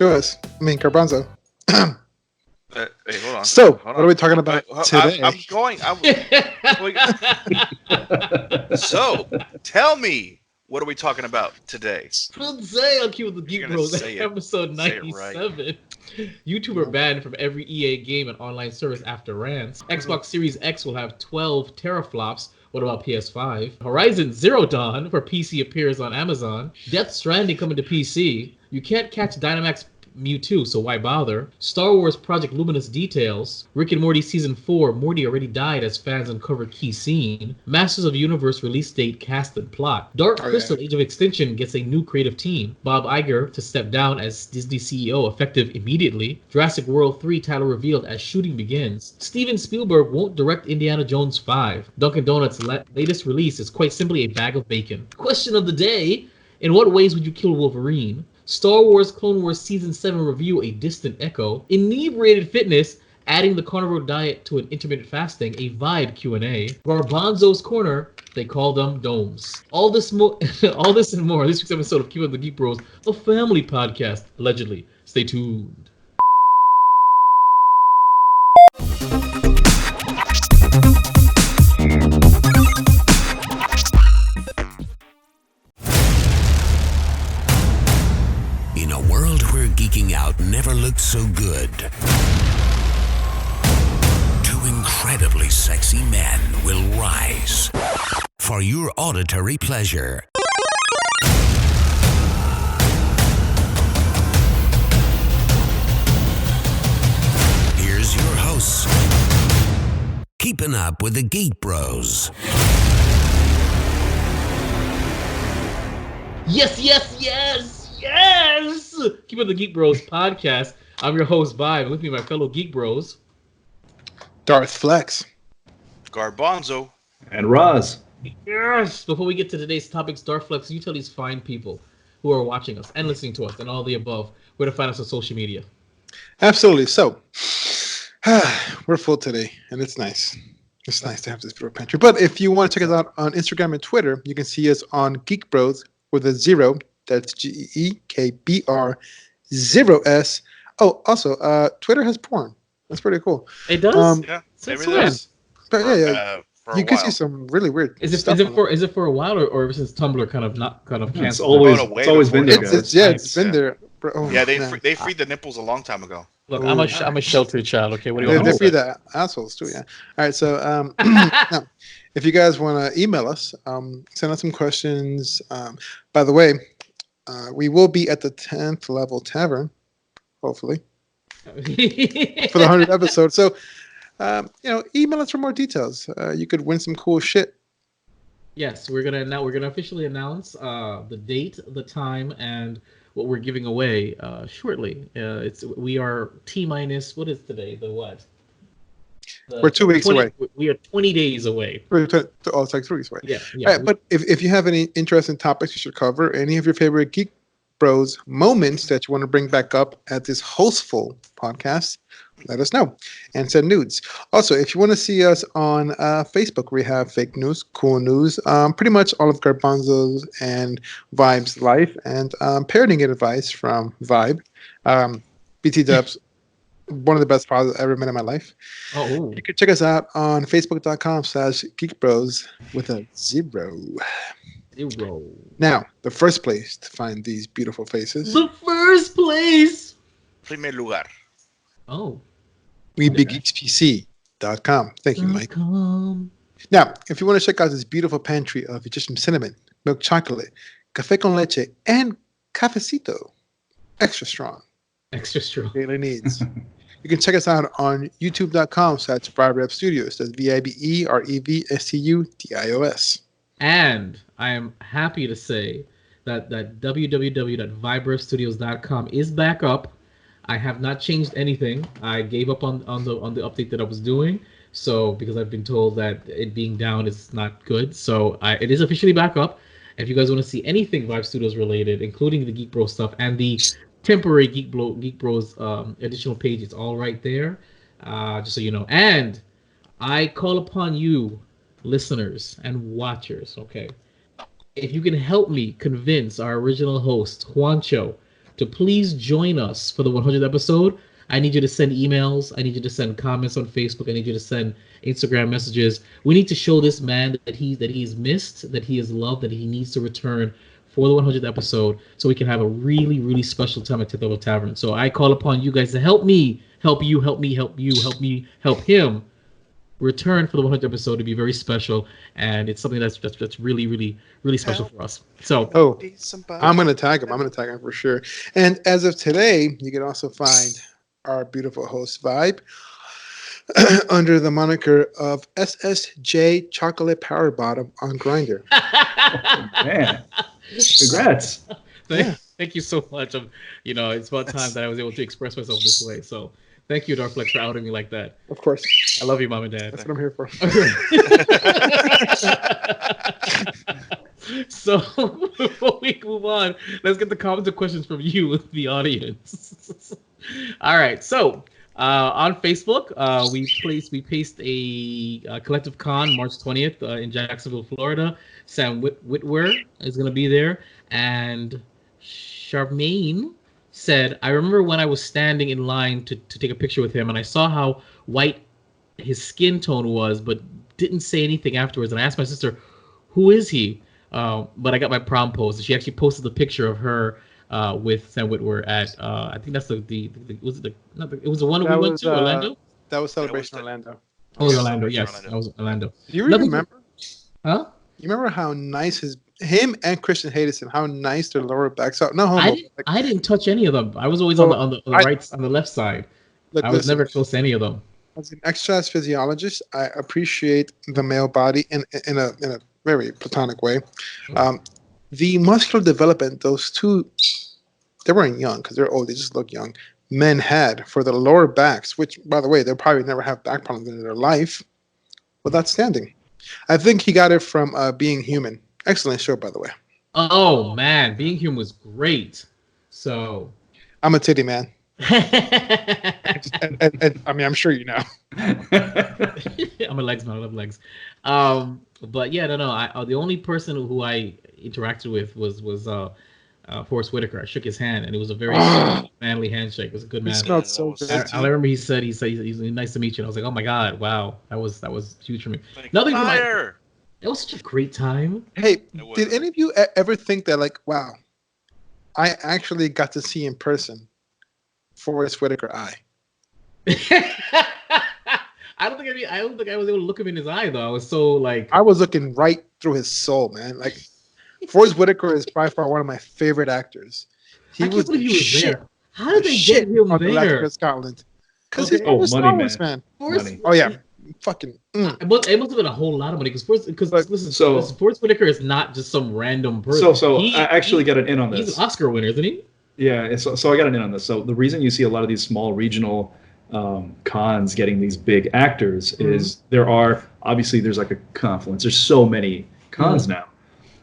Lewis. Garbanzo. Hey, hold on. So, what are we talking about today? I'm going. So, tell me, what are we talking about today? Say on Keepin the Geek Bros, episode 97. Right. YouTuber banned from every EA game and online service after rants. Xbox Series X will have 12 teraflops. What about PS5? Horizon Zero Dawn for PC appears on Amazon. Death Stranding coming to PC. You can't catch Dynamax Mewtwo, so why bother? Star Wars Project Luminous details. Rick and Morty Season 4, Morty already died as fans uncover key scene. Masters of the Universe release date, cast and plot. Dark Crystal Age of Extinction gets a new creative team. Bob Iger to step down as Disney CEO effective immediately. Jurassic World 3 title revealed as shooting begins. Steven Spielberg won't direct Indiana Jones 5. Dunkin' Donuts' latest release is quite simply a bag of bacon. Question of the day: in what ways would you kill Wolverine? Star Wars Clone Wars Season 7 review, a distant echo. Inebriated fitness, adding the carnivore diet to an intermittent fasting, a vibe Q&A. Garbanzo's Corner, they call them domes. All this and more this week's episode of Keepin the Geek Bros, a family podcast, allegedly. Stay tuned. In a world where geeking out never looked so good, two incredibly sexy men will rise for your auditory pleasure. Here's your hosts, Keeping Up with the Geek Bros. Yes! Keepin the Geek Bros podcast. I'm your host, Vibe. With me, my fellow Geek Bros. Darth Flex. Garbanzo. And Roz. Yes! Before we get to today's topics, Darth Flex, you tell these fine people who are watching us and listening to us and all the above where to find us on social media. Absolutely. So, we're full today, and it's nice. It's nice to have this little pantry. But if you want to check us out on Instagram and Twitter, you can see us on Geek Bros with a 0. That's GEEKBR0S. Oh, also, Twitter has porn. That's pretty cool. It does? Yeah, Since it really does. But you can see some really weird stuff. Is it for a while or since Tumblr kind of canceled? It's always been there. It's been there. Oh, they freed the nipples a long time ago. Look, I'm a sheltered child. Okay, what do you want? They free the assholes too. Yeah. All right. So now, if you guys want to email us, send us some questions. By the way, we will be at the 10th Level Tavern, hopefully, for the 100th episode. So, email us for more details. You could win some cool shit. Yes, we're gonna officially announce the date, the time, and what we're giving away shortly. We are T-minus. What is today? The what? We're 2 weeks away. We are 20 days away. It's like 3 weeks away. Yeah. All right, but if you have any interesting topics you should cover, any of your favorite Geek Bros moments that you want to bring back up at this hostful podcast, let us know and send nudes. Also, if you want to see us on Facebook, we have fake news, cool news, pretty much all of Garbanzo's and Vibe's life, and parenting advice from Vibe. BT Dubs. One of the best fathers I've ever met in my life. Oh, you can check us out on facebook.com/geekbros with a 0. Now, the first place to find these beautiful faces. The first place. Primer lugar. Oh. WeBigGeeksPC.com. Thank you, Mike. Now, if you want to check out this beautiful pantry of Egyptian cinnamon, milk chocolate, café con leche, and cafecito, extra strong. Daily needs. You can check us out on youtube.com/VibeRep Studios. That's VIBEREVSTUDIOS. And I am happy to say that www.vibrepstudios.com is back up. I have not changed anything. I gave up on the update that I was doing. So because I've been told that it being down is not good. So it is officially back up. If you guys want to see anything Vibe Studios related, including the Geek Bro stuff and the temporary Geek Bros additional page, it's all right there, just so you know. And I call upon you, listeners and watchers, okay, if you can help me convince our original host Juancho to please join us for the 100th episode. I need you to send emails. I need you to send comments on Facebook. I need you to send Instagram messages. We need to show this man that he is missed, that he is loved, that he needs to return for the 100th episode, so we can have a really, really special time at 10th Level Tavern. So I call upon you guys to help me, help you, help me, help you, help me, help him return for the 100th episode to be very special, and it's something that's really, really, really special for us. So, I'm gonna tag him. I'm gonna tag him for sure. And as of today, you can also find our beautiful host Vibe under the moniker of SSJ Chocolate Power Bottom on Grindr. Man, congrats! Thank you so much. It's about time that I was able to express myself this way. So. Thank you, Darflex, for outing me like that. Of course. I love you, Mom and Dad. That's what I'm here for. So, before we move on, let's get the comments and questions from you, the audience. All right. So, on Facebook, we placed a collective con March 20th in Jacksonville, Florida. Sam Whitwer is going to be there. And Charmaine said, I remember when I was standing in line to take a picture with him, and I saw how white his skin tone was, but didn't say anything afterwards. And I asked my sister, who is he? But I got my prom pose. She actually posted the picture of her with Sam Whitwer at, I think that's it was the one we went to, Orlando? That was Celebration Orlando. Oh, Orlando, yes. That was Orlando. Do you remember? Huh? You remember how nice him and Christian Hayden, how nice their lower backs are? No homo. I didn't touch any of them. I was always on the left side. I was never close to any of them. As an exercise physiologist, I appreciate the male body in a very platonic way. The muscular development, those two, they weren't young because they're old. They just look young. Men had for the lower backs, which, by the way, they'll probably never have back problems in their life, without standing. I think he got it from Being Human. Excellent show, by the way. Oh, man. Being Human was great. So I'm a titty man. and I mean, I'm sure you know. I'm a legs man. I love legs. But yeah, no. The only person who I interacted with was Forrest Whitaker. I shook his hand, and it was a very manly handshake. It was a good man. He smelled so good. I remember he said he's nice to meet you. And I was like, oh my god, wow, that was huge for me. It was such a great time. Hey, did any of you ever think that, like, wow, I actually got to see in person Forrest Whitaker eye? I don't think I was able to look him in his eye though. I was so like I was looking right through his soul, man. Like Forrest Whitaker is by far one of my favorite actors. He was there. How did they get him there? Scotland. Because he's a Star Wars fan. Money. Oh yeah. Fucking It must have been a whole lot of money because Forrest Whitaker is not just some random person. So I actually got an in on this. He's an Oscar winner, isn't he? Yeah, so I got an in on this. So the reason you see a lot of these small regional cons getting these big actors is there's like a confluence. There's so many cons now.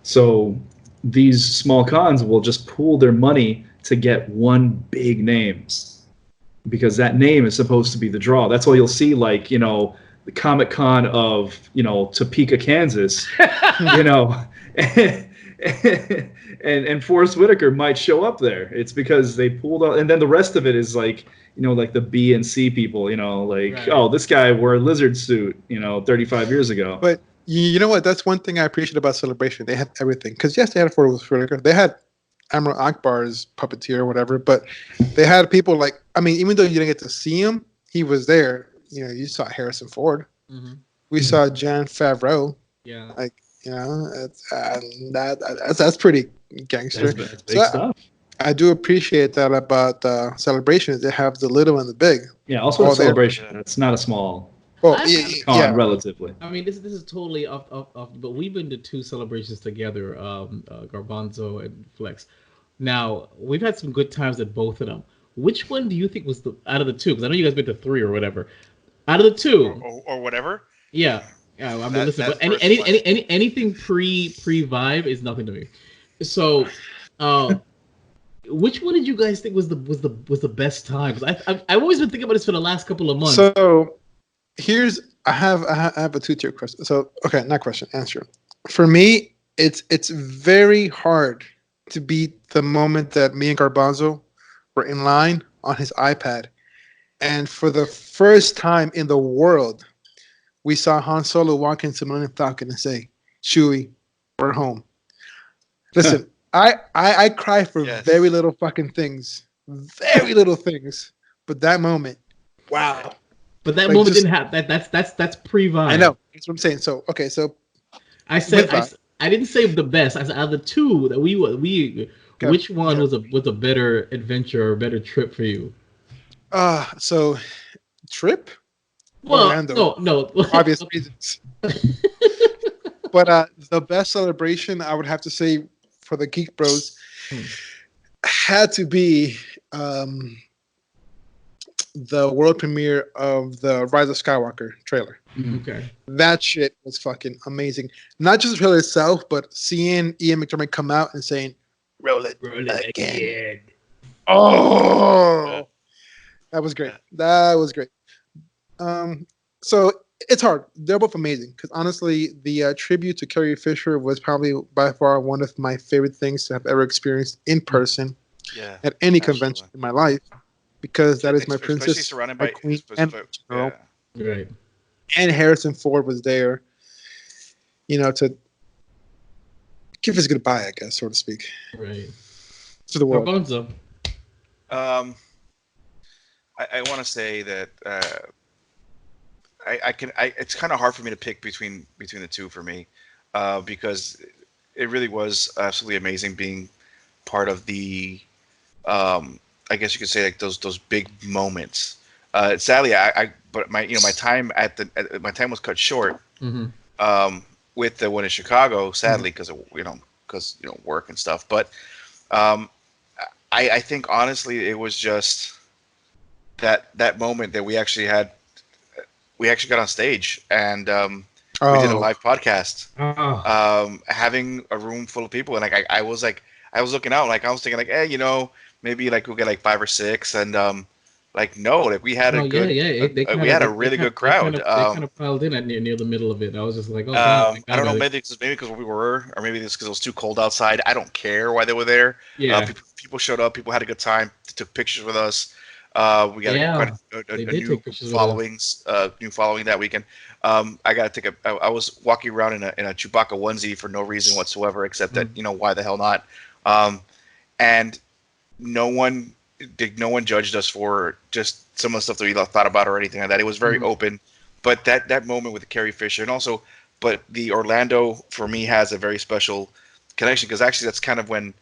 So these small cons will just pool their money to get one big name because that name is supposed to be the draw. That's why you'll see like, the Comic Con of, Topeka, Kansas, and Forrest Whitaker might show up there. It's because they pulled out, and then the rest of it is like, like the B and C people, right. Oh, this guy wore a lizard suit, 35 years ago. But you know what? That's one thing I appreciate about Celebration. They had everything. Because yes, they had Forrest Whitaker. They had Admiral Akbar's puppeteer or whatever, but they had people like, I mean, even though you didn't get to see him, he was there. You saw Harrison Ford. Mm-hmm. We saw Jon Favreau. Yeah. Like, that's pretty gangster. That's big stuff. I do appreciate that about Celebrations. They have the little and the big. Yeah, also a Celebration. It's not a small con, relatively. I mean, this is totally off, but we've been to 2 celebrations together, Garbanzo and Flex. Now, we've had some good times at both of them. Which one do you think was out of the 2? Because I know you guys been to 3 or whatever. Out of the 2, or whatever. Yeah. I mean, listen. But anything pre Vibe is nothing to me. So, which one did you guys think was the best time? Because I've always been thinking about this for the last couple of months. So, I have a 2-tier question. So, okay, not question, answer. For me, it's very hard to beat the moment that me and Garbanzo were in line on his iPad, and for the first time in the world, we saw Han Solo walk into Millennium Falcon and say, "Chewie, we're home." Listen, I cry for very little fucking things, very little things, but that moment, wow. But that moment didn't happen. That's pre-vibe. I know. That's what I'm saying. So okay, so I said I didn't say the best. I said out of the two that we okay. Which one was a better adventure or a better trip for you? So trip. Well, Orlando, no, for obvious reasons. But the best celebration, I would have to say, for the Geek Bros, had to be the world premiere of the Rise of Skywalker trailer. Okay. That shit was fucking amazing. Not just the trailer itself, but seeing Ian McDermott come out and saying, roll it again. Oh, that was great. That was great. So it's hard. They're both amazing because honestly, the tribute to Carrie Fisher was probably by far one of my favorite things to have ever experienced in person at any convention in my life, because that is my princess, my queen, and right. And Harrison Ford was there, to give his goodbye, I guess, so to speak. Right. To the world. Bonzo. I want to say that it's kind of hard for me to pick between the two for me, because it really was absolutely amazing being part of the, I guess you could say, like those big moments. Sadly, but my time my time was cut short with the one in Chicago. Sadly, because work and stuff. But I think honestly it was just that moment that we actually got on stage and we did a live podcast, having a room full of people, and I was looking out, I was thinking hey, maybe we'll get 5 or 6, and no, we had a good, we had a really good crowd. They kind of piled in at near the middle of it. I was just like, I don't know, maybe because we were, or maybe it's because it was too cold outside. I don't care why they were there. Yeah, people showed up. People had a good time. Took pictures with us. We got a new following that weekend. I got to take I was walking around in a Chewbacca onesie for no reason whatsoever, except that why the hell not? And no one judged us for just some of the stuff that we thought about or anything like that. It was very open. But that moment with Carrie Fisher, and also, but the Orlando for me has a very special connection, because actually that's kind of when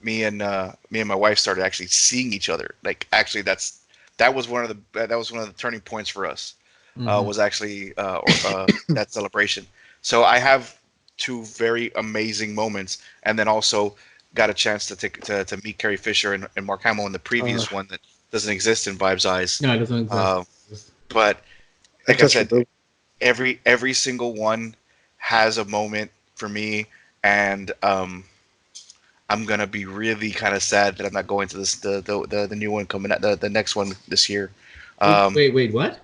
me and my wife started actually seeing each other. Actually, that was one of the turning points for us. Was actually that celebration. So I have 2 very amazing moments, and then also got a chance to meet Carrie Fisher and Mark Hamill in the previous one that doesn't exist in Vibe's Eyes. No, it doesn't exist. But like I said, every single one has a moment for me, and I'm gonna be really kind of sad that I'm not going to this the new one coming out, the next one this year. Wait, what?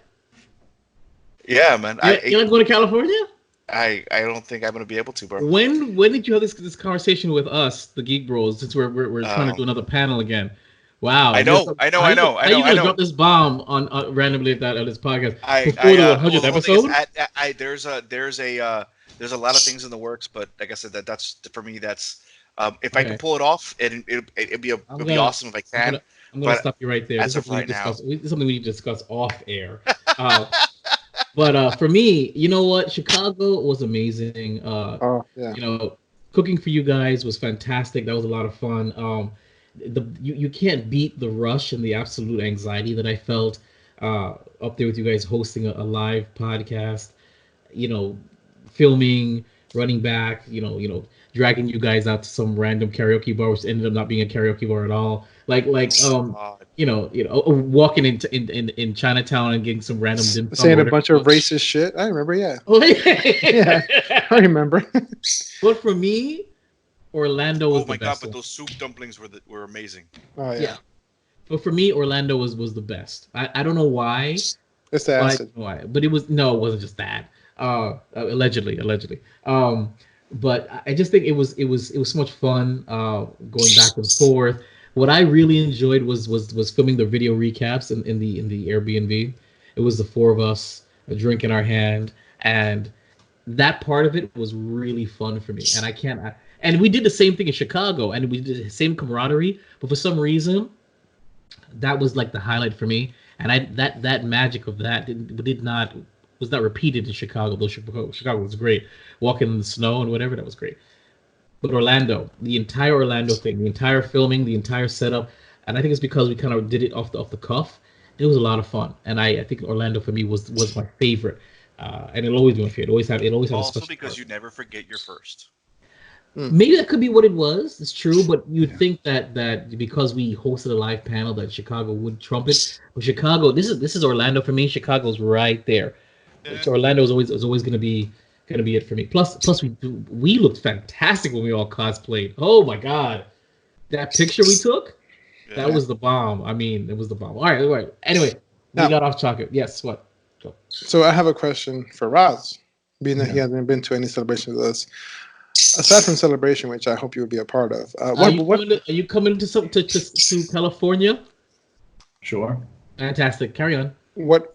Yeah, man. You're not going to California? I don't think I'm gonna be able to, bro. When did you have this conversation with us, the Geek Bros? Since we're trying to do another panel again. Wow. I know. I drop this bomb on randomly on this podcast before the 100th episode. There's a lot of things in the works, but like I said, that's for me. That's if I can pull it off, it'd be awesome if I can. I'm gonna stop you right there. As of right now, this is something we need to discuss off air. But for me, you know what? Chicago was amazing. Cooking for you guys was fantastic. That was a lot of fun. You can't beat the rush and the absolute anxiety that I felt up there with you guys hosting a live podcast. Filming, running back. Dragging you guys out to some random karaoke bar, which ended up not being a karaoke bar at all. Walking in Chinatown and getting some random saying a bunch of racist shit. I remember, yeah. Yeah, I remember. But for me, Orlando was the best. Oh my god! But those soup dumplings were amazing. Oh yeah. But for me, Orlando was the best. I don't know why. It's the acid. Why? But it wasn't just that. Allegedly. But I just think it was so much fun going back and forth. What I really enjoyed was filming the video recaps in the Airbnb. It was the four of us, a drink in our hand, and that part of it was really fun for me. And and we did the same thing in Chicago, and we did the same camaraderie. But for some reason, that was like the highlight for me. And that magic of that was not repeated in Chicago. Though Chicago was great, walking in the snow and whatever, that was great. But Orlando, the entire Orlando thing, the entire filming, the entire setup, and I think it's because we kind of did it off the cuff. It was a lot of fun, and I think Orlando for me was my favorite, and it'll always be my favorite. It always had also a special because part. you never forget your first. Maybe that could be what it was. It's true, but you'd think that because we hosted a live panel that Chicago would trump it. But Chicago, this is Orlando for me. Chicago's right there. Yeah. So Orlando is always going to be it for me. Plus we looked fantastic when we all cosplayed. Oh my god, that picture we took, that was the bomb. I mean, it was the bomb. All right. Anyway, we got off topic. Yes, what? Go. So I have a question for Roz, being that he hasn't been to any celebration with us. Aside from celebration, which I hope you will be a part of, are you coming to California? Sure. Fantastic. Carry on. What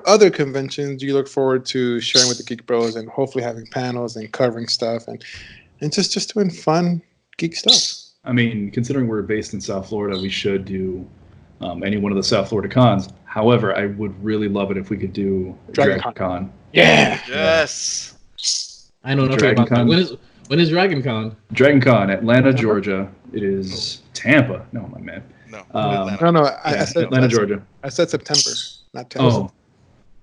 other conventions do you look forward to sharing with the Geek Bros and hopefully having panels and covering stuff and just doing fun geek stuff? I mean, considering we're based in South Florida, we should do any one of the South Florida cons. However, I would really love it if we could do Dragon Con. Yeah. Yes. I know nothing about that. When is Dragon Con? Dragon Con, Atlanta, Georgia. It is Tampa. No, my man. No. I said Atlanta, Georgia. I said September, not Tampa. Oh.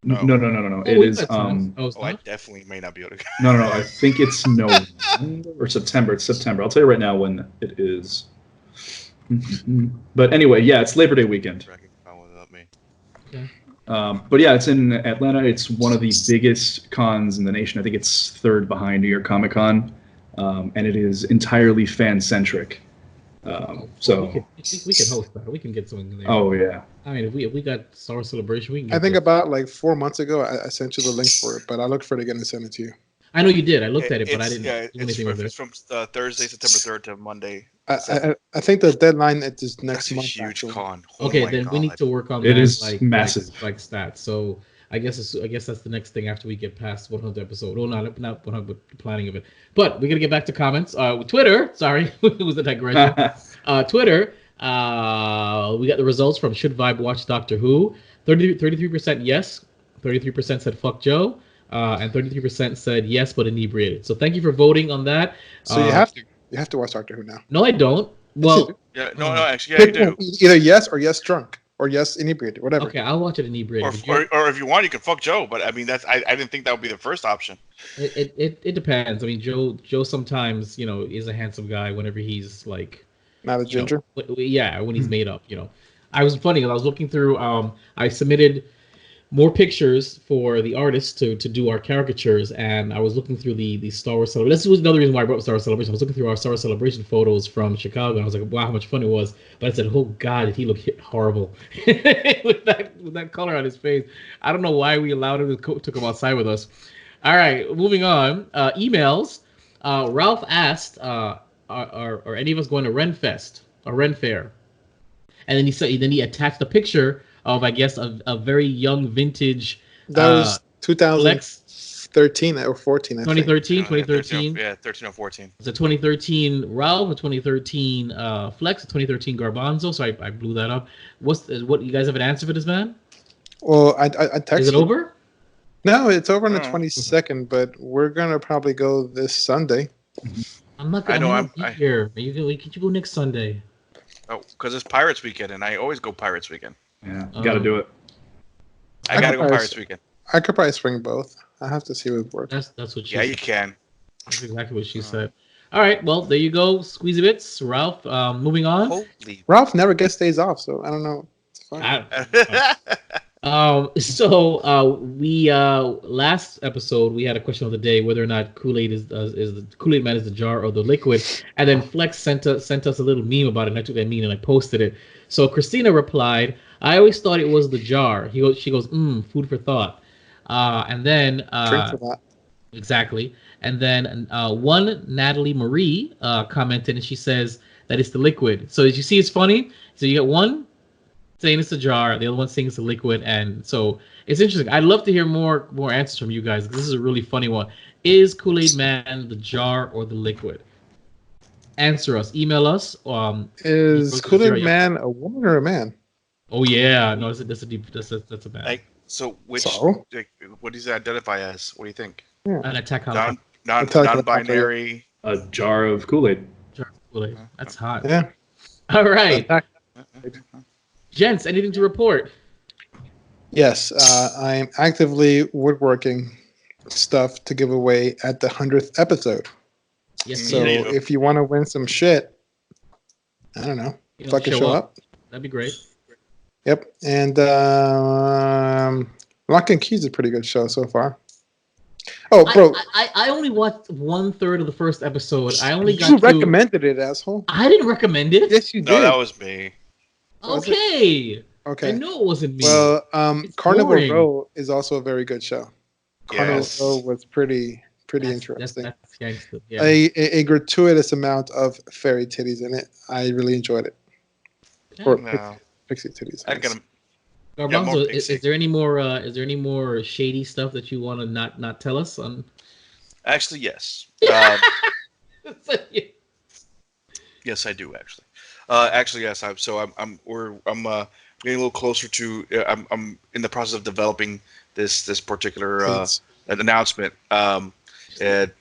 No. It is. I definitely may not be able to. No. I think it's November or September. It's September. I'll tell you right now when it is. But anyway, yeah, it's Labor Day weekend. Dragon Con without me. Okay. But yeah, it's in Atlanta. It's one of the biggest cons in the nation. I think it's third behind New York Comic Con, and it is entirely fan centric. So we can host that. We can get something there. Oh yeah. I mean, if we got Star Wars Celebration, we can. I think about like 4 months ago, I sent you the link for it, but I looked for it again and sent it to you. I know you did. I looked at it, but I didn't do anything with it. It's from Thursday, September 3rd to Monday. I think the deadline is next month. Huge actually. con. Okay, then we need to work on that. It is massive, like stats. So I guess that's the next thing after we get past 100 episode. Oh no, not 100, but planning of it. But we're gonna get back to comments. Twitter. Sorry, it was a digression. Twitter. We got the results from Should Vibe Watch Doctor Who. 33% yes. 33% said fuck Joe. And 33% said yes, but inebriated. So thank you for voting on that. So you have to watch Doctor Who now. No, I don't. Well, yeah, no, actually, yeah, you do. Either yes or yes drunk or yes inebriated, whatever. Okay, I'll watch it inebriated. Or if you want, you can fuck Joe. But I mean, I didn't think that would be the first option. It depends. I mean, Joe sometimes is a handsome guy whenever he's like not a ginger. When he's made up. I was looking through. I submitted more pictures for the artists to do our caricatures, and I was looking through the Star Wars Celebration. This was another reason why I brought up Star Wars Celebration. I was looking through our Star Wars Celebration photos from Chicago, and I was like, wow, how much fun it was. But I said, oh God, did he look horrible with that color on his face. I don't know why we allowed him to took him outside with us. All right, moving on. Emails. Ralph asked, are any of us going to Renfest or Ren Fair? And then he attached a picture of, I guess, a very young vintage. That was 2013 or 14. 2013. Yeah, 13 or 14. It's a 2013 Ralph, a 2013 Flex, a 2013 Garbanzo. So I blew that up. What you guys have an answer for this man? Well, I texted. Is it over? No, it's over on the 22nd, but we're gonna probably go this Sunday. I'm not gonna be here. Could you go next Sunday? Oh, because it's Pirates Weekend, and I always go Pirates Weekend. Yeah, you gotta do it. I gotta go Pirates Weekend. I could probably swing both. I have to see what works. That's what she said. Yeah, you can. That's exactly what she said. All right, well, there you go. Squeezy bits. Ralph, moving on. Holy. Ralph never gets days off, so I don't know. It's fine. We last episode we had a question of the day whether or not Kool-Aid is the Kool-Aid Man is the jar or the liquid, and then Flex sent us a little meme about it, and I took that meme and I posted it. So Christina replied, "I always thought it was the jar." She goes, food for thought. And then drink for that. Exactly. And then one Natalie Marie commented, and she says that it's the liquid. So as you see, it's funny. So you get one saying it's a jar, the other one saying it's a liquid, and so it's interesting. I'd love to hear more answers from you guys. This is a really funny one. Is Kool-Aid Man the jar or the liquid? Answer us. Email us. Is Kool-Aid Man a woman or a man? Oh yeah, no, that's a man. So which? What does it identify as? What do you think? Yeah. An attack helicopter. Non-binary. A jar of Kool-Aid. Jar of Kool-Aid. That's hot. Yeah. All right. Gents, anything to report? Yes, I am actively woodworking stuff to give away at the 100th episode. Yes, so if you want to win some shit, I don't know, fucking show up. That'd be great. Yep, and Lock and Key is a pretty good show so far. Oh, bro, I only watched 1/3 of the first episode. I only got. You recommended it, asshole. I didn't recommend it. Yes, you did. No, that was me. Okay. Okay. I know it wasn't me. Well, Carnival Row is also a very good show. Carnival Row was pretty interesting. That's gangster. Yeah. A gratuitous amount of fairy titties in it. I really enjoyed it. Or pixie titties. I got Garbanzo, is there any more? Is there any more shady stuff that you want to not tell us on? Actually, yes. Yes, I do actually. Actually, yes. I'm getting a little closer to. I'm in the process of developing this particular announcement. The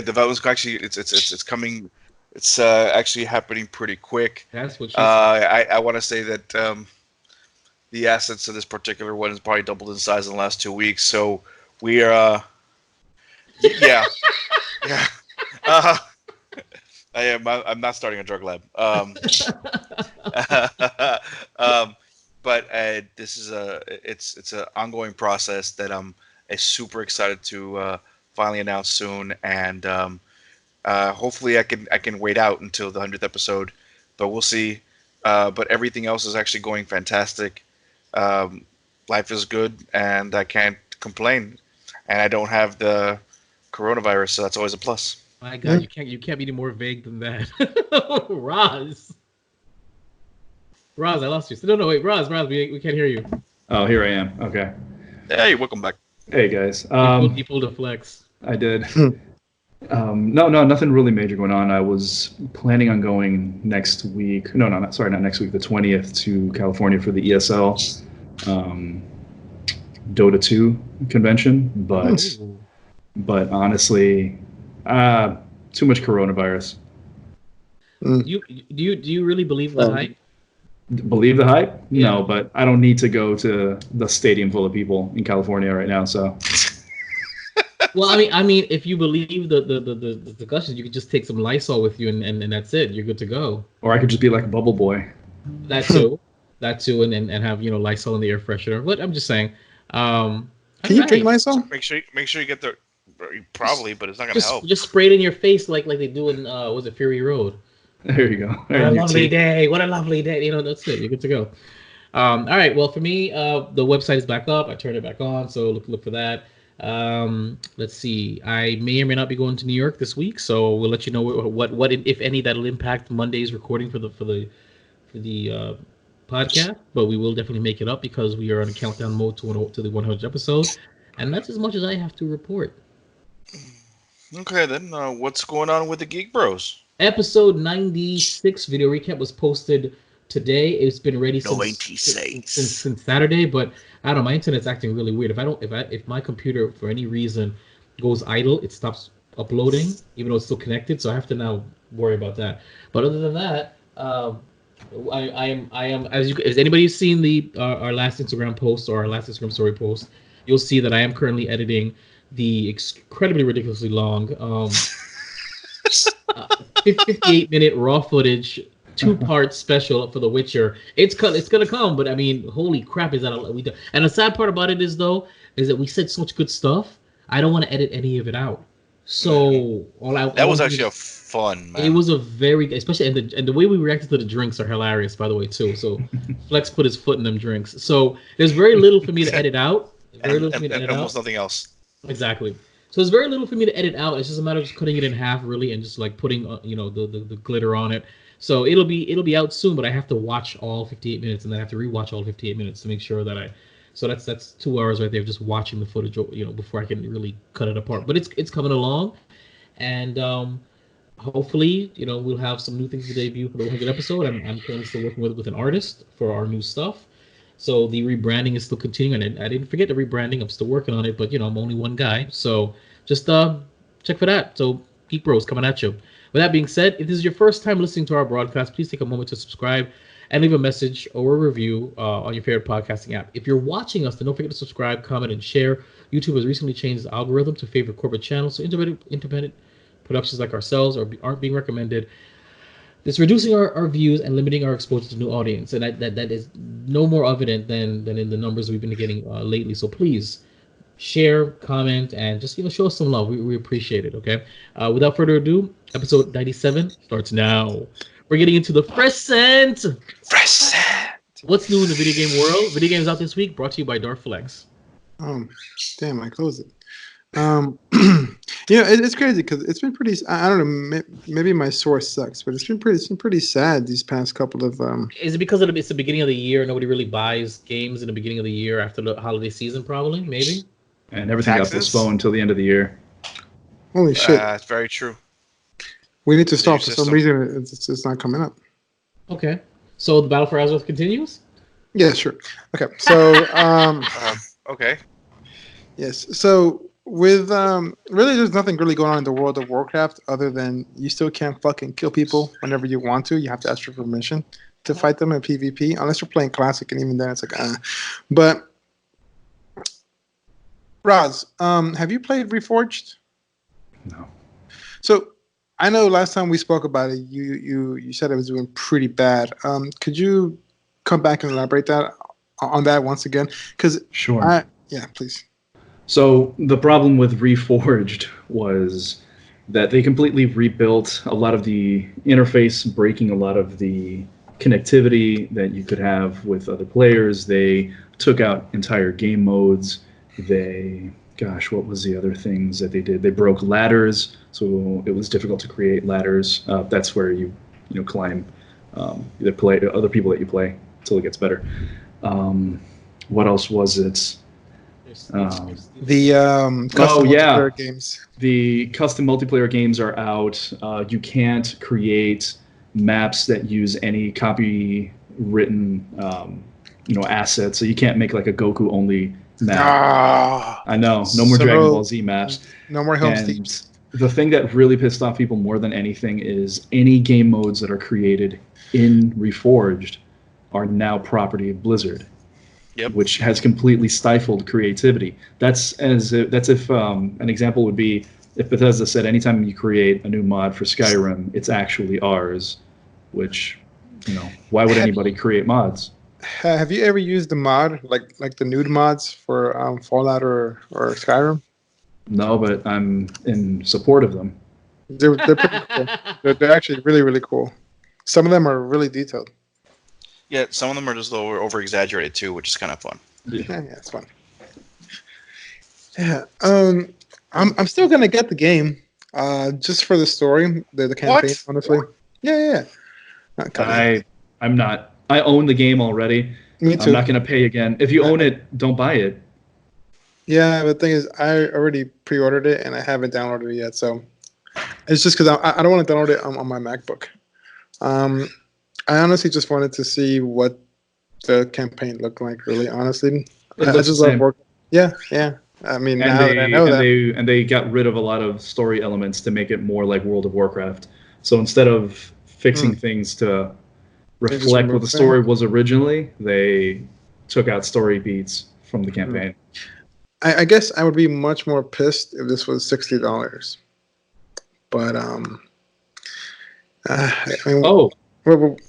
development's actually it's coming. It's actually happening pretty quick. That's what. I want to say that the assets of this particular one has probably doubled in size in the last 2 weeks. So we are. Yeah. I am. I'm not starting a drug lab. But this is it's an ongoing process that I'm super excited to finally announce soon, and hopefully I can wait out until the 100th episode, but we'll see. But everything else is actually going fantastic. Life is good, and I can't complain. And I don't have the coronavirus, so that's always a plus. My God, you can't be any more vague than that. Roz, I lost you. No, wait, Roz, we can't hear you. Oh, here I am. Okay. Hey, welcome back. Hey guys. You pulled a flex. I did. No, nothing really major going on. I was planning on going next week. No, not next week. The 20th to California for the ESL Dota 2 convention, but honestly. Too much coronavirus. Do you really believe the hype? Believe the hype? Yeah. No, but I don't need to go to the stadium full of people in California right now. So. Well, I mean, if you believe the discussions, you could just take some Lysol with you, and that's it. You're good to go. Or I could just be like a bubble boy. That too, and have Lysol in the air freshener. But I'm just saying. Can you drink Lysol? Make sure you get the. Probably, but it's not gonna help. Just spray it in your face like they do in was it Fury Road? There you go. What a lovely day! What a lovely day! That's it. You're good to go. All right. Well, for me, the website is back up. I turned it back on, so look for that. Let's see. I may or may not be going to New York this week, so we'll let you know what if any that'll impact Monday's recording for the podcast. But we will definitely make it up because we are on a countdown mode to the 100th episode, and that's as much as I have to report. Okay, then what's going on with the Geek Bros? Episode 96 video recap was posted today. It's been ready since Saturday, but I don't know. My internet's acting really weird. If my computer for any reason goes idle, it stops uploading, even though it's still connected. So I have to now worry about that. But other than that, I am. As anybody's seen our last Instagram post or our last Instagram story post, you'll see that I am currently editing the incredibly ridiculously long 58-minute raw footage 2-part special for The Witcher. It's gonna come, but I mean, holy crap, is that we do? And the sad part about it is that we said such good stuff. I don't want to edit any of it out. So that was actually a fun. Man. It was a very, especially and the way we reacted to the drinks are hilarious, by the way, too. So Flex put his foot in them drinks. So there's very little for me to edit out. Almost nothing else. Exactly. So there's very little for me to edit out. It's just a matter of just cutting it in half, really, and just like putting the glitter on it. So it'll be out soon, but I have to watch all 58 minutes, and then I have to rewatch all 58 minutes to make sure that I. So that's 2 hours right there of just watching the footage, before I can really cut it apart. But it's coming along, and hopefully, we'll have some new things to debut for the 100th episode. I'm currently still working with an artist for our new stuff. So the rebranding is still continuing, and I didn't forget the rebranding. I'm still working on it, but I'm only one guy, so just check for that. So Geek Bros coming at you. With that being said, if this is your first time listening to our broadcast, please take a moment to subscribe and leave a message or a review on your favorite podcasting app. If you're watching us, then don't forget to subscribe, comment, and share. YouTube has recently changed its algorithm to favor corporate channels, so independent productions like ourselves aren't being recommended. It's reducing our views and limiting our exposure to new audience, and that is no more evident than in the numbers we've been getting lately. So please share, comment, and just show us some love. We appreciate it. Okay. Without further ado, episode 97 starts now. We're getting into the fresh scent. What's new in the video game world? Video games out this week, brought to you by Darflex. Damn! I closed it. It's crazy because it's been pretty. I don't know. Maybe my source sucks, but it's been pretty sad these past couple of. Is it because it's the beginning of the year? Nobody really buys games in the beginning of the year after the holiday season, probably, maybe. And everything got postponed until the end of the year. Holy shit! That's very true. We need to stop for some reason. It's not coming up. Okay, so the battle for Azeroth continues. Yeah, sure. Okay, so okay. Yes, so. With really, there's nothing really going on in the world of Warcraft other than you still can't fucking kill people whenever you want to. You have to ask for permission to fight them in PvP, unless you're playing Classic, and even then it's like, But Roz, have you played Reforged? No. So I know last time we spoke about it, you said it was doing pretty bad. Could you come back and elaborate on that once again? Because sure. Yeah, please. So the problem with Reforged was that they completely rebuilt a lot of the interface, breaking a lot of the connectivity that you could have with other players. They took out entire game modes. What was the other things that they did? They broke ladders, so it was difficult to create ladders. That's where you climb, either play other people that you play until it gets better. What else was it? The custom multiplayer games. The custom multiplayer games are out. You can't create maps that use any copywritten assets. So you can't make like a Goku only map. I know. No more Dragon Ball Z maps. No more Helm's Deeps. The thing that really pissed off people more than anything is any game modes that are created in Reforged are now property of Blizzard. Yep. Which has completely stifled creativity. That's if an example would be if Bethesda said anytime you create a new mod for Skyrim, it's actually ours. Which, why would anybody create mods? Have you ever used the mod like the nude mods for Fallout or Skyrim? No, but I'm in support of them. They're pretty cool. They're actually really, really cool. Some of them are really detailed. Yeah, some of them are just a little over exaggerated too, which is kind of fun. Yeah, it's fun. Yeah, I'm still gonna get the game, just for the story, the campaign. What? Honestly, yeah. I'm not. I own the game already. Me too. I'm not gonna pay again. If you own it, don't buy it. Yeah, but the thing is, I already pre-ordered it and I haven't downloaded it yet. So it's just because I don't want to download it on my MacBook. I honestly just wanted to see what the campaign looked like. Really, honestly, I just love work. Yeah. I mean, now that I know that, they got rid of a lot of story elements to make it more like World of Warcraft. So instead of fixing things to reflect what the story was originally, they took out story beats from the campaign. I guess I would be much more pissed if this was $60. But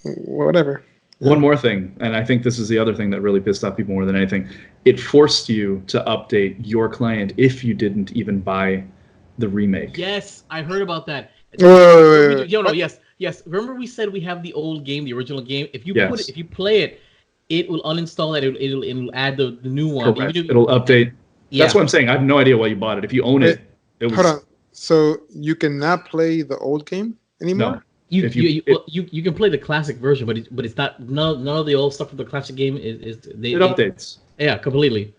whatever. One more thing, and I think this is the other thing that really pissed off people more than anything. It forced you to update your client if you didn't even buy the remake. Yes, I heard about that. Wait. Yes. Remember we said we have the old game, the original game. If you if you play it, it will uninstall it. It'll add the new one. Correct. It'll update. Yeah. That's what I'm saying. I have no idea why you bought it. If you own it, It was, Hold on. So you cannot play the old game anymore? No. You can play the classic version, but it's not none of the old stuff from the classic game is it updates. Yeah, completely.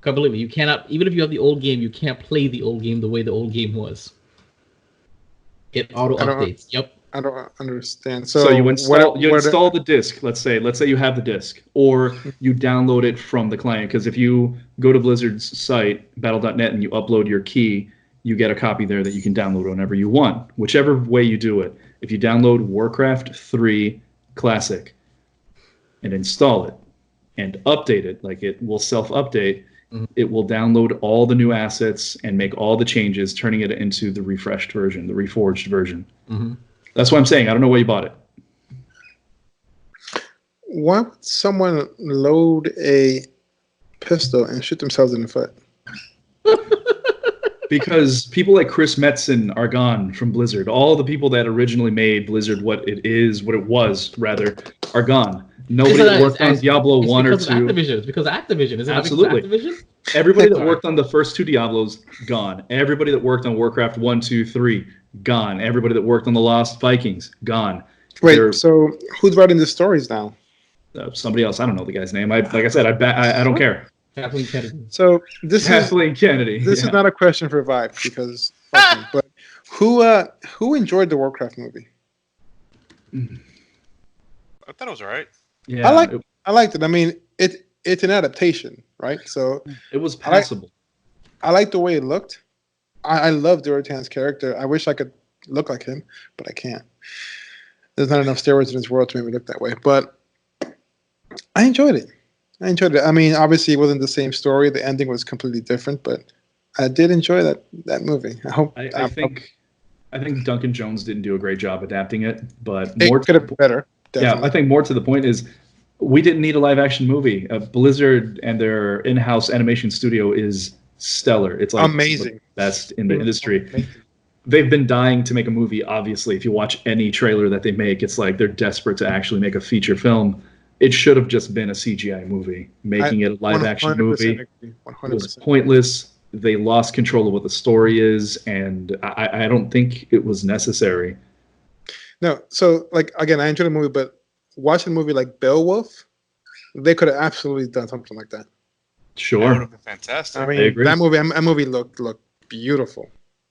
You cannot, even if you have the old game, you can't play the old game the way the old game was. It auto updates. Yep. I don't understand. So you install the disc. Let's say you have the disc, or you download it from the client. Because if you go to Blizzard's site, battle.net, and you upload your key, you get a copy there that you can download whenever you want, whichever way you do it. If you download Warcraft 3 Classic and install it and update it, like it will self-update, it will download all the new assets and make all the changes, turning it into the refreshed version, the reforged version. Mm-hmm. That's what I'm saying. I don't know why you bought it. Why would someone load a pistol and shoot themselves in the foot? Because people like Chris Metzen are gone from Blizzard. All the people that originally made Blizzard what it was, are gone. Nobody that worked on Diablo 1 or 2. It's because of Activision. Is it absolutely Activision? Everybody that worked on the first 2 Diablos, gone. Everybody that worked on Warcraft 1, 2, 3, gone. Everybody that worked on the Lost Vikings, gone. Wait, so who's writing the stories now? Somebody else. I don't know the guy's name. Like I said, I don't care. Kathleen Kennedy. So this Kennedy. This is not a question for Vibe because, but who enjoyed the Warcraft movie? I thought it was alright. Yeah, I liked it. I mean, it's an adaptation, right? So it was passable. I like the way it looked. I love Durotan's character. I wish I could look like him, but I can't. There's not enough steroids in this world to make me look that way. But I enjoyed it. I mean, obviously, it wasn't the same story. The ending was completely different, but I did enjoy that movie. I think Duncan Jones didn't do a great job adapting it, but it could have been better. Definitely. Yeah, I think more to the point is we didn't need a live action movie. Blizzard and their in-house animation studio is stellar. It's like amazing, the best in the industry. Amazing. They've been dying to make a movie. Obviously, if you watch any trailer that they make, it's like they're desperate to actually make a feature film. It should have just been a CGI movie. Making it a live-action movie was pointless. They lost control of what the story is, and I don't think it was necessary. No, so, like, again, I enjoyed the movie, but watching a movie like Beowulf, they could have absolutely done something like that. Sure. That would have been fantastic. I mean, that movie looked beautiful.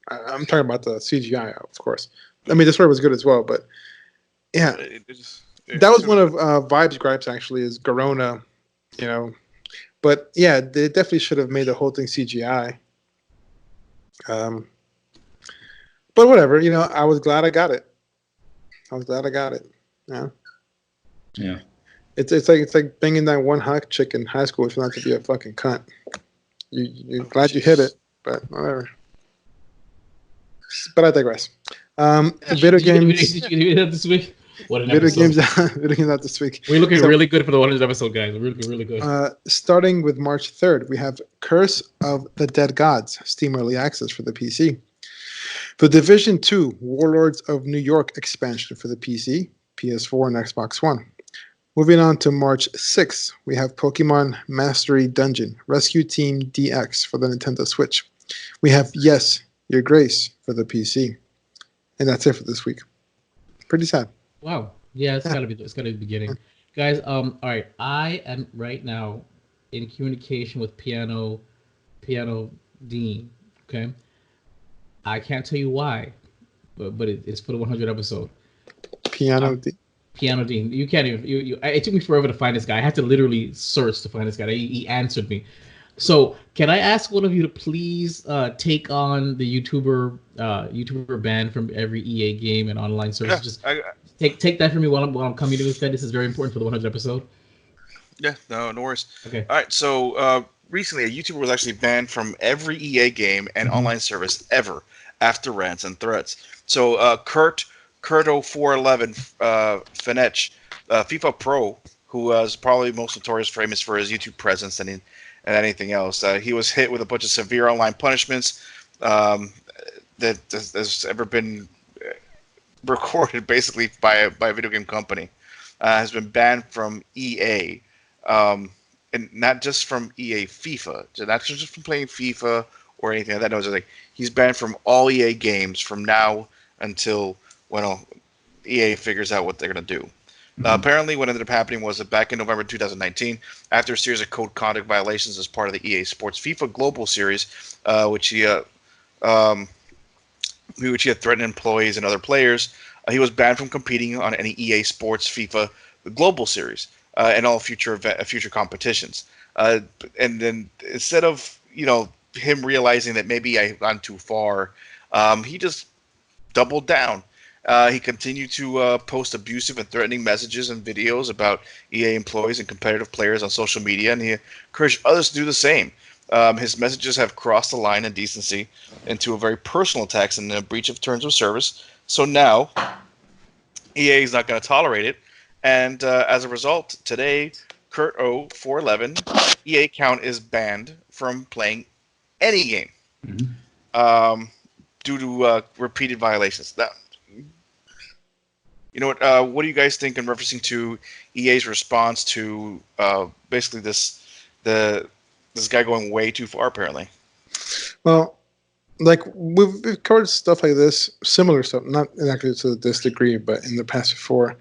I'm talking about the CGI, of course. I mean, the story was good as well, but, yeah. That was one of Vibe's gripes, actually, is Garona, But, yeah, they definitely should have made the whole thing CGI. But whatever, I was glad I got it. Yeah. Yeah. It's like banging that one hot chick in high school if not to be a fucking cunt. You're glad you hit it, but whatever. But I digress. Video games. Did you get it this week? What an video episode. games out this week. We're looking really good for the 100th episode, guys. We're looking really good. Starting with March 3rd, we have Curse of the Dead Gods, Steam Early Access for the PC. The Division 2, Warlords of New York expansion for the PC, PS4, and Xbox One. Moving on to March 6th, we have Pokemon Mastery Dungeon, Rescue Team DX for the Nintendo Switch. We have Yes, Your Grace for the PC. And that's it for this week. Pretty sad. Wow. Yeah, it's gotta be the beginning. Guys, all right. I am right now in communication with Piano Dean. Okay. I can't tell you why, but it's for the 100 episode. Piano Dean. You can't even. It took me forever to find this guy. I had to literally search to find this guy. He answered me. So can I ask one of you to please take on the YouTuber ban from every EA game and online service? Yeah, Just take that from me while I'm coming to this guy. This is very important for the 100th episode. Yeah, no worries. Okay. All right, so recently a YouTuber was actually banned from every EA game and online service ever after rants and threats. So Curto411 Finetch, FIFA Pro, who was probably most notorious famous for his YouTube presence and anything else. He was hit with a bunch of severe online punishments that has ever been recorded, basically by a video game company. Has been banned from EA, and not just from EA FIFA, not just from playing FIFA or anything like that. No, it's like he's banned from all EA games from now until EA figures out what they're going to do. Apparently, what ended up happening was that back in November 2019, after a series of code conduct violations as part of the EA Sports FIFA Global Series, which he had threatened employees and other players, he was banned from competing on any EA Sports FIFA Global Series and all future competitions. And then instead of him realizing that maybe I've gone too far, he just doubled down. He continued to post abusive and threatening messages and videos about EA employees and competitive players on social media, and he encouraged others to do the same. His messages have crossed the line in decency into a very personal attacks and a breach of terms of service. So now, EA is not going to tolerate it, and as a result, today, Kurt O 411 EA account is banned from playing any game due to repeated violations. Now, you know what do you guys think in referencing to EA's response to basically this guy going way too far, apparently? Well, like we've covered stuff like this, similar stuff, not exactly to this degree, but in the past before.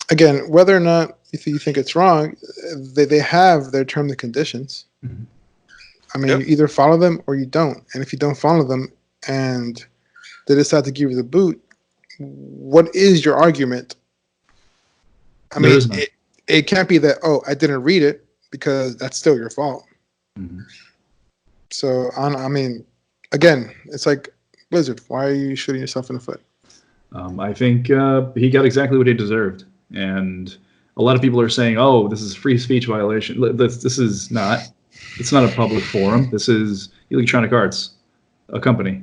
Again, whether or not you think it's wrong, they have their terms and conditions. I mean, you either follow them or you don't. And if you don't follow them and they decide to give you the boot, what is your argument? I mean, it can't be that, I didn't read it, because that's still your fault. So, I mean, again, it's like, Blizzard, why are you shooting yourself in the foot? I think he got exactly what he deserved. And a lot of people are saying, this is free speech violation. This is not. It's not a public forum. This is Electronic Arts, a company.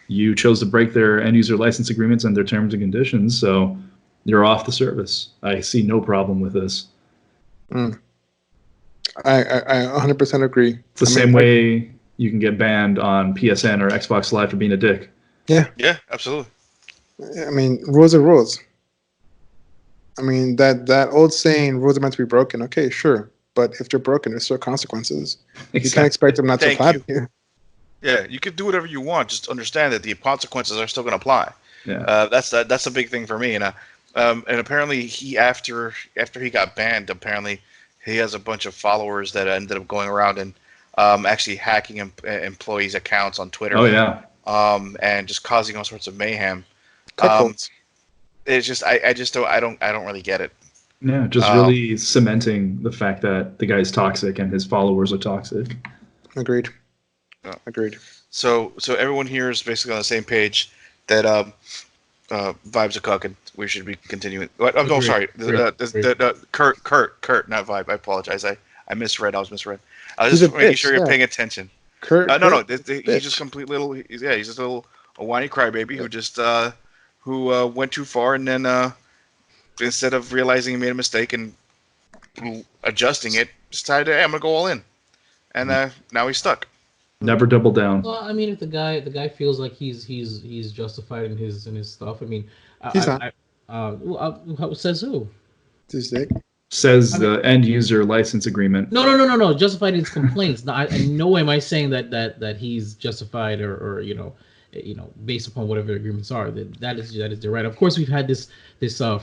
You chose to break their end-user license agreements and their terms and conditions, so you're off the service. I see no problem with this. I 100% agree. It's the same way you can get banned on PSN or Xbox Live for being a dick. Yeah. Yeah, absolutely. I mean, rules are rules. I mean, that old saying, rules are meant to be broken. Okay, sure. But if they're broken, there's still consequences. Exactly. You can't expect them not to apply to you. Yeah, you can do whatever you want. Just understand that the consequences are still going to apply. Yeah. That's a big thing for me. And apparently after he got banned, apparently he has a bunch of followers that ended up going around and actually hacking employees' accounts on Twitter. Oh yeah. And just causing all sorts of mayhem. It's just I don't really get it. Yeah, just really cementing the fact that the guy's toxic and his followers are toxic. Agreed. Agreed. So everyone here is basically on the same page that Vibe's a cuck and we should be continuing. No, sorry. Kurt, not Vibe. I apologize. I misread. I was misread. I was just making sure you're paying attention. Kurt. No. He's just complete little. He's just a whiny crybaby who just who went too far and then instead of realizing he made a mistake and adjusting it, decided, hey, I'm gonna go all in, and now he's stuck. Never double down. Well, I mean, if the guy feels like he's justified in his stuff, I mean, he's not. Says who? Says the end user license agreement. No. Justified in his complaints. No, in no way am I saying that he's justified or based upon whatever agreements are. That is their right. Of course, we've had this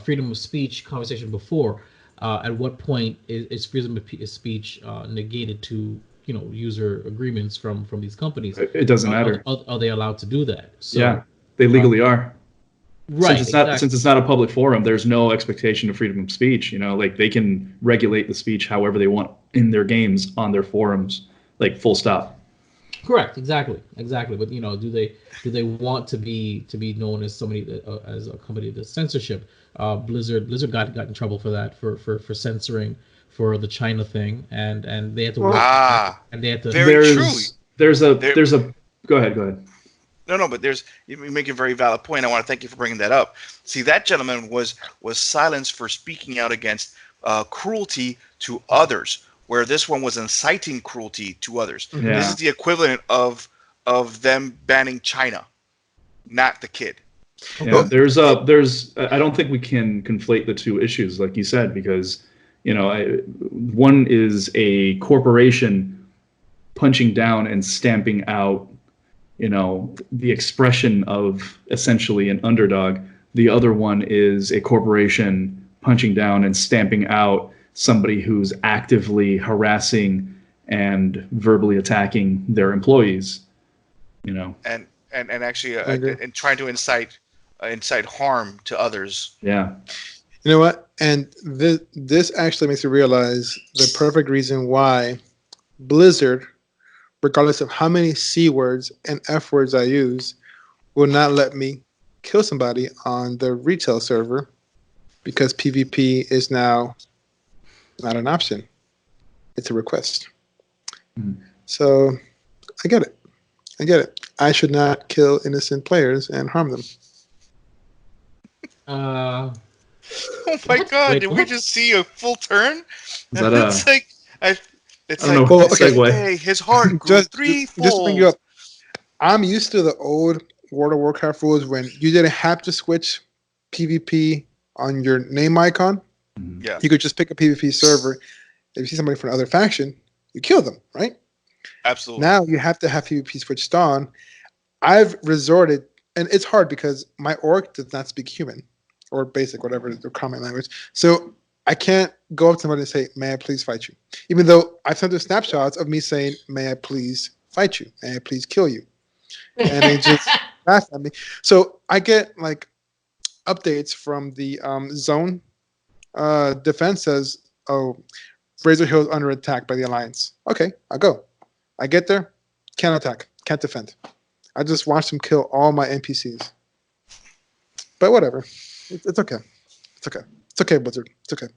freedom of speech conversation before. At what point is freedom of speech negated to user agreements from these companies? It doesn't matter. Are they allowed to do that? So, yeah, they legally are. Right. Since it's not a public forum, there's no expectation of freedom of speech. Like they can regulate the speech however they want in their games on their forums, like full stop. Correct. Exactly. But do they want to be known as somebody as a company that's censorship? Blizzard got in trouble for that for censoring for the China thing, and they had to work. And they had to. There's a. Go ahead. No, but you make a very valid point. I want to thank you for bringing that up. See, that gentleman was silenced for speaking out against cruelty to others, where this one was inciting cruelty to others. Yeah. This is the equivalent of them banning China, not the kid. Yeah, there's I don't think we can conflate the two issues, like you said, because one is a corporation punching down and stamping out, the expression of essentially an underdog. The other one is a corporation punching down and stamping out somebody who's actively harassing and verbally attacking their employees. And actually and trying to incite harm to others. Yeah. You know what? And this actually makes me realize the perfect reason why Blizzard, regardless of how many C words and F words I use, will not let me kill somebody on the retail server, because PvP is now not an option. It's a request. So I get it. I should not kill innocent players and harm them. Oh my God! Did we just see a full turn? Is that it's like segue. Hey, his heart grew just to bring you up. I'm used to the old World of Warcraft rules when you didn't have to switch PvP on your name icon. Yeah, you could just pick a PvP server. If you see somebody from another faction, you kill them, right? Absolutely. Now you have to have PvP switched on. I've resorted, and it's hard because my orc does not speak human or basic, whatever the common language. So I can't go up to somebody and say, "May I please fight you?" Even though I've sent them snapshots of me saying, "May I please fight you? May I please kill you?" And they just laugh at me. So I get like updates from the zone defense says, "Oh, Razor Hill is under attack by the Alliance." Okay, I'll go. I get there, can't attack, can't defend. I just watched them kill all my NPCs. But whatever, it's okay. It's okay. It's okay, Blizzard. It's okay.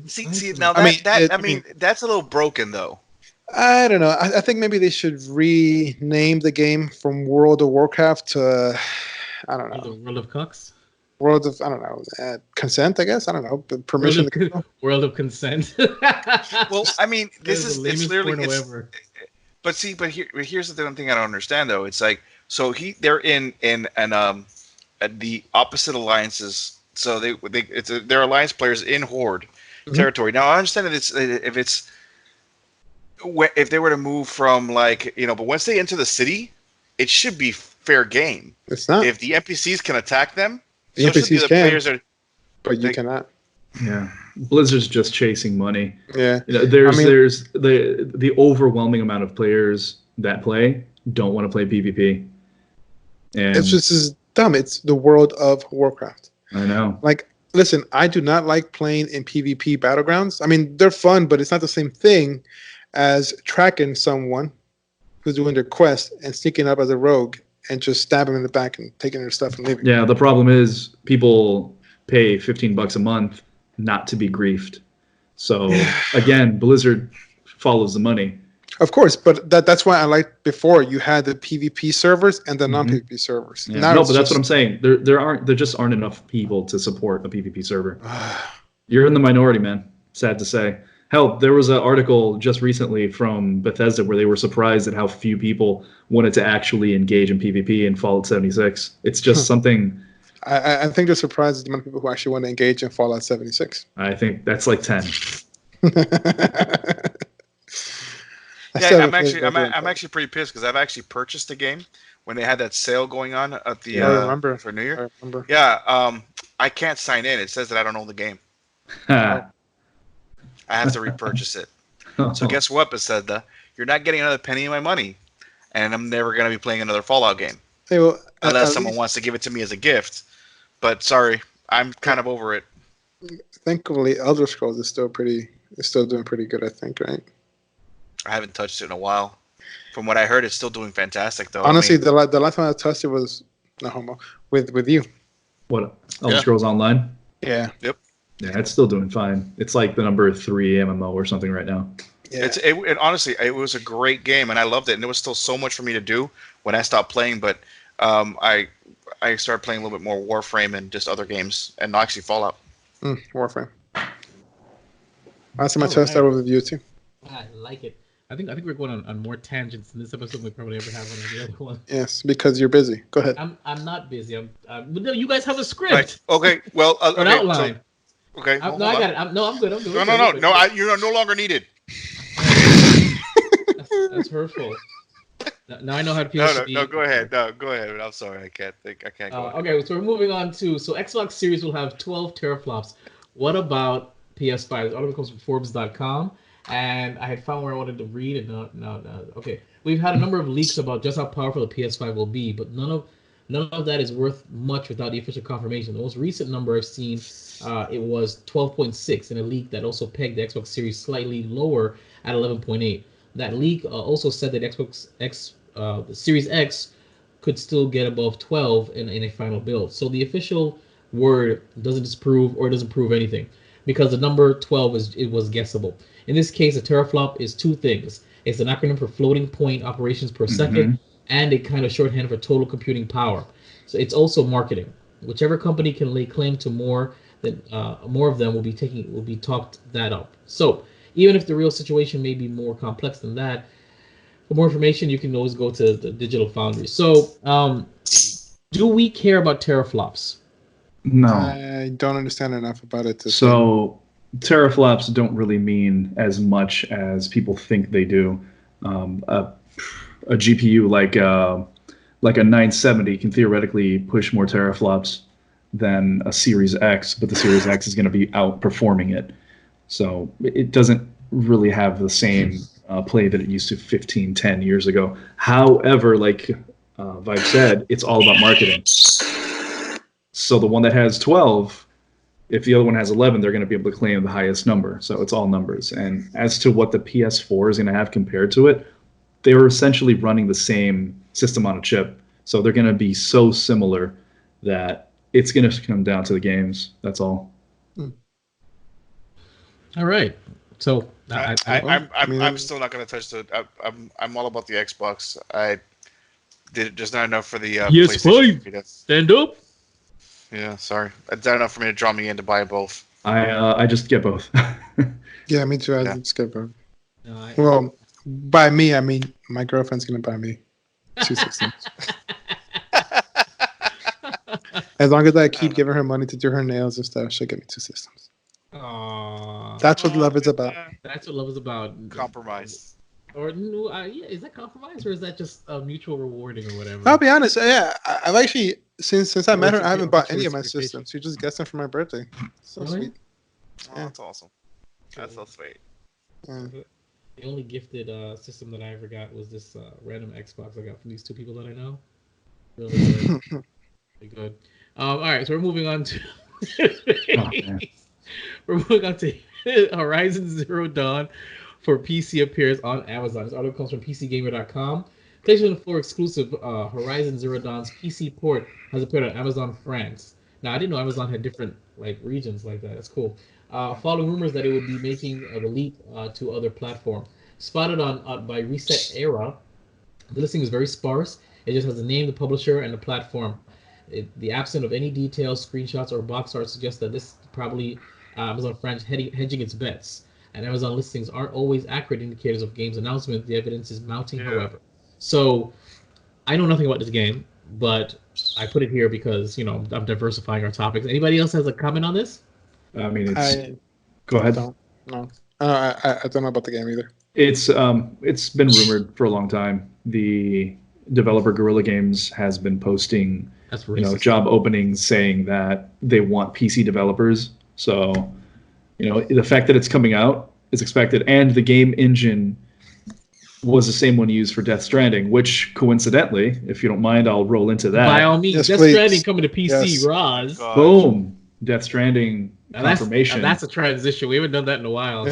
See now that's a little broken though. I don't know. I think maybe they should rename the game from World of Warcraft to I don't know. The World of Cucks. World of, I don't know, consent, I guess. I don't know. Permission. World of consent. Well, I mean, it's literally. But here's the thing I don't understand though. It's like, so they're in the opposite alliances. So they're alliance players in Horde territory. Now I understand that if they were to move from but once they enter the city, it should be fair game. It's not. If the NPCs can attack them, the NPCs can, but you cannot. Yeah, Blizzard's just chasing money. Yeah, there's the overwhelming amount of players that play don't want to play PvP, and it's just as dumb. It's the World of Warcraft. I know. Like, listen, I do not like playing in PvP battlegrounds. I mean, they're fun, but it's not the same thing as tracking someone who's doing their quest and sneaking up as a rogue and just stabbing them in the back and taking their stuff and leaving. Yeah, the problem is people pay $15 a month not to be griefed. So again, Blizzard follows the money. Of course, but that's why I liked before you had the PvP servers and the non-PvP servers. Yeah. No, but that's what I'm saying. There just aren't enough people to support a PvP server. You're in the minority, man. Sad to say. Hell, there was an article just recently from Bethesda where they were surprised at how few people wanted to actually engage in PvP in Fallout 76. It's just something. I think they're surprised at the amount of people who actually want to engage in Fallout 76. I think that's like 10. Yeah, I'm actually pretty pissed because I've actually purchased the game when they had that sale going on at the for New Year. I remember. Yeah, I can't sign in. It says that I don't own the game. I have to repurchase it. So guess what, Bethesda? You're not getting another penny of my money, and I'm never going to be playing another Fallout game unless someone wants to give it to me as a gift. But sorry, I'm kind of over it. Thankfully, Elder Scrolls is still doing pretty good. I think, right? I haven't touched it in a while. From what I heard, it's still doing fantastic, though. Honestly, the last time I touched it was no homo with you. What? Elder Scrolls Online? Yeah. Yep. Yeah, it's still doing fine. It's like the number 3 MMO or something right now. Yeah. Honestly, it was a great game, and I loved it. And there was still so much for me to do when I stopped playing. But I started playing a little bit more Warframe and just other games, and not actually Fallout. Warframe. Last time I tested, I was with you too. I like it. I think we're going on more tangents in this episode than we probably ever have on the other one. Yes, because you're busy. Go ahead. I'm not busy. No, you guys have a script. Right. Okay. Well, an outline. So, okay. I got it. I'm good. No. You're no longer needed. That's hurtful. Now I know how to feel. No, go ahead. No, go ahead. I'm sorry. I can't go ahead. Okay, so we're moving on to Xbox Series will have 12 teraflops. What about PS5? This article comes from Forbes.com, and I had found where I wanted to read it. No. Okay, we've had a number of leaks about just how powerful the PS5 will be, but none of that is worth much without the official confirmation. The most recent number I've seen, it was 12.6 in a leak that also pegged the Xbox Series slightly lower at 11.8. That leak also said that the Series X could still get above 12 in a final build. So the official word doesn't disprove or doesn't prove anything, because the number 12 was guessable. In this case, a teraflop is two things. It's an acronym for floating point operations per second, and a kind of shorthand for total computing power. So it's also marketing. Whichever company can lay claim to more of them will be talked that up. So even if the real situation may be more complex than that, for more information, you can always go to the Digital Foundry. So, do we care about teraflops? No. I don't understand enough about it. So, teraflops don't really mean as much as people think they do. A GPU like a 970 can theoretically push more teraflops than a Series X, but the Series X is going to be outperforming it. So it doesn't really have the same play that it used to 10 years ago. However, like Vibe said, it's all about marketing. So the one that has 12, if the other one has 11, they're going to be able to claim the highest number. So it's all numbers. And as to what the PS4 is going to have compared to it, they were essentially running the same system on a chip. So they're going to be so similar that it's going to come down to the games. That's all. All right. So I'm still not going to touch the. I'm all about the Xbox. I did just not enough for the PS5. Stand up. Yeah, sorry. It's not enough for me to draw me in to buy both. I just get both. Yeah, me too. I just get both. Well, by me, I mean my girlfriend's gonna buy me 2 systems. As long as I keep giving her money to do her nails and stuff, she'll get me 2 systems. Aww. That's what love is about. That's what love is about. Compromise. Or yeah, is that compromise or is that just mutual rewarding or whatever? I'll be honest. Yeah, I've actually since I met her, I haven't bought any of my systems. She just gets them for my birthday. So sweet. Oh, that's awesome. That's so sweet. Yeah. The only gifted system that I ever got was this random Xbox I got from these 2 people that I know. Really good. Really good. All right, so we're moving on to Horizon Zero Dawn for PC appears on Amazon. This article comes from PCGamer.com. PlayStation 4 exclusive Horizon Zero Dawn's PC port has appeared on Amazon France. Now, I didn't know Amazon had different regions like that. That's cool. Following rumors that it would be making the leap to other platforms. Spotted by Reset Era, the listing is very sparse. It just has the name, the publisher, and the platform. The absence of any details, screenshots, or box art suggests that this is probably Amazon France hedging its bets. And Amazon listings aren't always accurate indicators of games announcements. The evidence is mounting, however. So, I know nothing about this game, but I put it here because, I'm diversifying our topics. Anybody else has a comment on this? I mean, go ahead. No. I don't know about the game either. It's been rumored for a long time. The developer Guerrilla Games has been posting job openings saying that they want PC developers. So, the fact that it's coming out is expected, and the game engine was the same one used for Death Stranding, which coincidentally, if you don't mind, I'll roll into that. By all means, Death Stranding coming to PC, yes. Roz. Boom. Death Stranding confirmation. That's a transition. We haven't done that in a while.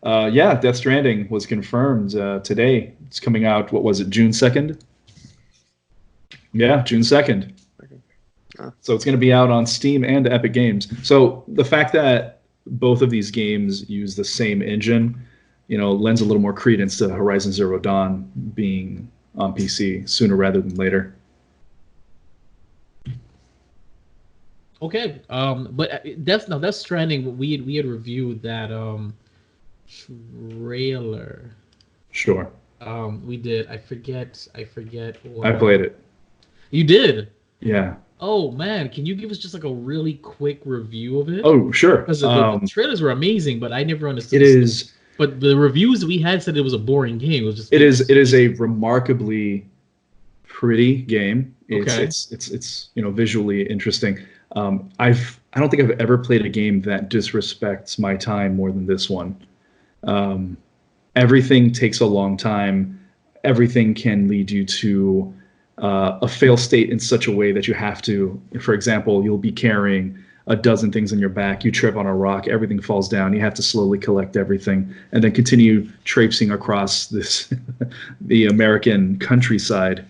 Yeah, Death Stranding was confirmed today. It's coming out, what was it, June 2nd? Yeah, June 2nd. So it's going to be out on Steam and Epic Games. So the fact that both of these games use the same engine, lends a little more credence to Horizon Zero Dawn being on PC sooner rather than later. Okay, but Death Stranding. We had reviewed that trailer. Sure. We did. I forget. What... I played it. You did. Yeah. Oh man, can you give us just like a really quick review of it? Oh sure. Because the trailers were amazing, but I never understood. It is. But the reviews we had said it was a boring game. It was just. It is a remarkably pretty game. It's visually interesting. I don't think I've ever played a game that disrespects my time more than this one. Everything takes a long time. Everything can lead you to a fail state in such a way that you have to, for example, you'll be carrying a dozen things on your back. You trip on a rock, everything falls down. You have to slowly collect everything and then continue traipsing across the American countryside.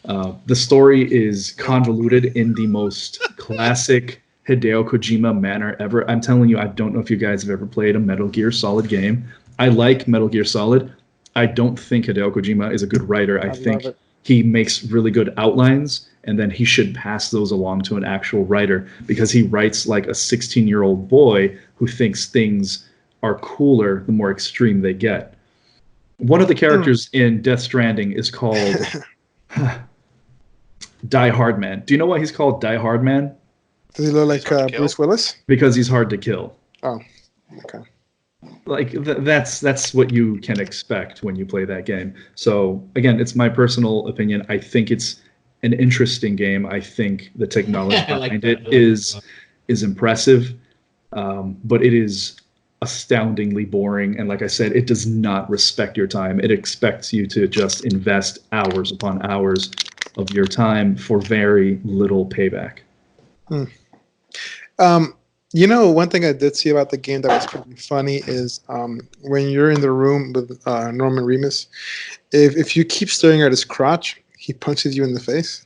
The story is convoluted in the most classic Hideo Kojima manner ever. I'm telling you, I don't know if you guys have ever played a Metal Gear Solid game. I like Metal Gear Solid. I don't think Hideo Kojima is a good writer. I think he makes really good outlines, and then he should pass those along to an actual writer, because he writes like a 16-year-old boy who thinks things are cooler the more extreme they get. One of the characters in Death Stranding is called Die Hard Man. Do you know why he's called Die Hard Man? Does he look like Bruce Willis? Because he's hard to kill. Oh, okay. Like that's what you can expect when you play that game. So again, it's my personal opinion. I think it's an interesting game. I think the technology behind it is impressive, but it is astoundingly boring. And like I said, it does not respect your time. It expects you to just invest hours upon hours of your time for very little payback. One thing I did see about the game that was pretty funny is when you're in the room with Norman Reedus, if you keep staring at his crotch, he punches you in the face,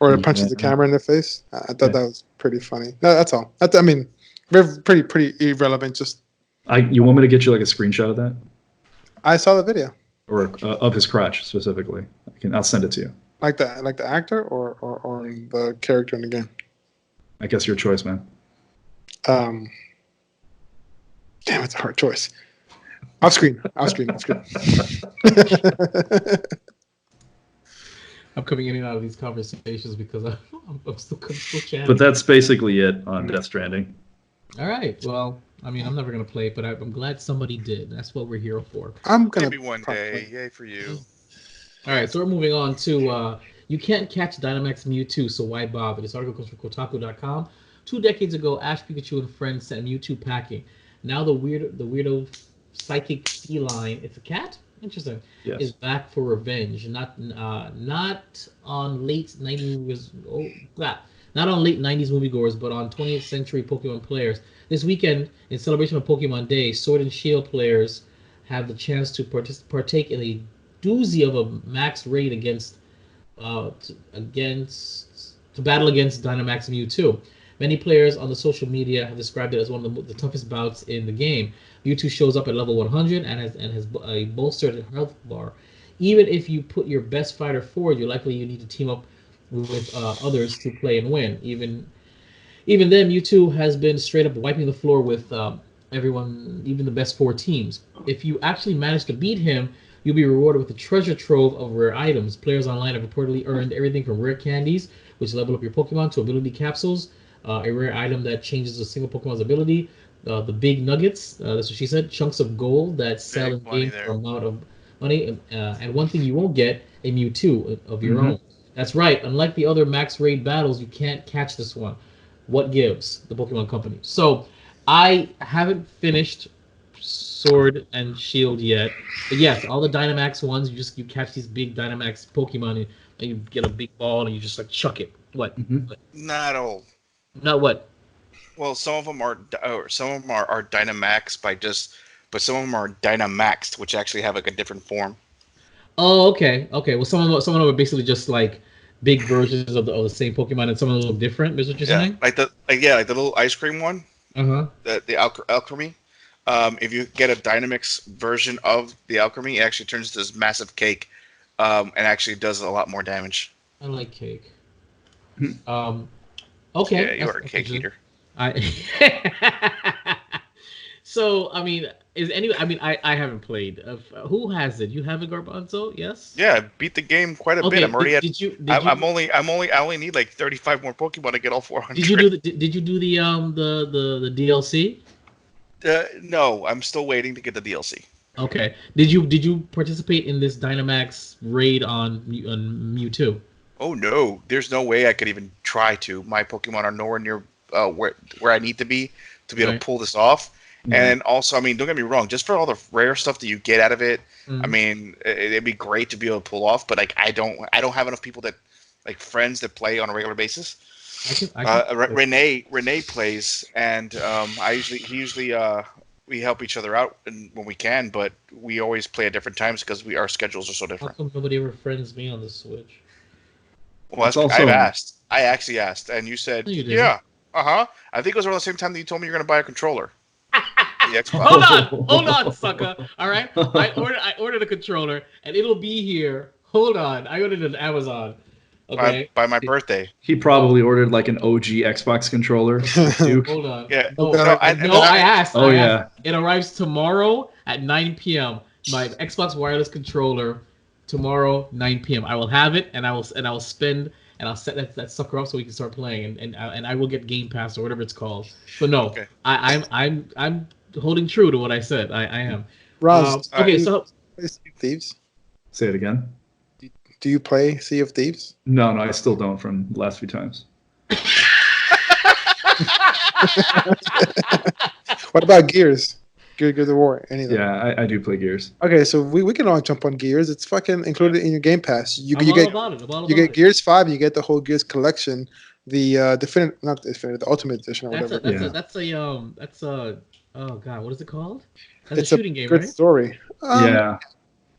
or punches the camera in the face. I thought that was pretty funny. No, that's all. Pretty irrelevant. Just you want me to get you like a screenshot of that? I saw the video. Or of his crotch specifically. I'll send it to you. Like the actor or the character in the game. I guess your choice, man. Damn, it's a hard choice. Off screen. I'm coming in and out of these conversations because I'm still chatting. But that's basically it on Death Stranding. All right. Well, I mean, I'm never gonna play it, but I'm glad somebody did. That's what we're here for. I'm gonna maybe one day. Yay for you. All right. So we're moving on to you can't catch Dynamax Mewtwo, so why bother? This article comes from Kotaku.com. 2 decades ago, Ash, Pikachu, and friends sent Mewtwo packing. Now the weirdo psychic feline, it's a cat? Interesting. Yes. Is back for revenge. Not on late 90s not on late 90s moviegoers, but on 20th century Pokemon players. This weekend, in celebration of Pokemon Day, Sword and Shield players have the chance to partake in a doozy of a max raid to battle against Dynamax Mewtwo. Many players on the social media have described it as one of the toughest bouts in the game. Mewtwo shows up at level 100 and has a bolstered health bar. Even if you put your best fighter forward, you need to team up with others to play and win. Even then, Mewtwo has been straight up wiping the floor with everyone, even the best 4 teams. If you actually manage to beat him, you'll be rewarded with a treasure trove of rare items. Players online have reportedly earned everything from rare candies, which level up your Pokemon, to ability capsules, a rare item that changes a single Pokemon's ability, the big nuggets, that's what she said, chunks of gold that sell in game for amount of money, and one thing you won't get, a Mewtwo of your own. That's right, unlike the other max raid battles, you can't catch this one. What gives? The Pokemon Company. So, I haven't finished Sword and Shield yet, but yes, all the Dynamax ones, you catch these big Dynamax Pokemon, and you get a big ball, and you just like chuck it. What? Not all. Not what? Well, some of them are Dynamax but some of them are Dynamaxed, which actually have like a different form. Oh, okay. Well, some of them are basically just like big versions of the same Pokemon, and some of them look different. Is what you're saying? Like the little ice cream one. The Alchemy. If you get a Dynamax version of the Alchemy, it actually turns into this massive cake, and actually does a lot more damage. I like cake. Okay. Yeah, you are a cake eater. So, I mean, I haven't played. Who has it? You have it, Garbanzo? Yes. Yeah, I beat the game quite a bit. I'm already I only need like 35 more Pokemon to get all 400. Did you do the DLC? No, I'm still waiting to get the DLC. Okay. Did you participate in this Dynamax raid on Mewtwo? Oh no, there's no way I could even try to. My Pokemon are nowhere near where I need to be able to pull this off. Mm-hmm. And also, I mean, don't get me wrong, just for all the rare stuff that you get out of it, I mean, it'd be great to be able to pull off. But like, I don't have enough people that like friends that play on a regular basis. Renee plays, and we help each other out when we can, but we always play at different times because our schedules are so different. How come nobody ever friends me on the Switch? Well, I've asked. I actually asked, and you said, "Yeah, I think it was around the same time that you told me you're going to buy a controller." The Xbox. Hold on, sucker. All right, I ordered a controller, and it'll be here. Hold on, I ordered it on Amazon. Okay. By my birthday. He probably ordered like an OG Xbox controller. Hold on. Yeah. I asked. Oh, yeah. It arrives tomorrow at 9 p.m. My Xbox wireless controller tomorrow 9 p.m. I will have it, and I will spend, and I'll set that sucker up so we can start playing, and I will get Game Pass or whatever it's called. But no, okay. I'm holding true to what I said. I am. Roz, so Thieves. Say it again. Do you play Sea of Thieves? No, I still don't from the last few times. What about Gears? Gears of War? Anything? Yeah, I do play Gears. Okay, so we can all jump on Gears. It's fucking included in your Game Pass. You get Gears 5, and you get the whole Gears collection, the the Ultimate Edition or whatever. That's a oh god, what is it called? That's a shooting game, good right? Story. Yeah,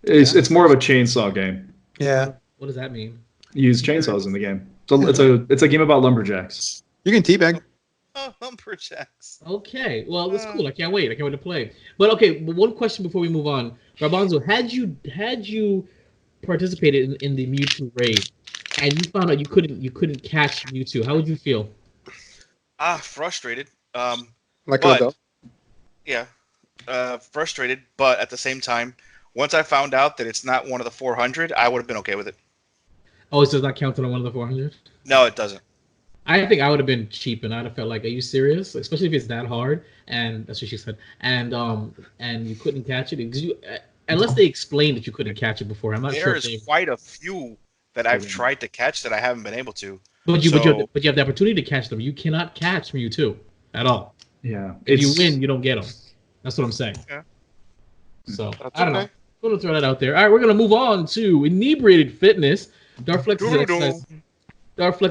it's more of a chainsaw game. Yeah. What does that mean? You use chainsaws in the game. So it's a game about lumberjacks. You can teabag. Oh, lumberjacks. Okay. Well, that's cool. I can't wait to play. But okay, one question before we move on. Garbanzo, had you participated in the Mewtwo raid and you found out you couldn't catch Mewtwo, how would you feel? Frustrated. Like an adult? Yeah. Frustrated, but at the same time, once I found out that it's not one of the 400, I would have been okay with it. Oh, so it's not counted on one of the 400? No, it doesn't. I think I would have been cheap, and I'd have felt like, are you serious? Especially if it's that hard, and that's what she said. And you couldn't catch it unless they explained that you couldn't catch it before. I'm not sure. There's quite a few that I've tried to catch that I haven't been able to. But you have the opportunity to catch them. You cannot catch Mewtwo at all. Yeah. If you win, you don't get them. That's what I'm saying. Yeah. So I don't know. I'm gonna throw that out there. All right, we're gonna move on to inebriated fitness. Darflex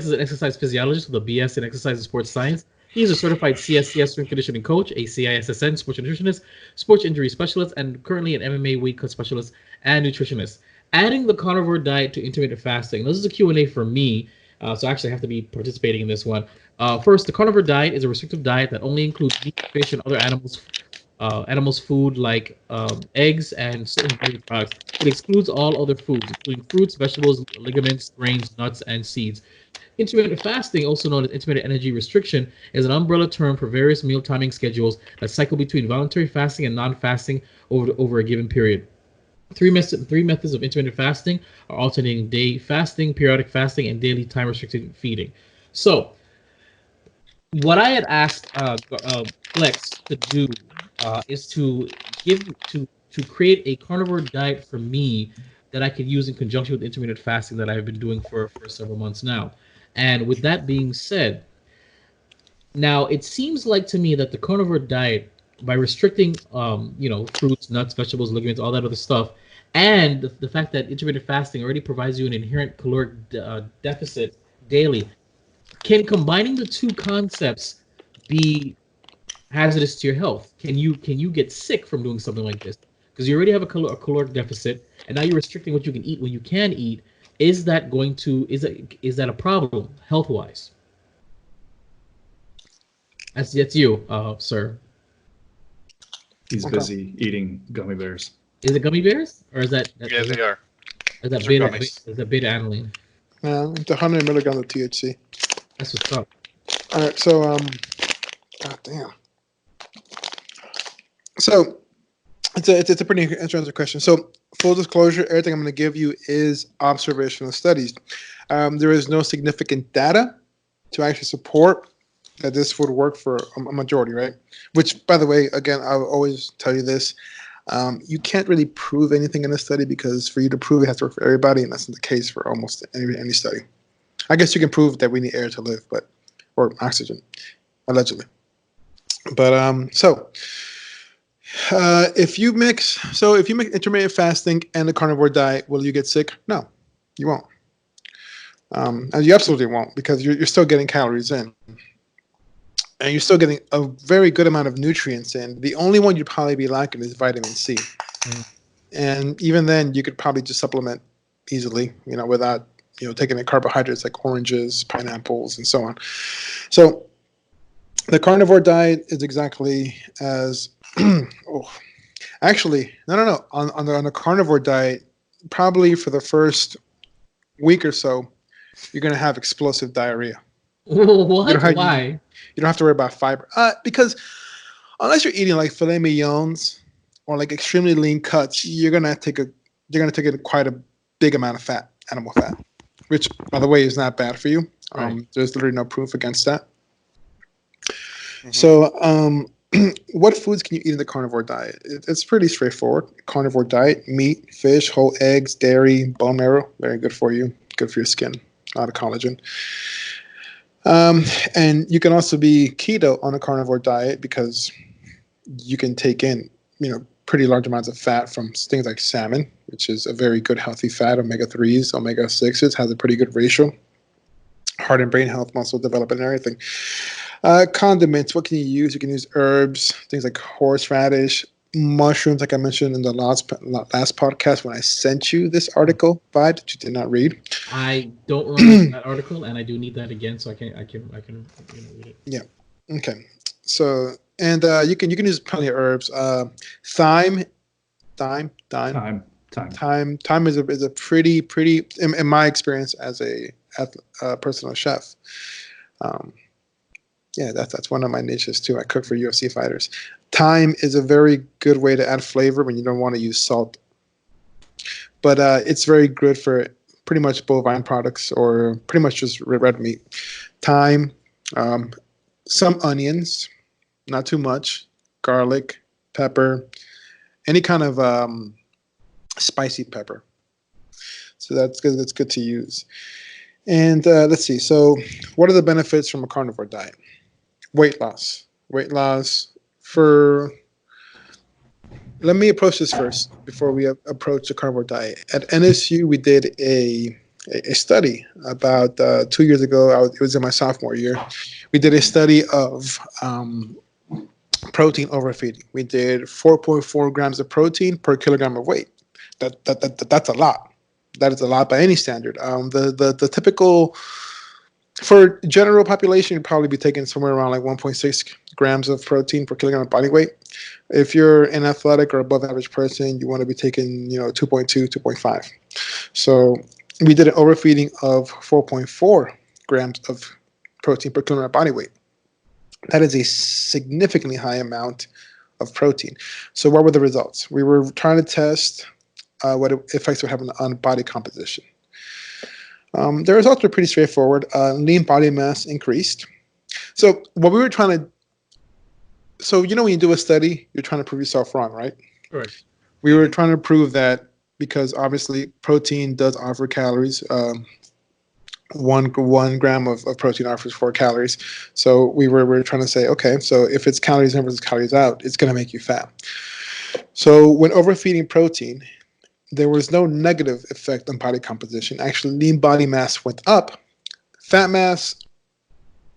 is an exercise physiologist with a BS in exercise and sports science. He's a certified CSCS strength conditioning coach, a CISSN sports nutritionist, sports injury specialist, and currently an MMA weight cut specialist and nutritionist. Adding the carnivore diet to intermittent fasting. This is a Q&A for me, so I actually have to be participating in this one. First, the carnivore diet is a restrictive diet that only includes meat, fish, and other animals' food like eggs and certain dairy products. It excludes all other foods, including fruits, vegetables, ligaments, grains, nuts, and seeds. Intermittent fasting, also known as intermittent energy restriction, is an umbrella term for various meal timing schedules that cycle between voluntary fasting and non-fasting over a given period. Three methods of intermittent fasting are alternating day fasting, periodic fasting, and daily time-restricted feeding. So, what I had asked Flex to do is to create a carnivore diet for me that I could use in conjunction with intermittent fasting that I've been doing for several months now. And with that being said, now it seems like to me that the carnivore diet, by restricting fruits, nuts, vegetables, ligaments, all that other stuff, and the fact that intermittent fasting already provides you an inherent caloric deficit daily, can combining the two concepts be hazardous to your health? Can you get sick from doing something like this? Because you already have a caloric deficit, and now you're restricting what you can eat when you can eat. Is that a problem health wise? That's you, sir. He's busy eating gummy bears. Is it gummy bears, or is that? Yeah, they are. Is that beta? Is that beta alanine? It's 100 milligrams of THC. That's what's up. All right, so God damn. So it's a pretty interesting question. So full disclosure, everything I'm going to give you is observational studies. There is no significant data to actually support that this would work for a majority, right? Which, by the way, again, I will always tell you this. You can't really prove anything in a study because for you to prove it has to work for everybody, and that's not the case for almost any study. I guess you can prove that we need air to live, or oxygen, allegedly. But if you mix intermittent fasting and the carnivore diet, will you get sick? No, you won't. And you absolutely won't, because you're still getting calories in, and you're still getting a very good amount of nutrients in. The only one you'd probably be lacking is vitamin C, and even then, you could probably just supplement easily, without taking in carbohydrates like oranges, pineapples, and so on. So the carnivore diet is exactly as actually no. On the carnivore diet, probably for the first week or so, you're going to have explosive diarrhea. What? Why? You don't have to worry about fiber. Because unless you're eating like filet mignons or like extremely lean cuts, you're gonna take in quite a big amount of fat, animal fat, which, by the way, is not bad for you. Right. There's literally no proof against that. Mm-hmm. So, what foods can you eat in the carnivore diet? It's pretty straightforward. Carnivore diet: meat, fish, whole eggs, dairy, bone marrow. Very good for you. Good for your skin. A lot of collagen. And you can also be keto on a carnivore diet because you can take in, pretty large amounts of fat from things like salmon, which is a very good healthy fat. Omega-3s, omega-6s has a pretty good ratio. Heart and brain health, muscle development, and everything. Condiments, what can you use? You can use herbs, things like horseradish, mushrooms, like I mentioned in the last podcast when I sent you this article that you did not read. I don't remember that article, and I do need that again, so I can read it. Yeah. Okay. So, and you can use plenty of herbs. Thyme is a pretty in my experience as a personal chef. Yeah, that's one of my niches too. I cook for UFC fighters. Thyme is a very good way to add flavor when you don't want to use salt. But it's very good for pretty much bovine products or pretty much just red meat. Thyme, some onions, not too much, garlic, pepper, any kind of spicy pepper. So that's good. That's good to use. And let's see. So, what are the benefits from a carnivore diet? Weight loss. Let me approach this first before we approach the carnivore diet. At NSU, we did a study about 2 years ago. It was in my sophomore year. We did a study of protein overfeeding. We did 4.4 grams of protein per kilogram of weight. That's a lot. That is a lot by any standard. The typical for general population, you'd probably be taking somewhere around like 1.6 grams of protein per kilogram of body weight. If you're an athletic or above average person, you want to be taking 2.2, 2.5. So we did an overfeeding of 4.4 grams of protein per kilogram of body weight. That is a significantly high amount of protein. So what were the results? We were trying to test what effects would have on body composition. The results were pretty straightforward. Lean body mass increased. So what we were trying to, when you do a study, you're trying to prove yourself wrong, right? Correct. We were trying to prove that because obviously protein does offer calories. 1 gram of protein offers 4 calories. So we were trying to say, okay, so if it's calories in versus calories out, it's going to make you fat. So when overfeeding protein, there was no negative effect on body composition. Actually, lean body mass went up. Fat mass,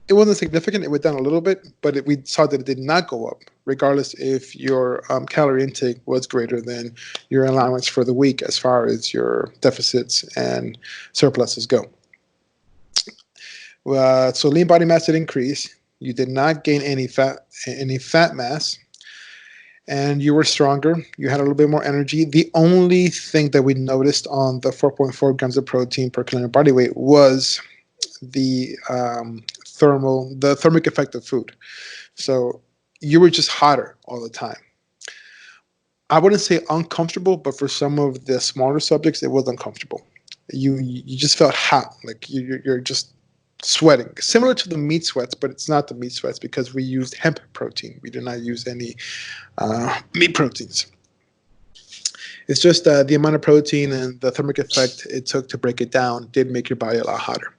it wasn't significant. It went down a little bit, but we saw that it did not go up, regardless if your calorie intake was greater than your allowance for the week as far as your deficits and surpluses go. So lean body mass did increase. You did not gain any fat mass. And you were stronger. You had a little bit more energy. The only thing that we noticed on the 4.4 grams of protein per kilogram body weight was the thermic effect of food. So you were just hotter all the time. I wouldn't say uncomfortable, but for some of the smaller subjects, it was uncomfortable. You just felt hot, like you're just sweating, similar to the meat sweats, but it's not the meat sweats because we used hemp protein. We did not use any meat proteins. It's just the amount of protein and the thermic effect it took to break it down did make your body a lot hotter.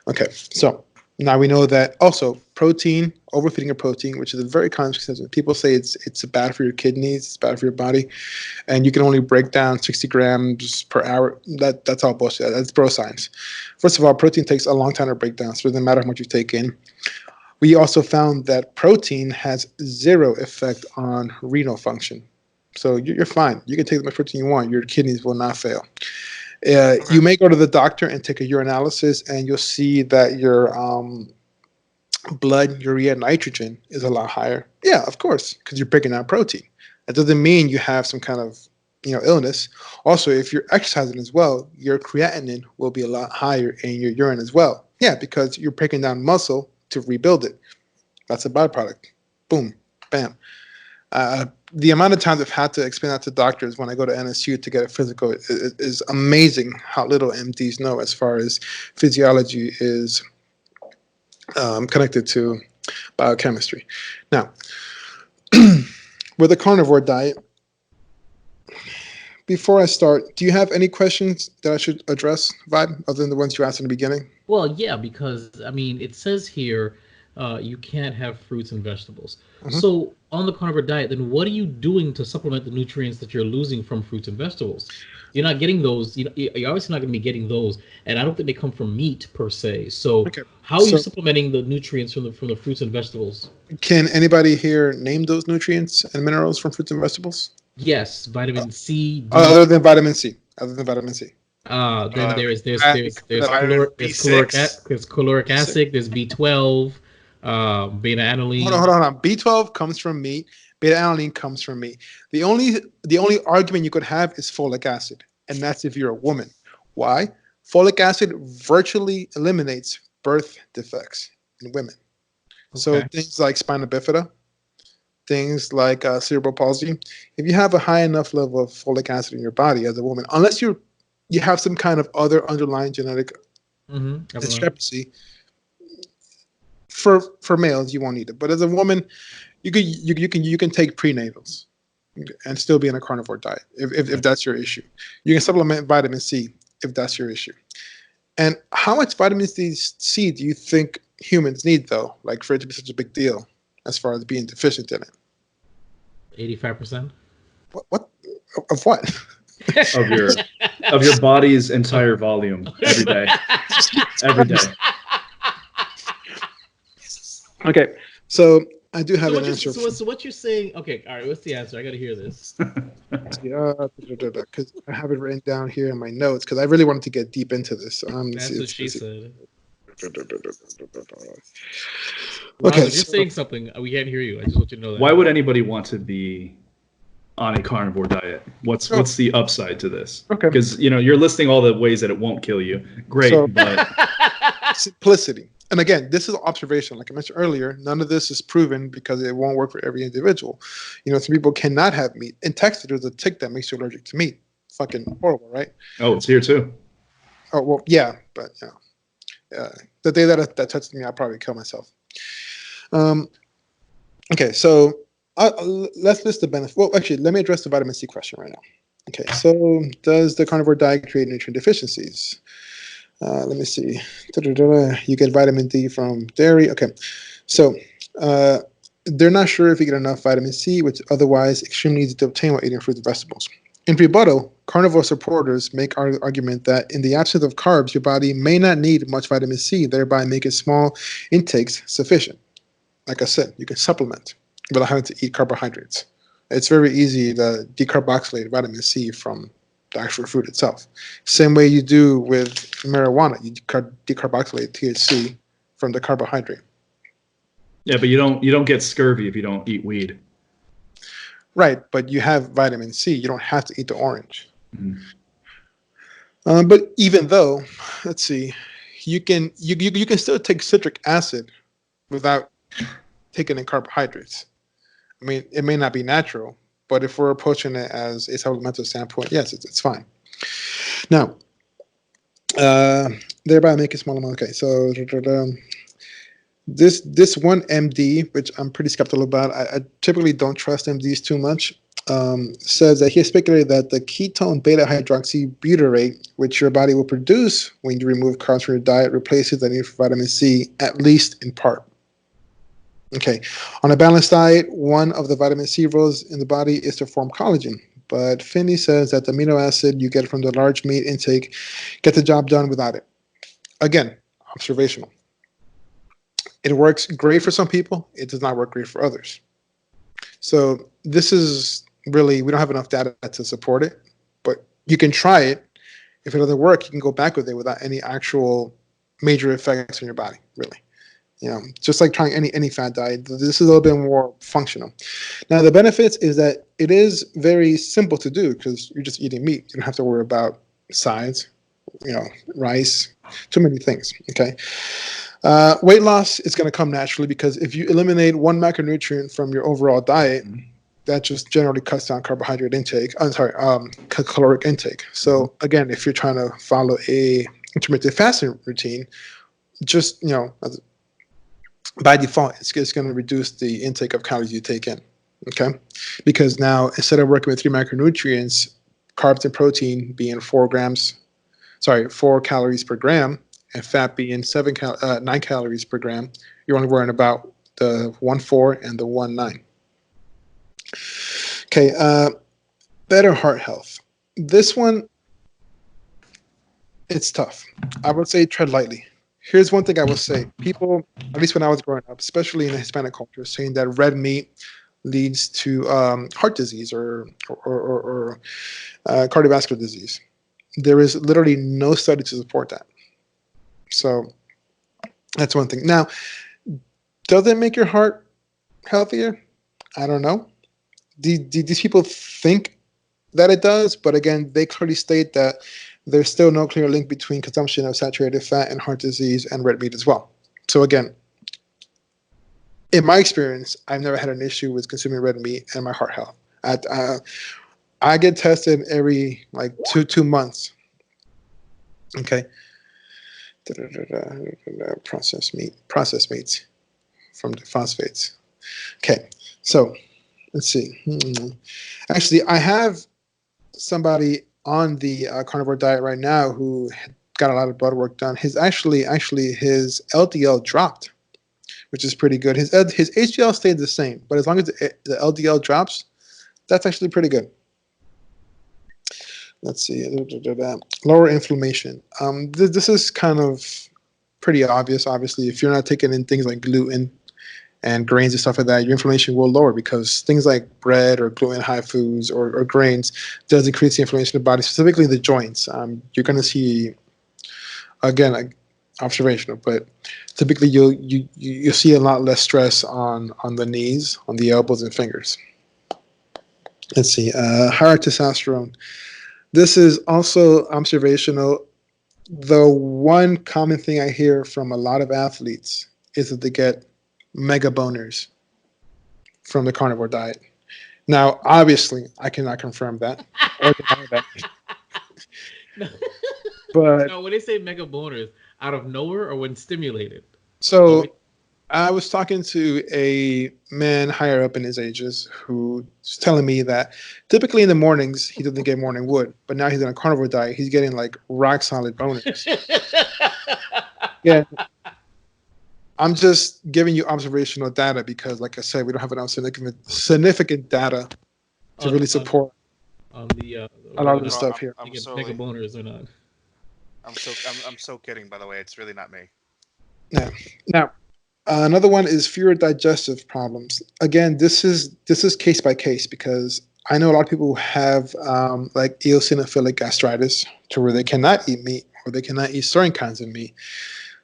Okay, so now we know that also protein, overfeeding of protein, which is a very common misconception. People say it's bad for your kidneys, it's bad for your body, and you can only break down 60 grams per hour. That's all bullshit. That's bro science. First of all, protein takes a long time to break down, so it doesn't matter how much you take in. We also found that protein has zero effect on renal function. So you're fine. You can take as much protein you want. Your kidneys will not fail. You may go to the doctor and take a urinalysis, and you'll see that your blood urea nitrogen is a lot higher. Yeah, of course, because you're breaking down protein. That doesn't mean you have some kind of illness. Also, if you're exercising as well, your creatinine will be a lot higher in your urine as well. Yeah, because you're breaking down muscle to rebuild it. That's a byproduct. Boom, bam. The amount of times I've had to explain that to doctors when I go to NSU to get a physical is amazing how little MDs know as far as physiology is connected to biochemistry. Now, with a carnivore diet, before I start, do you have any questions that I should address, Vibe, other than the ones you asked in the beginning? Well, yeah, because, it says here you can't have fruits and vegetables. Mm-hmm. So on the carnivore diet, then what are you doing to supplement the nutrients that you're losing from fruits and vegetables? You're not getting those. You're obviously not going to be getting those, and I don't think they come from meat per se. So how are you supplementing the nutrients from the fruits and vegetables? Can anybody here name those nutrients and minerals from fruits and vegetables? Yes, vitamin C. D. Other than vitamin C. Then there's caloric acid. There's B12. Beta-alanine. Hold on. B12 comes from meat. Beta-alanine comes from meat. The only argument you could have is folic acid, and that's if you're a woman. Why? Folic acid virtually eliminates birth defects in women. Okay. So things like spina bifida, things like cerebral palsy. If you have a high enough level of folic acid in your body as a woman, unless you have some kind of other underlying genetic discrepancy. For males, you won't need it, but as a woman, you can take prenatals and still be in a carnivore diet if that's your issue. You can supplement vitamin C if that's your issue. And how much vitamin C do you think humans need, though, like for it to be such a big deal as far as being deficient in it? 85%. What of what? of your body's entire volume every day. Every day. Okay, so I do have an answer. So what you're saying? Okay, all right. What's the answer? I got to hear this. Because I have it written down here in my notes because I really wanted to get deep into this. That's what she said. Okay, you're saying something. We can't hear you. I just want you to know that. Why would anybody want to be on a carnivore diet? What's the upside to this? Okay, because you're listing all the ways that it won't kill you. Great, but simplicity. And again, this is observation. Like I mentioned earlier, none of this is proven because it won't work for every individual. Some people cannot have meat. In Texas, there's a tick that makes you allergic to meat. Fucking horrible, right? Oh, it's here too. Oh, well, yeah, but the day that touched me, I'll probably kill myself. Okay, so let's list the benefits. Well, actually, let me address the vitamin C question right now. Okay, so does the carnivore diet create nutrient deficiencies? Let me see. You get vitamin D from dairy. Okay, so they're not sure if you get enough vitamin C, which otherwise extremely easy to obtain while eating fruits and vegetables. In rebuttal, carnivore supporters make our argument that in the absence of carbs, your body may not need much vitamin C, thereby making small intakes sufficient. Like I said, you can supplement without having to eat carbohydrates. It's very easy to decarboxylate vitamin C from the actual fruit itself. Same way you do with marijuana. You decarboxylate THC from the carbohydrate. Yeah, but you don't get scurvy if you don't eat weed. Right, but you have vitamin C. You don't have to eat the orange. Mm-hmm. But even though, let's see, you can still take citric acid without taking in carbohydrates. I mean, it may not be natural, but if we're approaching it as a supplemental standpoint, yes, it's fine. Now, thereby make a small amount. Okay, so this one MD, which I'm pretty skeptical about, I typically don't trust MDs too much. says that he has speculated that the ketone beta hydroxybutyrate, which your body will produce when you remove carbs from your diet, replaces the need for vitamin C, at least in part. Okay, on a balanced diet, one of the vitamin C roles in the body is to form collagen. But Finney says that the amino acid you get from the large meat intake get the job done without it. Again, observational. It works great for some people. It does not work great for others. So this is really, we don't have enough data to support it, but you can try it. If it doesn't work, you can go back with it without any actual major effects on your body, really. You know, just like trying any fat diet, this is a little bit more functional. Now, the benefits is that it is very simple to do because you're just eating meat. You don't have to worry about sides, you know, rice, too many things, okay? Weight loss is going to come naturally because if you eliminate one macronutrient from your overall diet, that just generally cuts down carbohydrate intake. Caloric intake. So again, if you're trying to follow a intermittent fasting routine, just, you know, by default, it's going to reduce the intake of calories you take in, okay? Because now, instead of working with 3 macronutrients, carbs and protein being 4 calories per gram, and fat being 9 calories per gram, you're only worrying about the 1.4 and the 1.9. Okay, better heart health. This one, it's tough. I would say tread lightly. Here's one thing I will say. People, at least when I was growing up, especially in the Hispanic culture, saying that red meat leads to heart disease or cardiovascular disease. There is literally no study to support that. So that's one thing. Now, does it make your heart healthier? I don't know. These people think that it does, but again, they clearly state that there's still no clear link between consumption of saturated fat and heart disease and red meat as well. So again, in my experience, I've never had an issue with consuming red meat and my heart health. I get tested every like two months. Okay. Processed meats from the phosphates. Okay, so let's see. Actually, I have somebody on the carnivore diet right now who got a lot of blood work done. His LDL dropped, which is pretty good. His HDL stayed the same, but as long as the LDL drops, that's actually pretty good. Let's see. Lower inflammation. This is kind of pretty obvious. Obviously, if you're not taking in things like gluten and grains and stuff like that, your inflammation will lower because things like bread or gluten-high foods or grains does increase the inflammation of the body, specifically the joints. You're going to see, again, like, observational, but typically you'll see a lot less stress on the knees, on the elbows and fingers. Let's see. Higher testosterone. This is also observational. The one common thing I hear from a lot of athletes is that they get mega boners from the carnivore diet. Now, obviously, I cannot confirm that or deny that. But no, when they say mega boners, out of nowhere or when stimulated? So I was talking to a man higher up in his ages who was telling me that typically in the mornings he doesn't get morning wood, but now he's on a carnivore diet. He's getting like rock solid boners. Yeah. I'm just giving you observational data because, like I said, we don't have enough significant data to really support on the a lot of the stuff here. Mega boners or not? I'm so kidding. By the way, it's really not me. Yeah. Now, another one is fewer digestive problems. Again, this is case by case because I know a lot of people who have like eosinophilic gastritis to where they cannot eat meat or they cannot eat certain kinds of meat.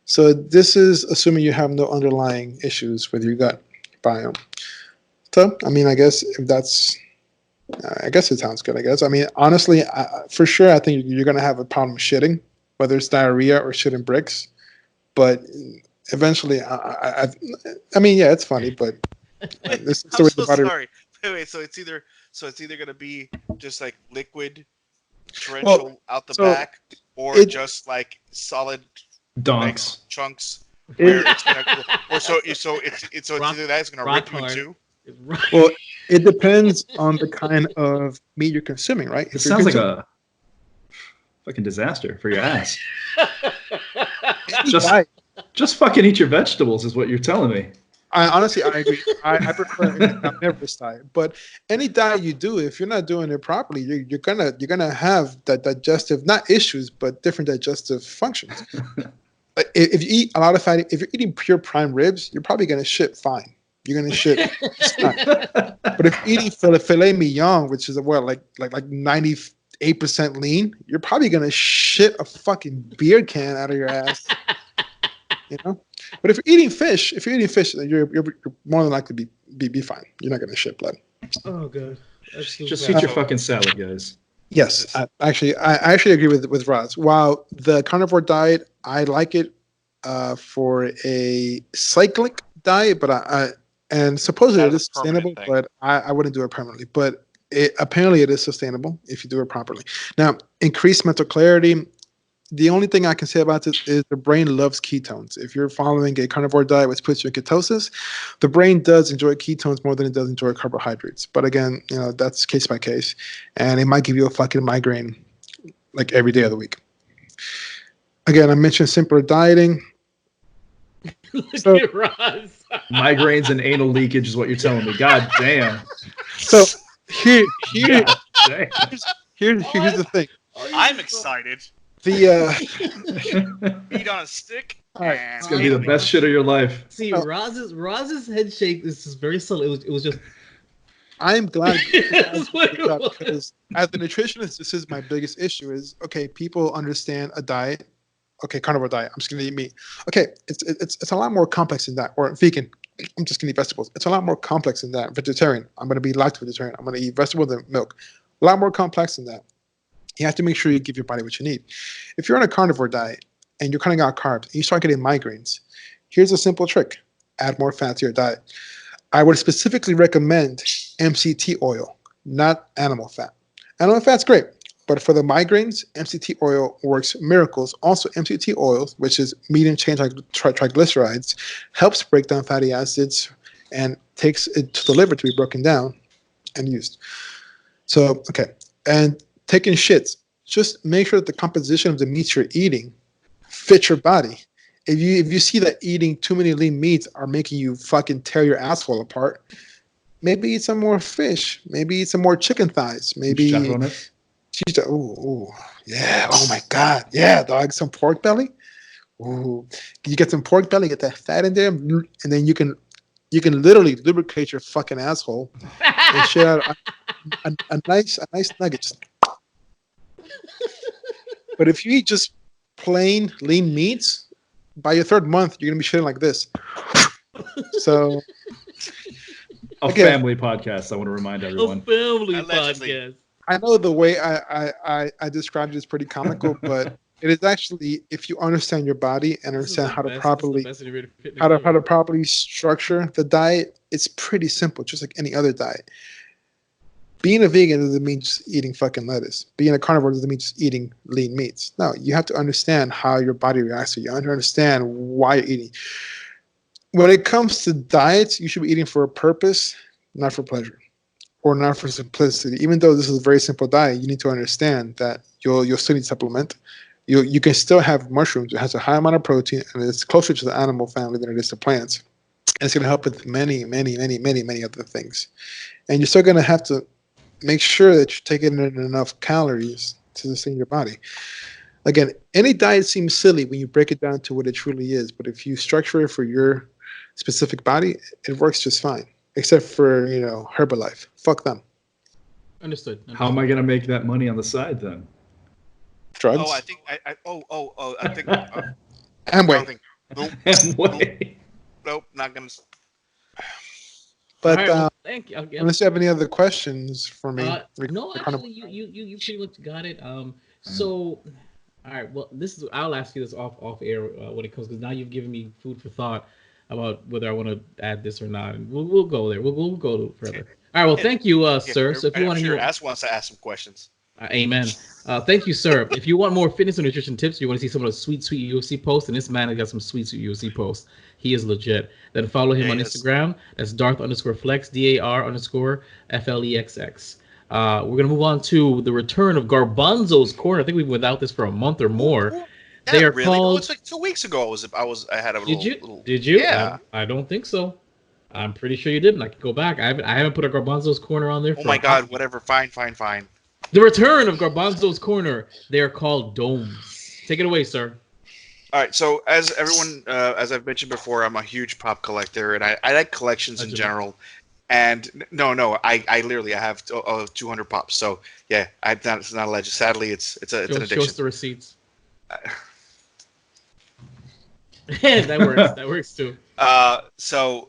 So this is assuming you have no underlying issues with your gut biome. So, I mean, I guess if that's, I guess it sounds good, I guess. I mean, honestly, for sure, I think you're going to have a problem shitting, whether it's diarrhea or shitting bricks. But eventually, I mean, yeah, it's funny, but this is I'm so sorry. Wait, so it's either going to be just like liquid torrential out the back, or just like solid dunks chunks. Where it's gonna, or so it's either that it's going to rip you in two. Well, It depends on the kind of meat you're consuming, right? It sounds like a fucking disaster for your ass. Just fucking eat your vegetables is what you're telling me. Honestly, I agree. I prefer an omnivorous diet, but any diet you do, if you're not doing it properly, you're gonna have that digestive, not issues, but different digestive functions. If you eat a lot of fatty, if you're eating pure prime ribs, you're probably gonna shit fine. You're gonna shit. But if you're eating filet mignon, which is like 98% lean, you're probably gonna shit a fucking beer can out of your ass. You know. But if you're eating fish, then you're more than likely to be fine. You're not gonna shit blood. Oh god. Just eat your fucking salad, guys. Yes, I actually agree with Roz. While the carnivore diet, I like it for a cyclic diet, but and supposedly it is sustainable, but I wouldn't do it permanently. But apparently it is sustainable if you do it properly. Now, increased mental clarity. The only thing I can say about this is the brain loves ketones. If you're following a carnivore diet which puts you in ketosis, the brain does enjoy ketones more than it does enjoy carbohydrates. But again, that's case by case, and it might give you a fucking migraine like every day of the week. Again, I mentioned simpler dieting. Look at Roz. Migraines and anal leakage is what you're telling me. God damn. So here's the thing. I'm excited. Meat on a stick. It's gonna be the best shit of your life. See, Roz's head shake. This is very subtle. It was just. I'm glad because as a nutritionist, this is my biggest issue. Is okay. People understand a diet. Okay, carnivore diet. I'm just gonna eat meat. Okay, it's a lot more complex than that. Or vegan. I'm just gonna eat vegetables. It's a lot more complex than that. Vegetarian. I'm gonna be lacto-vegetarian. I'm gonna eat vegetables and milk. A lot more complex than that. You have to make sure you give your body what you need. If you're on a carnivore diet and you're cutting out carbs and you start getting migraines, here's a simple trick. Add more fat to your diet. I would specifically recommend MCT oil, not animal fat. Animal fat's great, but for the migraines, MCT oil works miracles. Also, MCT oil, which is medium chain triglycerides, helps break down fatty acids and takes it to the liver to be broken down and used. So, okay. And taking shits, just make sure that the composition of the meats you're eating fits your body. If you see that eating too many lean meats are making you fucking tear your asshole apart, maybe eat some more fish. Maybe eat some more chicken thighs. Maybe oh yeah, oh my god, yeah, dog, some pork belly. Ooh, you get some pork belly, get that fat in there, and then you can literally lubricate your fucking asshole and shit out a nice nugget. Just. But if you eat just plain lean meats, by your third month, you're gonna be shitting like this. So, family podcast. I want to remind everyone. A family podcast. I know the way I described it is pretty comical, but it is actually, if you understand your body and understand how to properly structure the diet, it's pretty simple, just like any other diet. Being a vegan doesn't mean just eating fucking lettuce. Being a carnivore doesn't mean just eating lean meats. No, you have to understand how your body reacts to you. You have to understand why you're eating. When it comes to diets, you should be eating for a purpose, not for pleasure, or not for simplicity. Even though this is a very simple diet, you need to understand that you'll still need supplement. You can still have mushrooms. It has a high amount of protein, and it's closer to the animal family than it is to plants. And it's going to help with many, many, many, many, many other things. And you're still going to have to make sure that you're taking in enough calories to sustain your body. Again, any diet seems silly when you break it down to what it truly is, but if you structure it for your specific body, it works just fine. Except for, Herbalife. Fuck them. Understood. How am I going to make that money on the side then? Drugs? Oh, I think Amway. Amway. Nope, not going to. But right, well, thank you. Unless you have any other questions for me. No, actually, you pretty much got it. So, all right. Well, I'll ask you this off air when it comes, because now you've given me food for thought about whether I want to add this or not, and we'll go there. We'll go further. All right. Well, thank you, sir. So if you want to, Ask wants to ask some questions. Amen. Thank you, sir. If you want more fitness and nutrition tips, you want to see some of the sweet UFC posts, and this man has got some sweet UFC posts. He is legit. Then follow him on Instagram. That's Darth_Flex, DAR_FLEXX. We're gonna move on to the return of Garbanzo's Corner. I think we've been without this for a month or more. Yeah, they are really? called. No, it's like 2 weeks ago. I had a little. Did you? Yeah. I don't think so. I'm pretty sure you didn't. I can go back. I haven't put a Garbanzo's Corner on there. Oh my God! Whatever. Fine. The return of Garbanzo's Corner. They are called domes. Take it away, sir. All right. So as everyone, as I've mentioned before, I'm a huge pop collector, and I like collections in general. And no, I literally I have 200 pops. So yeah, it's not alleged. Sadly, it's an addiction. Show us the receipts. That works too. So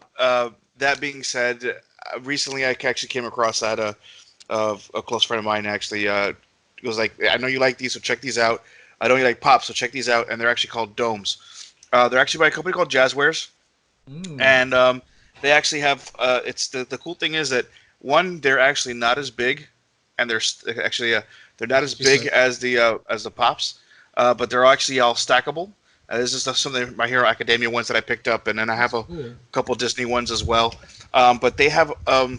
that being said, recently I actually came across that a close friend of mine actually was like, I know you like these, so check these out. I know you like pops, so check these out. And they're actually called domes. They're actually by a company called Jazzwares, and they actually have. It's the cool thing is that one, they're actually not as big, and they're actually they're not as big as the pops, but they're actually all stackable. This is some of the My Hero Academia ones that I picked up, and then I have a couple Disney ones as well. But they have a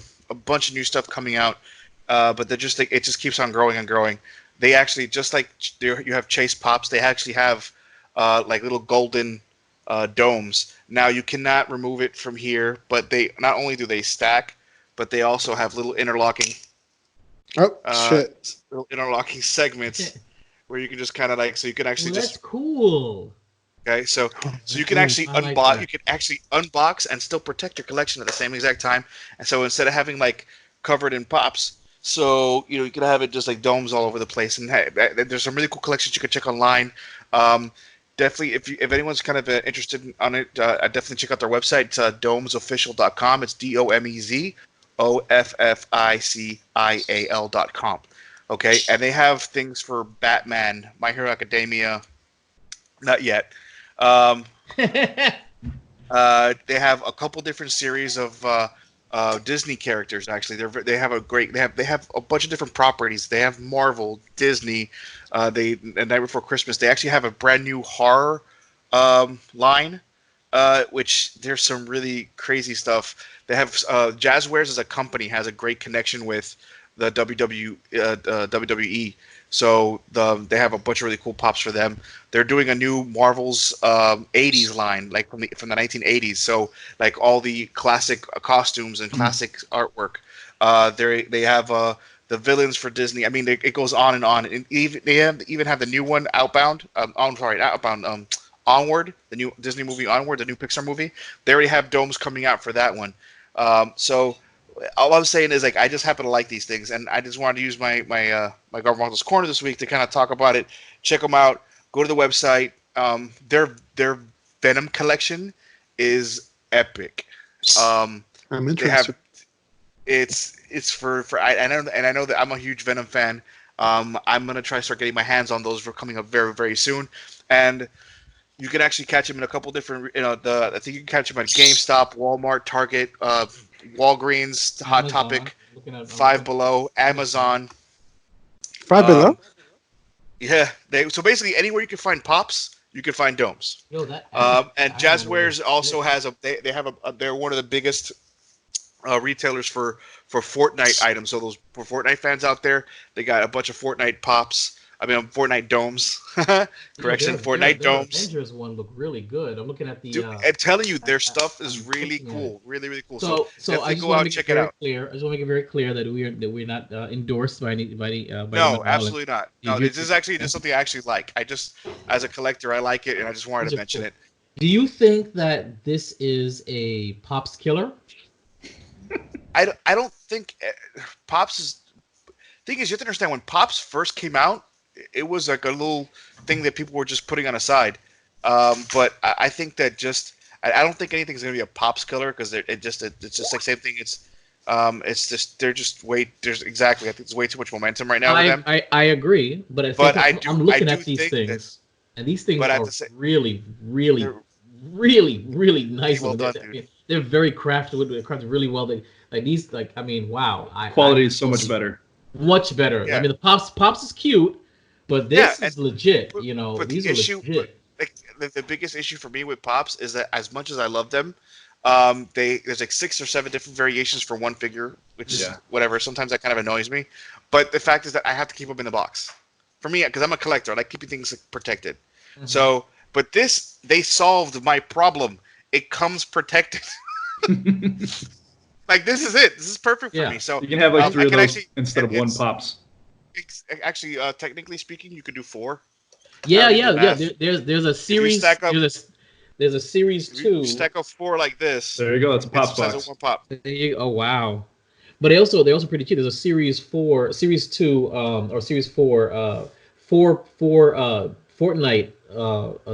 bunch of new stuff coming out, but they're just it just keeps on growing and growing. They actually, just like you have Chase Pops, they actually have like little golden domes. Now you cannot remove it from here, but they not only do they stack, but they also have little interlocking. Little interlocking segments where you can just kind of like, so you can actually that's cool. Okay, so you can actually unbox. You can actually unbox and still protect your collection at the same exact time. And so instead of having like covered in pops, so you can have it just like domes all over the place. And hey, there's some really cool collections you can check online. Definitely, if anyone's kind of interested on it, I definitely check out their website. It's domesofficial.com. It's DOMEZOFFICIAL.com. Okay, and they have things for Batman, My Hero Academia. Not yet. They have a couple different series of Disney characters. Actually, they have a bunch of different properties. They have Marvel, Disney. The Night Before Christmas, they actually have a brand new horror line, which there's some really crazy stuff. They have Jazzwares as a company has a great connection with the WWE. So they have a bunch of really cool pops for them. They're doing a new Marvel's 80s line, like from the 1980s. So like all the classic costumes and classic artwork. They have the villains for Disney. I mean, it goes on. And even have the new one, Outbound. Outbound. Onward, the new Disney movie Onward, the new Pixar movie. They already have domes coming out for that one. So all I'm saying is, like, I just happen to like these things, and I just wanted to use my Garbanzo's Corner this week to kind of talk about it. Check them out. Go to the website. Their Venom collection is epic. I'm interested. It's for I know that I'm a huge Venom fan. I'm gonna try to start getting my hands on those for coming up very, very soon, and you can actually catch them in a couple different. I think you can catch them at GameStop, Walmart, Target, Walgreens, Hot Amazon, Topic, Five Below, Amazon. Five Below? Yeah, so basically anywhere you can find pops, you can find domes. And Jazzwares also has they're one of the biggest retailers for Fortnite items. So those for Fortnite fans out there, they got a bunch of Fortnite pops. Fortnite domes. Correction, Fortnite domes. Avengers one looked really good. I'm looking at the. Dude, I'm telling you, their stuff is really cool, really, really cool. So I just want to make it very clear. I just want to make it very clear that we're not endorsed by any. No, absolutely not. No, this is actually just something I actually like. I just, as a collector, I like it, and I just wanted to mention it. Do you think that this is a Pops killer? I don't think Pops is. Thing is, you have to understand when Pops first came out, it was like a little thing that people were just putting on a side. But I think that I don't think anything's going to be a Pops killer because it's just like same thing. It's just there's exactly. I think there's way too much momentum right now with them. I agree, but I'm looking at these things, and these things are really, really, really, really nice. Well done, dude. They're very crafted really well. Wow. Quality is so much better. Much better. Yeah. I mean, the Pops is cute, but this is legit. But these are legit. like the biggest issue for me with Pops is that as much as I love them, there's like 6 or 7 different variations for one figure, which is whatever. Sometimes that kind of annoys me. But the fact is that I have to keep them in the box. For me, because I'm a collector, I like keeping things protected. Mm-hmm. So, but they solved my problem. It comes protected. Like, this is it. This is perfect for me. So you can have like 3 of those instead of 1 Pops. Actually, technically speaking, you could do 4. Yeah. There's a series. There's a series 2. You stack up 4 like this. There you go. That's a Pops box. 1 pop. Oh wow. But they're also pretty cheap. There's a series 2, or series 4, 4 Fortnite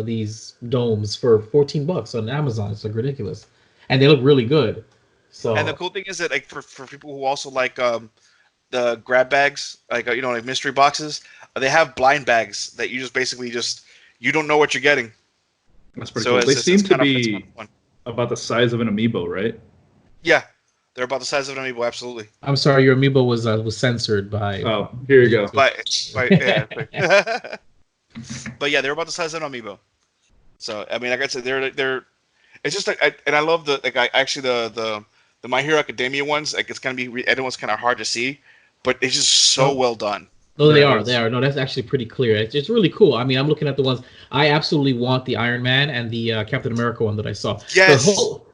these domes for $14 on Amazon. It's like ridiculous, and they look really good. So, and the cool thing is that, like, for people who also like the grab bags, like like mystery boxes, they have blind bags that you just basically you don't know what you're getting. That's pretty cool. They seem to be about the size of an amiibo, right? Yeah. They're about the size of an amiibo, absolutely. I'm sorry, your amiibo was censored by. Oh, here you go. Yeah. But yeah, they're about the size of an amiibo. So I mean, like I said, they're. It's just like, and I love the My Hero Academia ones. Like, it's gonna be everyone's kind of hard to see, but it's just so well done. No, they are. No, that's actually pretty clear. It's really cool. I mean, I'm looking at the ones. I absolutely want the Iron Man and the Captain America one that I saw. Yes.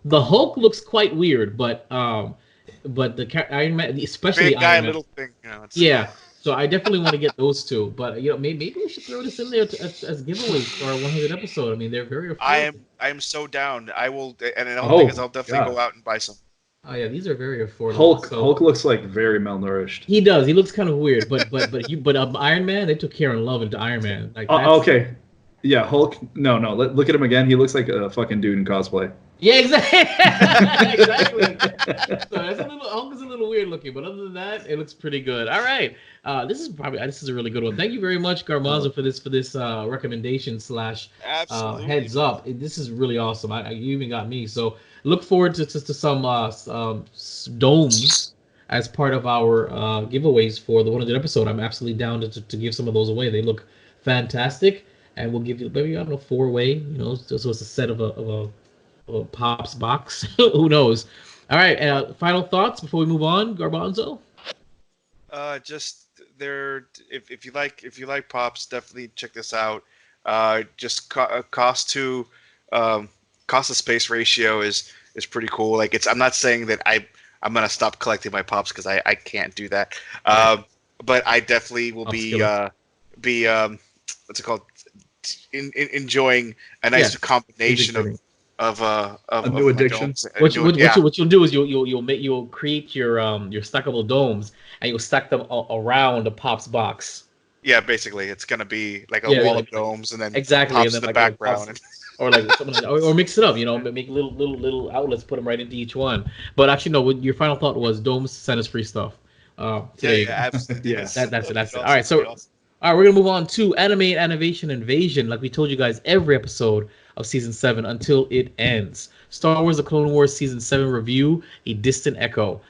The Hulk looks quite weird, but the Iron Man, especially big guy, Iron Man, little thing. Yeah. So I definitely want to get those 2. But maybe we should throw this in there as giveaways for our 100 episode. I mean, they're very affordable. I am so down. I will, and the whole thing is I'll definitely go out and buy some. Oh yeah, these are very affordable. Hulk looks like very malnourished. He does. He looks kind of weird, but Iron Man, they took care and love into Iron Man. Like, okay, yeah, Hulk. No, look at him again. He looks like a fucking dude in cosplay. Yeah, exactly. So Hulk is a little weird looking, but other than that, it looks pretty good. All right, this is a really good one. Thank you very much, Garbanzo, for this recommendation / heads up. This is really awesome. You even got me. So look forward to some domes as part of our giveaways for the 100 episode. I'm absolutely down to give some of those away. They look fantastic, and we'll give you maybe 4-way. So it's a set of a Pops box. Who knows? All right. Final thoughts before we move on, Garbanzo. If you like Pops, definitely check this out. Just cost to space ratio is pretty cool. Like, I'm not saying that I'm gonna stop collecting my Pops, because I can't do that. But I definitely will be what's it called? Enjoying a nice combination of a new addiction. What you'll do is you'll create your stackable domes, and you'll stack them around a Pops box. Yeah, basically, it's gonna be like a wall of domes, and then exactly, Pops and then in the background. Or like something or mix it up, make little outlets, put them right into each one. But actually, no. Your final thought was domes send us free stuff. Absolutely. Yes, that's it. All right, so. All right, we're going to move on to Anime Animation Invasion, like we told you guys every episode of Season 7 until it ends. Star Wars The Clone Wars Season 7 review, A Distant Echo.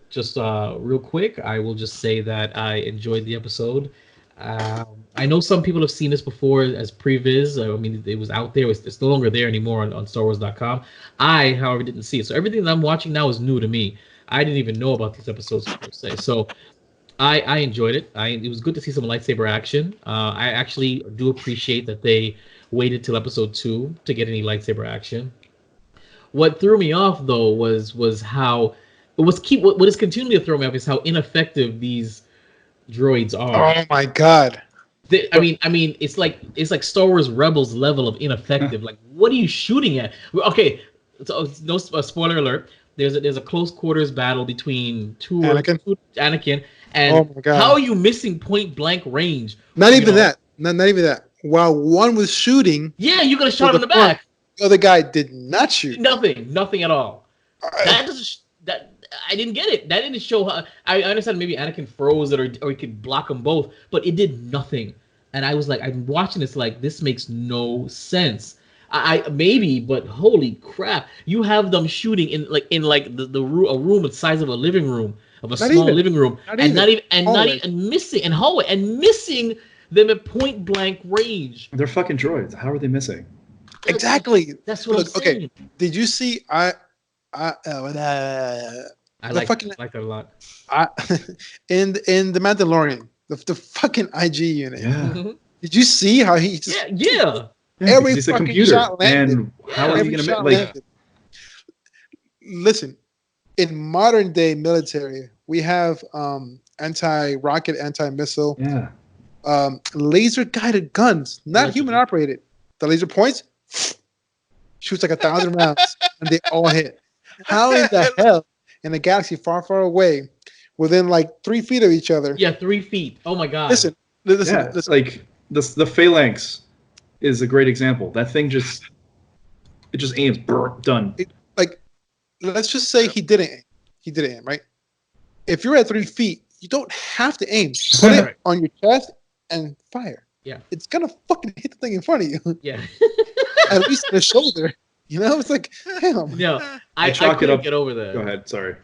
Just real quick, I will just say that I enjoyed the episode. I know some people have seen this before as previs. I mean, it was out there. It's no longer there anymore on StarWars.com. I, however, didn't see it. So everything that I'm watching now is new to me. I didn't even know about these episodes, per se. So I enjoyed it. It was good to see some lightsaber action. I actually do appreciate that they waited till episode 2 to get any lightsaber action. What threw me off, though, was how what is continuing to throw me off is how ineffective these droids are. Oh my god! I mean, it's like Star Wars Rebels level of ineffective. Like, what are you shooting at? Okay, so no spoiler alert. There's a close quarters battle between Anakin. And oh my God. How are you missing point blank range? Not even that. Not even that. While one was shooting, yeah, you could have shot him in the back. The other guy did not shoot. Nothing at all. That I didn't get it. That didn't show how. I understand maybe Anakin froze it or he could block them both, but it did nothing. And I was like, I'm watching this like this makes no sense. I maybe, but holy crap! You have them shooting in a room the size of a living room. Of a small living room, and not even missing and hallway and missing them at point blank range. They're fucking droids. How are they missing? Exactly. That's what I'm saying. Okay, did you see? I like that a lot. In the Mandalorian, the fucking IG unit. Yeah. Did you see how he just every he's a fucking computer, shot landed. and how is he gonna like? Listen, in modern day military, we have anti-rocket, anti-missile, laser guided guns, not human operated. The laser points shoots like 1,000 rounds, and they all hit. How in the hell in a galaxy far, far away, within like 3 feet of each other? Yeah, 3 feet. Oh my god! Listen. Like the phalanx is a great example. That thing just aims. Done. Let's just say he didn't aim. He didn't aim, right? If you're at 3 feet, you don't have to aim. Put it on your chest and fire. Yeah. It's gonna fucking hit the thing in front of you. Yeah. At least the shoulder. You know, it's like, damn. No, I couldn't get over that. Go ahead. Sorry.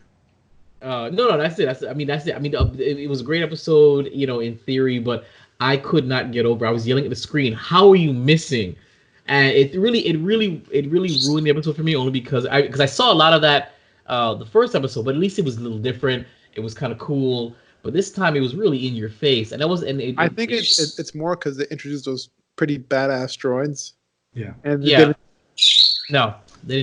No, that's it. I mean, it was a great episode, in theory, but I could not get over. I was yelling at the screen. How are you missing? And it really ruined the episode for me, only because I saw a lot of that the first episode, but at least it was a little different. It was kind of cool, but this time it was really in your face, and that was. And I think it's more because they introduced those pretty badass droids. Yeah. And they didn't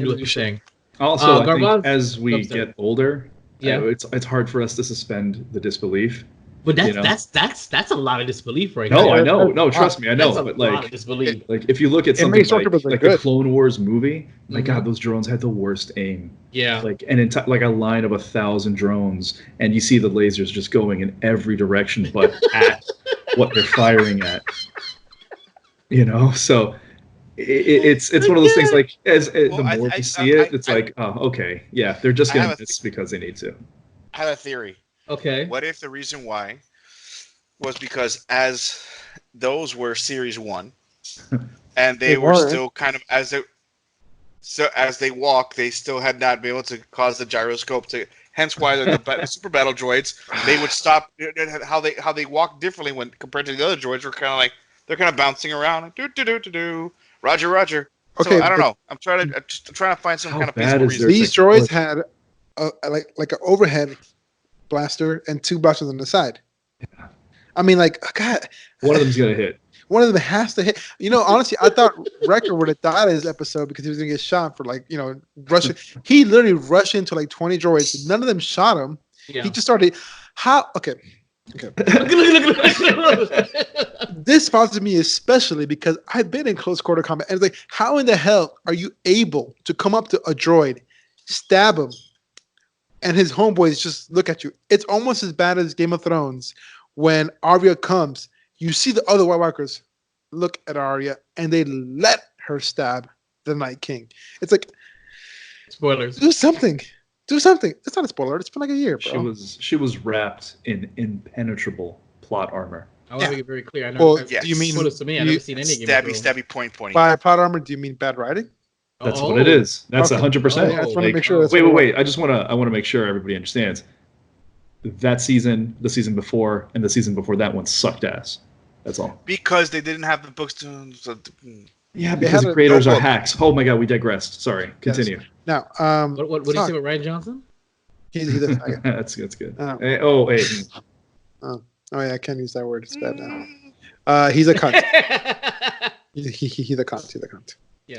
do what you're saying. Also, I think as we get older, it's hard for us to suspend the disbelief. But that's a lot of disbelief right now. No, I know. No, trust me, I know. But lot of disbelief. Like if you look at something like the Clone Wars movie, my God, those drones had the worst aim. Yeah. Like like a line of 1,000 drones, and you see the lasers just going in every direction, but at what they're firing at. So it's one of those things. Like the more we see it, it's like, oh, okay, yeah, they're just gonna miss because they need to. I have a theory. Okay. What if the reason why was because as those were series 1 and they were still kind of as they walk, they still had not been able to cause the gyroscope to, hence why the super battle droids, they would stop. How they walk differently when compared to the other droids were kind of like, they're kind of bouncing around, Roger. Okay, so I don't know. I'm trying to find some kind of feasible reason. These droids had like an overhead blaster and 2 blasters on the side. Yeah. I mean, like, God, one of them's gonna hit. One of them has to hit. Honestly, I thought Wrecker would have died in this episode because he was gonna get shot for rushing. He literally rushed into 20 droids. None of them shot him. Yeah. He just started. Okay. This bothers me especially because I've been in close quarter combat, and it's like, how in the hell are you able to come up to a droid, stab him, and his homeboys just look at you? It's almost as bad as Game of Thrones when Arya comes. You see the other White Walkers look at Arya, and they let her stab the Night King. It's like, spoilers. Do something. It's not a spoiler. It's been like a year, bro. She was wrapped in impenetrable plot armor. I want to make it very clear. Do you mean to me? I never seen any stabby pointing. By plot armor, do you mean bad writing? That's what it is. That's 100%. I just want to make sure. Wait. I want to make sure everybody understands. That season, the season before, and the season before that one sucked ass. That's all. Because they didn't have the books to. Yeah, because the creators are hacks. Oh my God, we digressed. Sorry. Continue. Yes. Now, what do you say about Ryan Johnson? He's the That's good. Oh yeah, I can't use that word. It's bad now. He's a cunt. He's a cunt. Yeah.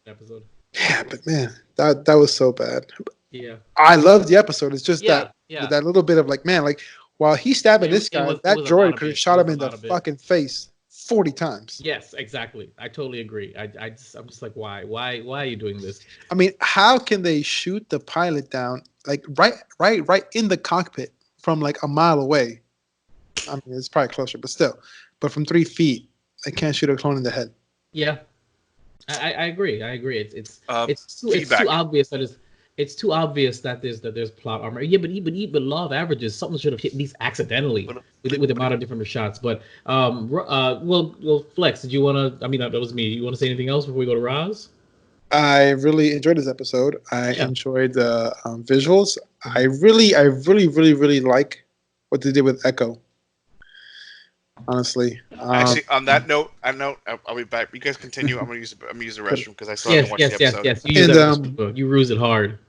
Episode. Yeah, but man, that was so bad. Yeah. I love the episode. It's just that little bit of while he's stabbing this guy, that droid could have shot him in the fucking face 40 times. Yes, exactly. I totally agree. I'm just like, why are you doing this? I mean, how can they shoot the pilot down right in the cockpit from a mile away? I mean, it's probably closer, but still. But from 3 feet, they can't shoot a clone in the head. Yeah, I agree. It's too obvious that it's too obvious that there's plot armor. Yeah, but law of averages, something should have hit at least accidentally with the amount of different shots. But well, Flex, did you want to? I mean, that was me. You want to say anything else before we go to Roz? I really enjoyed this episode. I enjoyed the visuals. I really like what they did with Echo. honestly. Actually, on that note, I'll be back. You guys continue. I'm gonna use the restroom because I still haven't watched the episode. Yes. You use that you ruse it hard.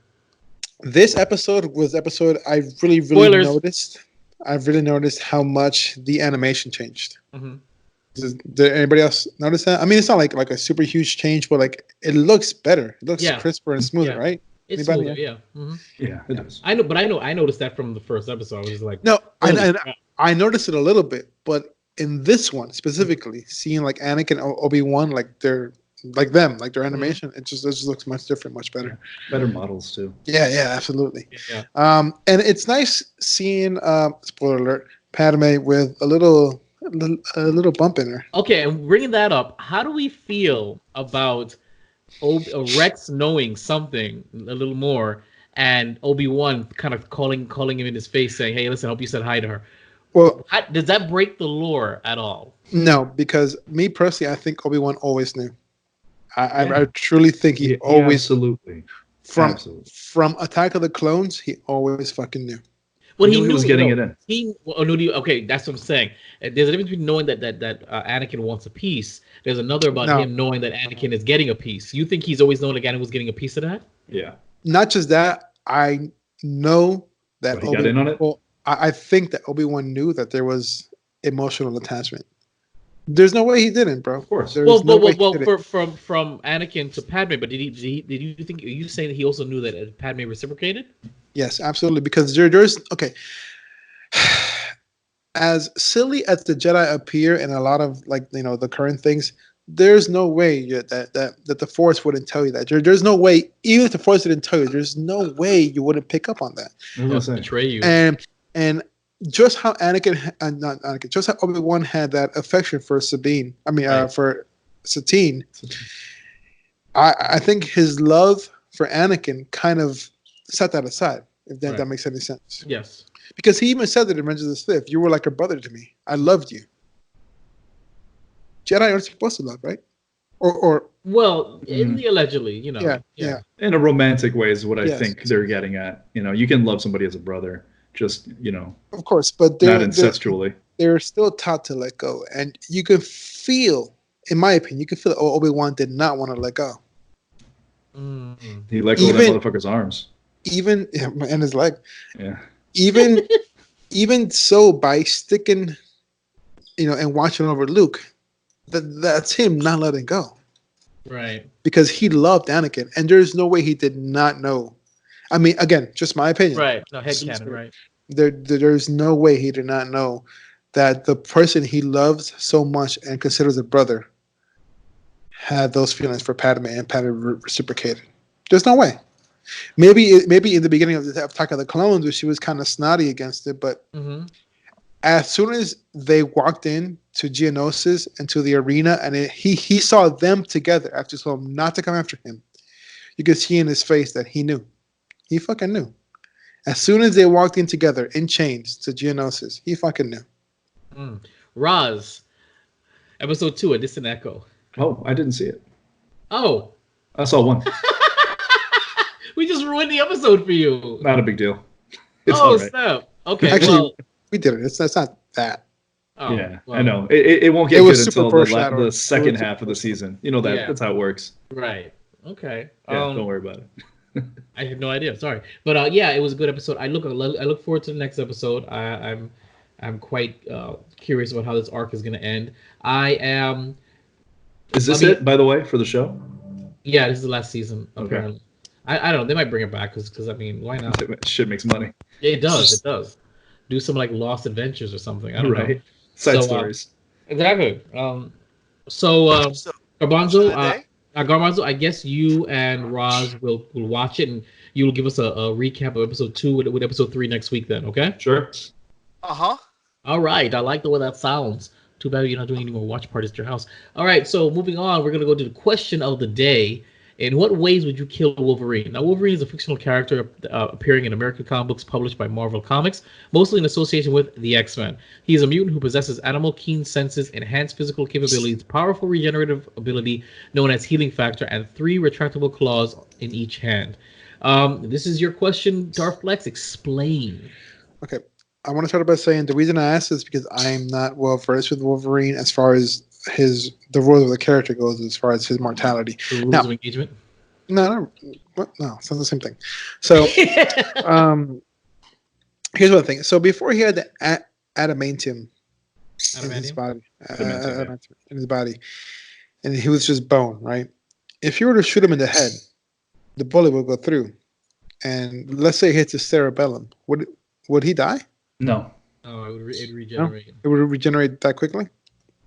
This episode was episode I really noticed. I've really noticed how much the animation changed. Mm-hmm. Did anybody else notice that? I mean, it's not like a super huge change, but like it looks better. It looks crisper and smoother, right? It's smoother, yeah. Mm-hmm. Yeah, it is. I know, but I noticed that from the first episode. I was just like, no, I noticed it a little bit, but in this one specifically, seeing like Anakin and Obi-Wan, like their animation, it just looks much different, much better. Better models too. Yeah, absolutely. Yeah. And it's nice seeing spoiler alert, Padme with a little bump in her. Okay, and bringing that up, how do we feel about Rex knowing something a little more, and Obi-Wan kind of calling him in his face, saying, "Hey, listen, I hope you said hi to her." Well, does that break the lore at all? No, because me personally, I think Obi-Wan always knew. I truly think he always absolutely from Attack of the Clones, he always fucking knew. Well, he knew he was getting it in. Okay, that's what I'm saying. There's a difference between knowing that Anakin wants a piece. There's another about him knowing that Anakin is getting a piece. You think he's always known that Anakin was getting a piece of that? Yeah. Not just that, I know that he got in on it. Well, I think that Obi-Wan knew that there was emotional attachment. There's no way he didn't, bro. Of course. From Anakin to Padme, but did you think? Are you saying that he also knew that Padme reciprocated? Yes, absolutely. Because there's okay. As silly as the Jedi appear in a lot of the current things, there's no way that the Force wouldn't tell you that. There's no way, even if the Force didn't tell you, there's no way you wouldn't pick up on that. Betray you. And just how just how Obi-Wan had that affection for Sabine. For Satine. I think his love for Anakin kind of set that aside, if that makes any sense. Yes. Because he even said that in Revenge of the Sith, "You were like a brother to me. I loved you." Jedi aren't supposed to love, right? In the allegedly, Yeah. In a romantic way is what I think they're getting at. You can love somebody as a brother, just Of course, but not incestually. They're still taught to let go, and you can feel, in my opinion, that Obi-Wan did not want to let go. Mm-hmm. He let go of that motherfucker's arms. And his leg. Yeah. Even so, by sticking, and watching over Luke, that's him not letting go. Right. Because he loved Anakin, and there's no way he did not know. I mean, again, just my opinion. Right. No, headcanon, right. There's no way he did not know that the person he loves so much and considers a brother had those feelings for Padme, and Padme reciprocated. There's no way. Maybe in the beginning of the Attack of the Clones, where she was kind of snotty against it, but as soon as they walked in to Geonosis and to the arena, and he saw them together after told him not to come after him, you could see in his face that he knew. He fucking knew. As soon as they walked in together in chains to Geonosis, he fucking knew. Roz, episode 2, A Distant Echo. Oh, I didn't see it. Oh. I saw one. We just ruined the episode for you. Not a big deal. It's all right. Snap. Okay, actually, we did it. It's not that. Oh, yeah, well, I know. It won't get good until the second half of the season. That's how it works. Right. Okay. Yeah, don't worry about it. I have no idea. Sorry, but it was a good episode. I look forward to the next episode. I'm quite curious about how this arc is going to end. I am. Is this it, by the way, for the show? Yeah, this is the last season. Apparently, I don't know. They might bring it back because why not? Shit makes money. Yeah, it does. It does. Do some Lost Adventures or something. I don't know. Side stories. Exactly. Garbanzo, I guess you and Roz will watch it, and you will give us a recap of episode 2 with episode 3 next week. Then, okay? Sure. All right. I like the way that sounds. Too bad you're not doing any more watch parties at your house. All right. So moving on, we're gonna go to the question of the day. In what ways would you kill Wolverine? Now, Wolverine is a fictional character appearing in American comic books published by Marvel Comics, mostly in association with the X-Men. He is a mutant who possesses animal keen senses, enhanced physical capabilities, powerful regenerative ability known as healing factor, and 3 retractable claws in each hand. This is your question, Darflex. Explain. Okay. I want to start by saying the reason I asked is because I'm not well versed with Wolverine as far as the role of the character goes, as far as his mortality. The rules of engagement. No, it's not the same thing. So, here's one thing. So before he had the adamantium in his body, and he was just bone, right? If you were to shoot him in the head, the bullet would go through, and let's say it hits his cerebellum. Would he die? No. Oh, it would regenerate. No? It would regenerate that quickly?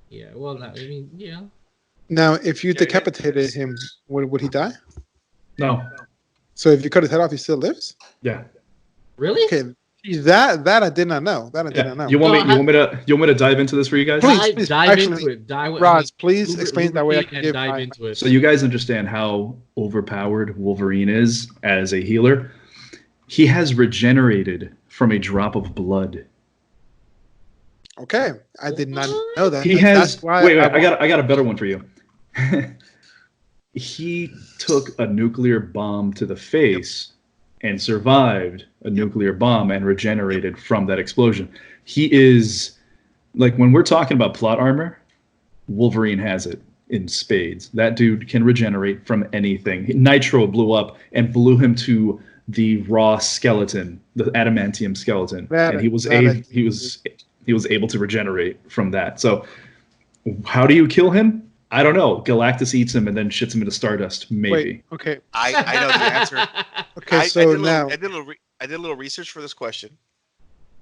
Yeah. Well, yeah. Now, if you decapitated him, would he die? No. So if you cut his head off, he still lives? Yeah. Really? Okay. That I did not know. Did not know. You want me to dive into this for you guys? Please dive into it. Roz, please explain that way I can dive into it. So you guys understand how overpowered Wolverine is as a healer. He has regenerated from a drop of blood. Okay, I did not know that. He has. That's why wait, I got a better one for you. He took a nuclear bomb to the face and survived a nuclear bomb and regenerated from that explosion. He is, like, when we're talking about plot armor, Wolverine has it in spades. That dude can regenerate from anything. Nitro blew up and blew him to the raw skeleton, the adamantium skeleton, and he was able to regenerate from that. So how do you kill him? I don't know. Galactus eats him and then shits him into Stardust. Maybe. Wait, okay. I know the answer. Okay, I did a little research for this question.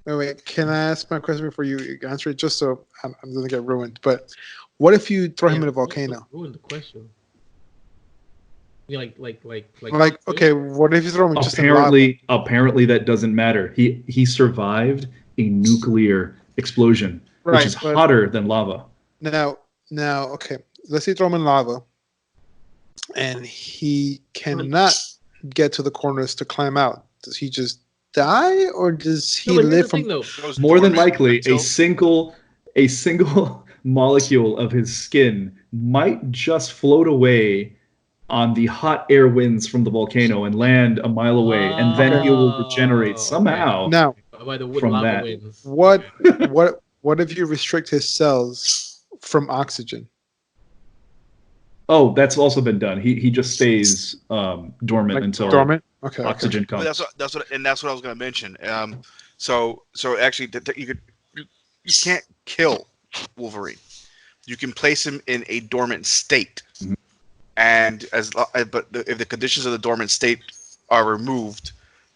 Wait. Can I ask my question before you answer it? Just so I'm going to get ruined. But what if you throw him in a volcano? Ruin the question. You like. Okay, what if you throw him just in lava? Apparently that doesn't matter. He survived a nuclear explosion, which is hotter than lava. Now, okay. Let's say throw him in lava, and he cannot get to the corners to climb out. Does he just die, or does he live from? More than likely, a single molecule of his skin might just float away on the hot air winds from the volcano and land a mile away, and then he will regenerate somehow. Now, from that, winds. What if you restrict his cells from oxygen? Oh, that's also been done. He just stays dormant until oxygen comes. That's what I was going to mention. So actually, you can't kill Wolverine. You can place him in a dormant state, and if the conditions of the dormant state are removed,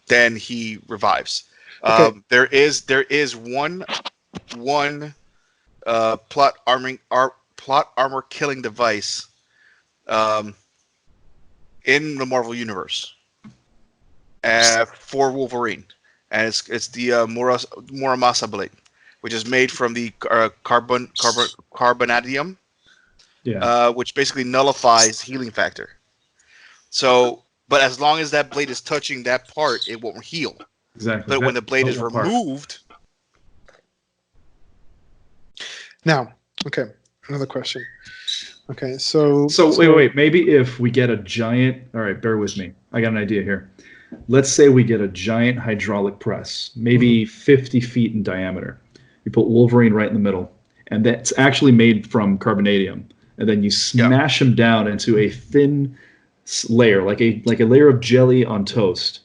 then he revives. Okay. There is one plot armor killing device in the Marvel Universe for Wolverine, and it's the Muramasa blade, which is made from the carbonadium, which basically nullifies healing factor. So, but as long as that blade is touching that part, it won't heal. Exactly. But when the blade is removed. Now, okay, another question. Okay, so wait. Maybe if we get a giant. All right, bear with me. I got an idea here. Let's say we get a giant hydraulic press, maybe 50 feet in diameter. You put Wolverine right in the middle, and that's actually made from carbonadium. And then you smash him down into a thin layer, like a layer of jelly on toast.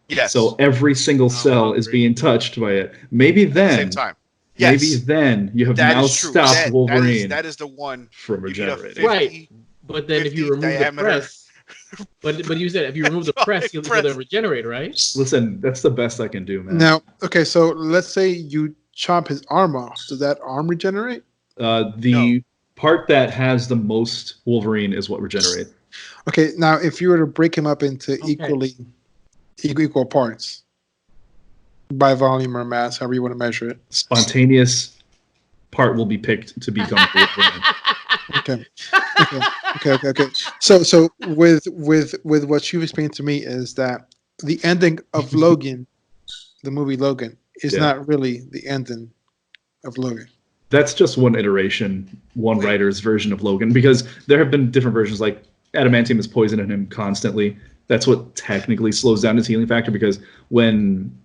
Yes. So every single cell is being touched by it. Maybe then. At the same time. Yes. Maybe then you have stopped Wolverine. That is the one from regenerating. Right. But then if you remove the press, but you said if you remove the press, he'll then regenerate, right? Listen, that's the best I can do, man. Now, okay, so let's say you chop his arm off. Does that arm regenerate? The part that has the most Wolverine is what regenerates. Okay, now if you were to break him up into equal parts by volume or mass, however you want to measure it, spontaneous part will be picked to become Wolverine. Okay. So with what you've explained to me is that the ending of Logan, the movie Logan, is not really the ending of Logan. That's just one iteration, one writer's version of Logan, because there have been different versions. Like adamantium is poisoning him constantly. That's what technically slows down his healing factor, because when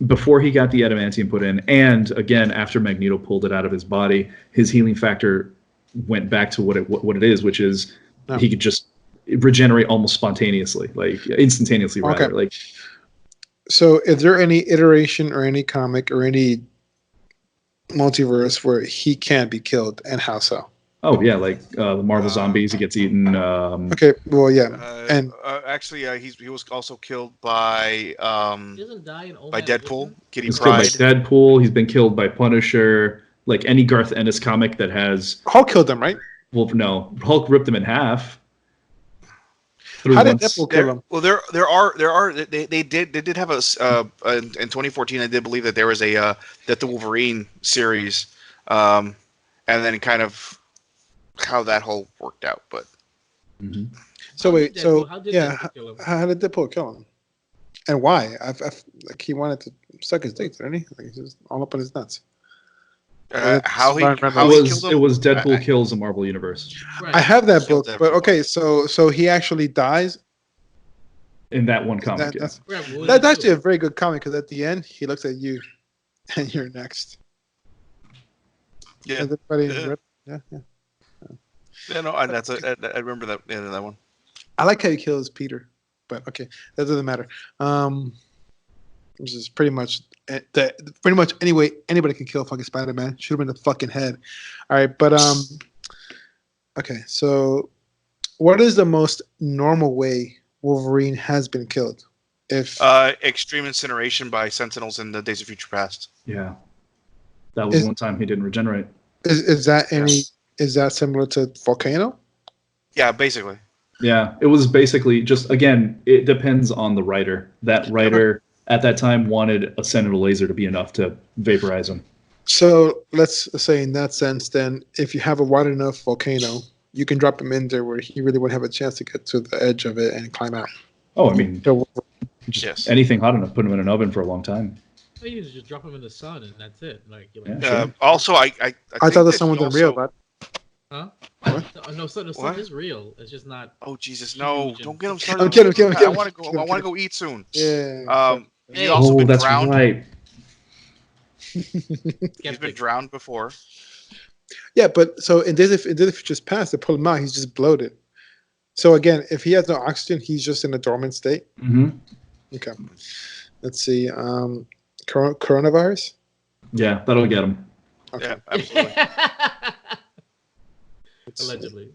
before he got the adamantium put in, and again after Magneto pulled it out of his body, his healing factor went back to what it is, which is he could just regenerate almost spontaneously, like instantaneously rather. Okay. Like, so is there any iteration or any comic or any multiverse where he can't be killed, and how so? oh yeah, like the Marvel Zombies, he gets eaten. Okay, well yeah, and actually, he was also killed by He doesn't die in by Deadpool. Kitty he's killed by Pryde. Deadpool. He's been killed by Punisher. Like any Garth Ennis comic that has Hulk killed him, right? well, no, Hulk ripped him in half. How did Deadpool kill him? Well, they did have in 2014. I did believe that there was a Death to Wolverine series, and then kind of how that whole worked out. But So wait, so how did yeah, Deadpool kill him? how did Deadpool kill him, and why? Like he wanted to suck his dick, didn't he? Like he's just all up on his nuts. how he it killed him? was Deadpool kills the Marvel Universe. Right. I have that Killed book, but okay, so he actually dies. In that one comic, That's Right, well, that's actually a very good comic because at the end he looks at you, and you're next. Yeah. Is everybody yeah. Yeah, no, and I remember that the end of that one. I like how he kills Peter, but okay, that doesn't matter. Which is pretty much anyway anybody can kill fucking Spider-Man. Shoot him in the fucking head. All right, but okay, so what is the most normal way Wolverine has been killed? If Extreme incineration by Sentinels in the Days of Future Past. yeah, that was one time he didn't regenerate. is that is that similar to Volcano? Yeah, basically. Yeah, it was basically just, again, it depends on the writer. That writer at that time wanted a sentinel laser to be enough to vaporize him. So let's say in that sense, then, if you have a wide enough volcano, you can drop him in there where he really wouldn't have a chance to get to the edge of it and climb out. Oh, I mean, So, just anything hot enough, put him in an oven for a long time. Well, you just drop him in the sun and that's it. Like, you're like Yeah, sure. Also, I thought the sun wasn't real, but huh? What? No, the sun is real. It's just not. Oh Jesus, no! huge Don't and- get him started. I'm kidding. I want to go. I want to go eat soon. yeah. He also been that's drowned. right. He's been drowned before. Yeah, but so in this, if just passed, they pull him out. He's just bloated. So again, if he has no oxygen, he's just in a dormant state. Mm-hmm. Okay. Let's see. Coronavirus. Yeah, that'll get him. Okay. Yeah, absolutely. Allegedly.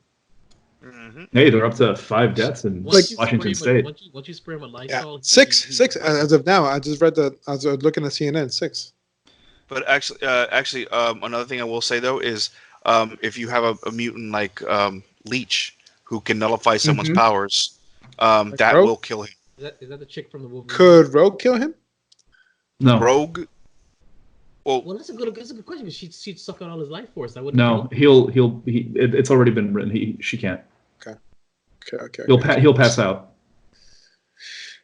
Hey, they're up to 5 deaths in Washington State. Once you spray him with Yeah. Lysol, Six as of now. I just read I was looking at CNN. 6. But actually, another thing I will say though is, if you have a mutant like Leech who can nullify someone's powers, that Rogue? will kill him. Is that the chick from the Wolverine? Could Rogue kill him? No. Rogue. Well, That's a good question. She'd suck out all his life force. I wouldn't. No, it's already been written. She can't. Okay. He'll pass out.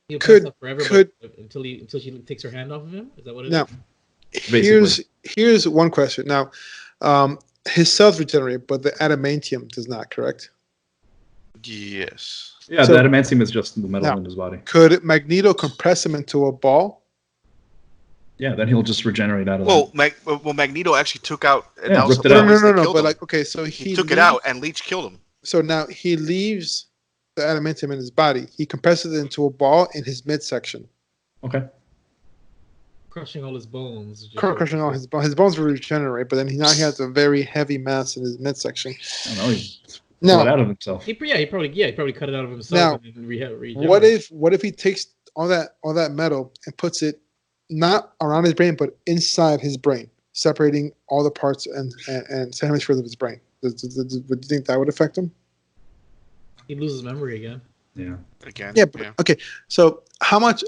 He'll Could- pass out forever, could- but until she takes her hand off of him. Is that what it is? Now, Basically. here's one question. Now, his cells regenerate, but the adamantium does not. Correct? yes. Yeah, So- the adamantium is just the metal Now- in his body. Could Magneto compress him into a ball? Yeah, then he'll just regenerate out of that. Well, Magneto actually took out. And Yeah, that was ripped it the out. No. that But killed him. like, okay, so he took it out, and Leech killed him. So now he leaves the adamantium in his body. He compresses it into a ball in his midsection, Okay. Crushing all his bones. crushing all his bones. His bones will regenerate, but then he has a very heavy mass in his midsection. I don't know. He Now, pulled it out of himself. He probably cut it out of himself. Now, and regenerate. what if he takes all that metal and puts it not around his brain, but inside his brain, separating all the parts and hemispheres of his brain? Would you think that would affect him? He loses memory again. Yeah. Again. Yeah, but, okay. So how much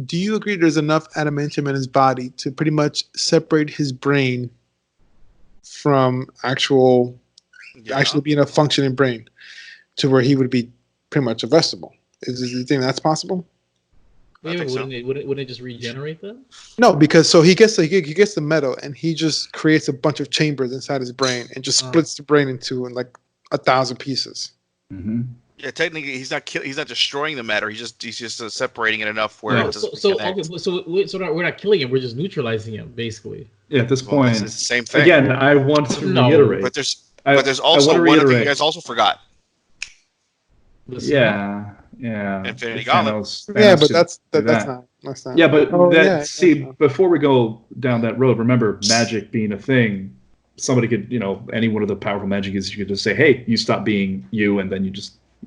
do you agree there's enough adamantium in his body to pretty much separate his brain from actually being a functioning brain to where he would be pretty much a vegetable? Do you think that's possible? Wouldn't it just regenerate then? No, because so he gets the metal and he just creates a bunch of chambers inside his brain and just splits the brain into like 1,000 pieces. Mm-hmm. Yeah, technically, he's not destroying the matter. He's just separating it enough where it doesn't connect. So we're not killing him. We're just neutralizing him, basically. Yeah, at this point, it's the same thing. Again, I want to reiterate. But there's also one thing you guys also forgot. Yeah. Infinity Gauntlet. Thanos but that's not. Yeah, but before we go down that road, remember magic being a thing. Somebody could, any one of the powerful magic is you could just say, "Hey, you stop being you," and then you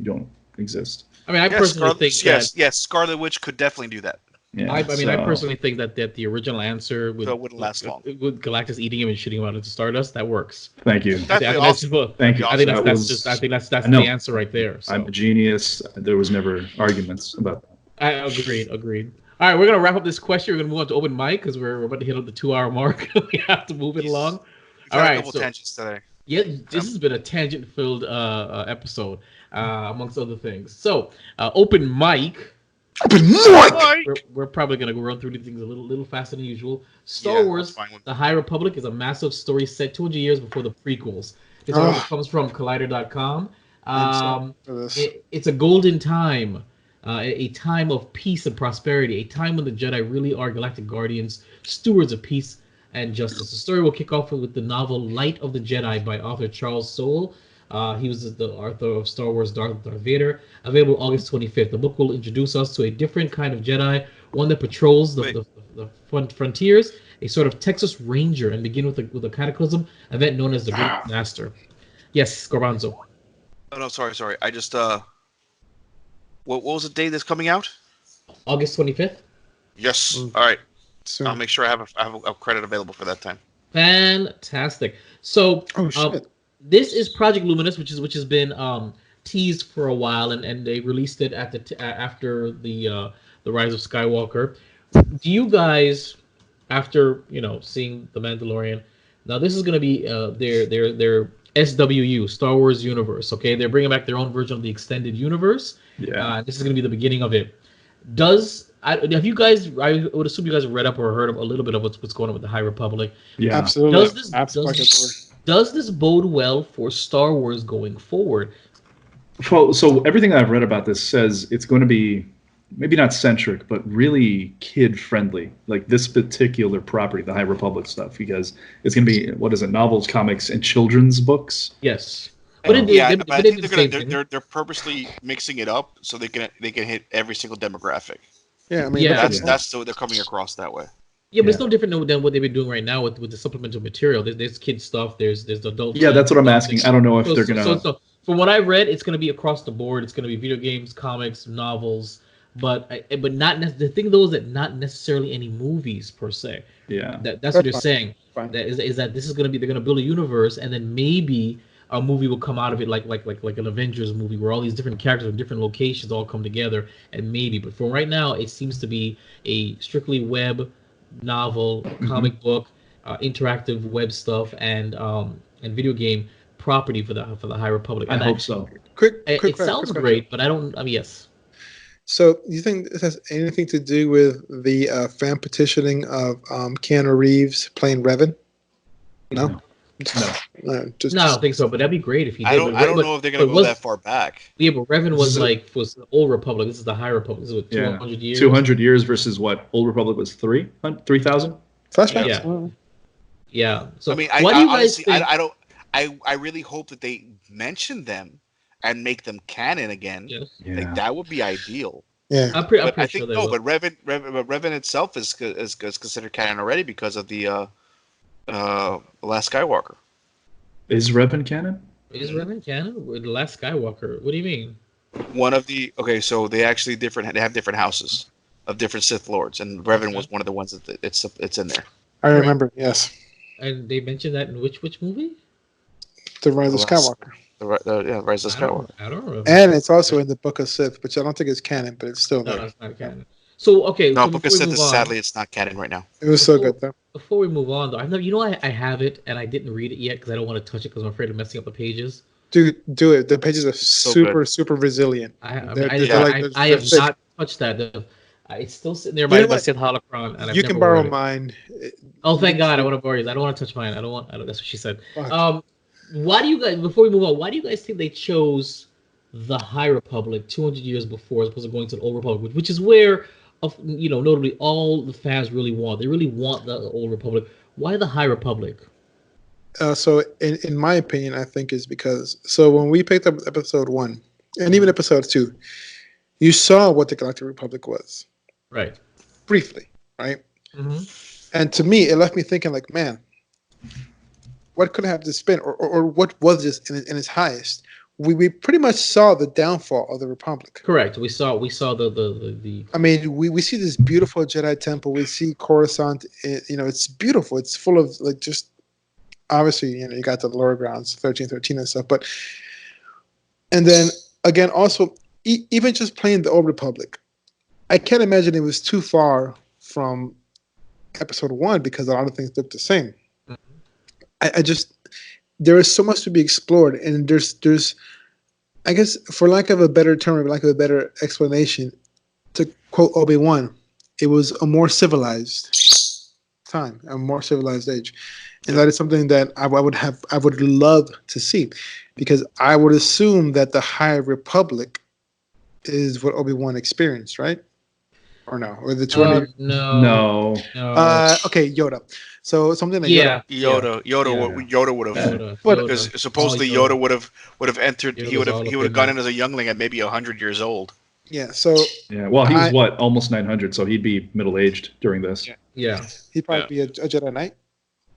don't exist. I mean, I personally think yes, Scarlet Witch could definitely do that. Yeah, I personally think that the original answer wouldn't last long. With Galactus eating him and shooting him out into Stardust, that works. Thank you. Thank you. I think that's the answer right there. So. I'm a genius. There was never arguments about that. I agreed. All right, we're gonna wrap up this question. We're gonna move on to open mic because we're about to hit up the 2-hour mark. We have to move it along. All right, a couple tangents today. Yeah, this has been a tangent-filled episode, amongst other things. So, open mic. We're probably gonna run through these things a little faster than usual. Star Wars: The High Republic is a massive story set 200 years before the prequels. This article comes from Collider.com. It's a golden time, a time of peace and prosperity, a time when the Jedi really are galactic guardians, stewards of peace and justice. The story will kick off with the novel Light of the Jedi by author Charles Soule. He was the author of Star Wars Darth Vader, available August 25th. The book will introduce us to a different kind of Jedi, one that patrols the frontiers, a sort of Texas Ranger, and begin with a cataclysm event known as the Great Master. Yes, Garbanzo. Oh, no, sorry. I just, what was the day that's coming out? August 25th. Yes. All right. So I'll make sure I have a credit available for that time. Fantastic. So, this is Project Luminous, which has been teased for a while, and they released it after the Rise of Skywalker. Do you guys, after seeing The Mandalorian, now this is going to be their SWU, Star Wars Universe. Okay, they're bringing back their own version of the extended universe. Yeah, this is going to be the beginning of it. Have you guys? I would assume you guys have read up or heard of a little bit of what's going on with the High Republic. Yeah, absolutely. Does this bode well for Star Wars going forward? Well, so everything I've read about this says it's going to be maybe not centric, but really kid-friendly. Like this particular property, the High Republic stuff, because it's going to be novels, comics, and children's books. Yes. But I think they're purposely mixing it up so they can hit every single demographic. Yeah, I mean, that's what they're coming across that way. Yeah, but it's no different than what they've been doing right now with the supplemental material. There's kid stuff. There's adult. Yeah, that's what I'm asking. I don't know if they're gonna. So from what I've read, it's gonna be across the board. It's gonna be video games, comics, novels, but not the thing though is that not necessarily any movies per se. Yeah, that's what they're saying. That is that this is gonna be they're gonna build a universe and then maybe a movie will come out of it like an Avengers movie where all these different characters in different locations all come together and maybe. But for right now, it seems to be a strictly web novel, comic book, interactive web stuff, and video game property for the High Republic. I hope so. It sounds great, but I don't. I mean, yes. So, you think this has anything to do with the fan petitioning of Keanu Reeves playing Revan? No. No, I don't think so. But that'd be great if he did. I don't know if they're gonna go that far back. Yeah, but Revan was the Old Republic. This is the High Republic. This is what 200 years. 200 years versus what Old Republic was 3,000. Flashbacks. Yeah. So I mean, what do you guys think? I really hope that they mention them and make them canon again. Yes. Yeah. Like, that would be ideal. Yeah, I'm pretty sure they will. But Revan itself is considered canon already because of the Last Skywalker. Is Revan canon? Is Revan canon? The Last Skywalker. What do you mean? So they actually they have different houses of different Sith Lords, and Revan was one of the ones that it's in there. I remember, yes. And they mentioned that in which movie? The Rise of Skywalker. Rise of Skywalker. I don't remember. And it's also in the Book of Sith, which I don't think is canon, but it's still there. No, it's not canon. So, okay. No, Book of Sith sadly it's not canon right now. It was so good, though. Before we move on, though, I have it, and I didn't read it yet because I don't want to touch it because I'm afraid of messing up the pages. Dude, do it. The pages are super resilient. I have not touched that. It's still sitting there by Sith Holocron. And you can borrow mine. Oh, thank God! I want to borrow yours. I don't want to touch mine. That's what she said. Why do you guys? Before we move on, why do you guys think they chose the High Republic 200 years before, as opposed to going to the Old Republic, which is where, notably all the fans really want. They really want the Old Republic. Why the High Republic? So, in my opinion, I think is because when we picked up episode 1 and even episode 2, you saw what the Galactic Republic was, right? Briefly, right? Mm-hmm. And to me, it left me thinking, like, man, what could have this been, or what was this in its highest? We pretty much saw the downfall of the Republic. Correct. We saw the. I mean, we see this beautiful Jedi temple. We see Coruscant. It's beautiful. It's full of like just obviously you got the lower grounds, 1313 and stuff. But and then again, also even just playing the Old Republic, I can't imagine it was too far from episode 1 because a lot of things look the same. I just there is so much to be explored, and there's I guess for lack of a better term, or lack of a better explanation, to quote Obi-Wan, it was a more civilized time, a more civilized age, and that is something that I would love to see, because I would assume that the High Republic is what Obi-Wan experienced, right? Or no? Or the 20? No. Okay, Yoda. So something like Yoda would have, because supposedly Yoda would have entered. He would have gone in as a youngling at maybe 100 years old. Yeah. So well, he was almost 900, so he'd be middle aged during this. Yeah. He'd probably be a Jedi Knight.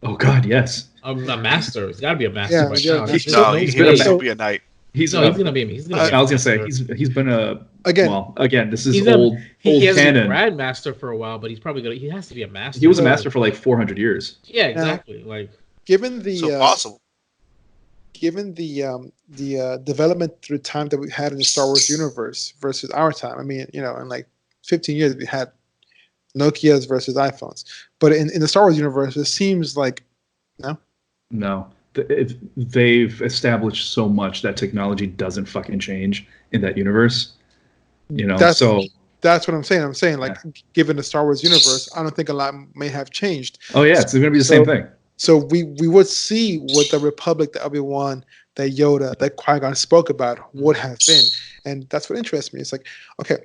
Oh God, yes. A master. He's got to be a master. He's gonna be a knight. He's gonna be. I was gonna say he's been a. Again, this is old he has canon. been a grandmaster for a while, but he's probably gonna. He has to be a master. He was a master for like 400 years. Yeah, exactly. Given the possible. Given the development through time that we had in the Star Wars universe versus our time. I mean, in like 15 years we had Nokias versus iPhones, but in the Star Wars universe, it seems like no. They've established so much that technology doesn't fucking change in that universe. That's what I'm saying. I'm saying, like, given the Star Wars universe, I don't think a lot may have changed. Oh yeah, it's going to be the same thing. So we would see what the Republic, that Obi-Wan, that Yoda, that Qui-Gon spoke about would have been, and that's what interests me. It's like, okay,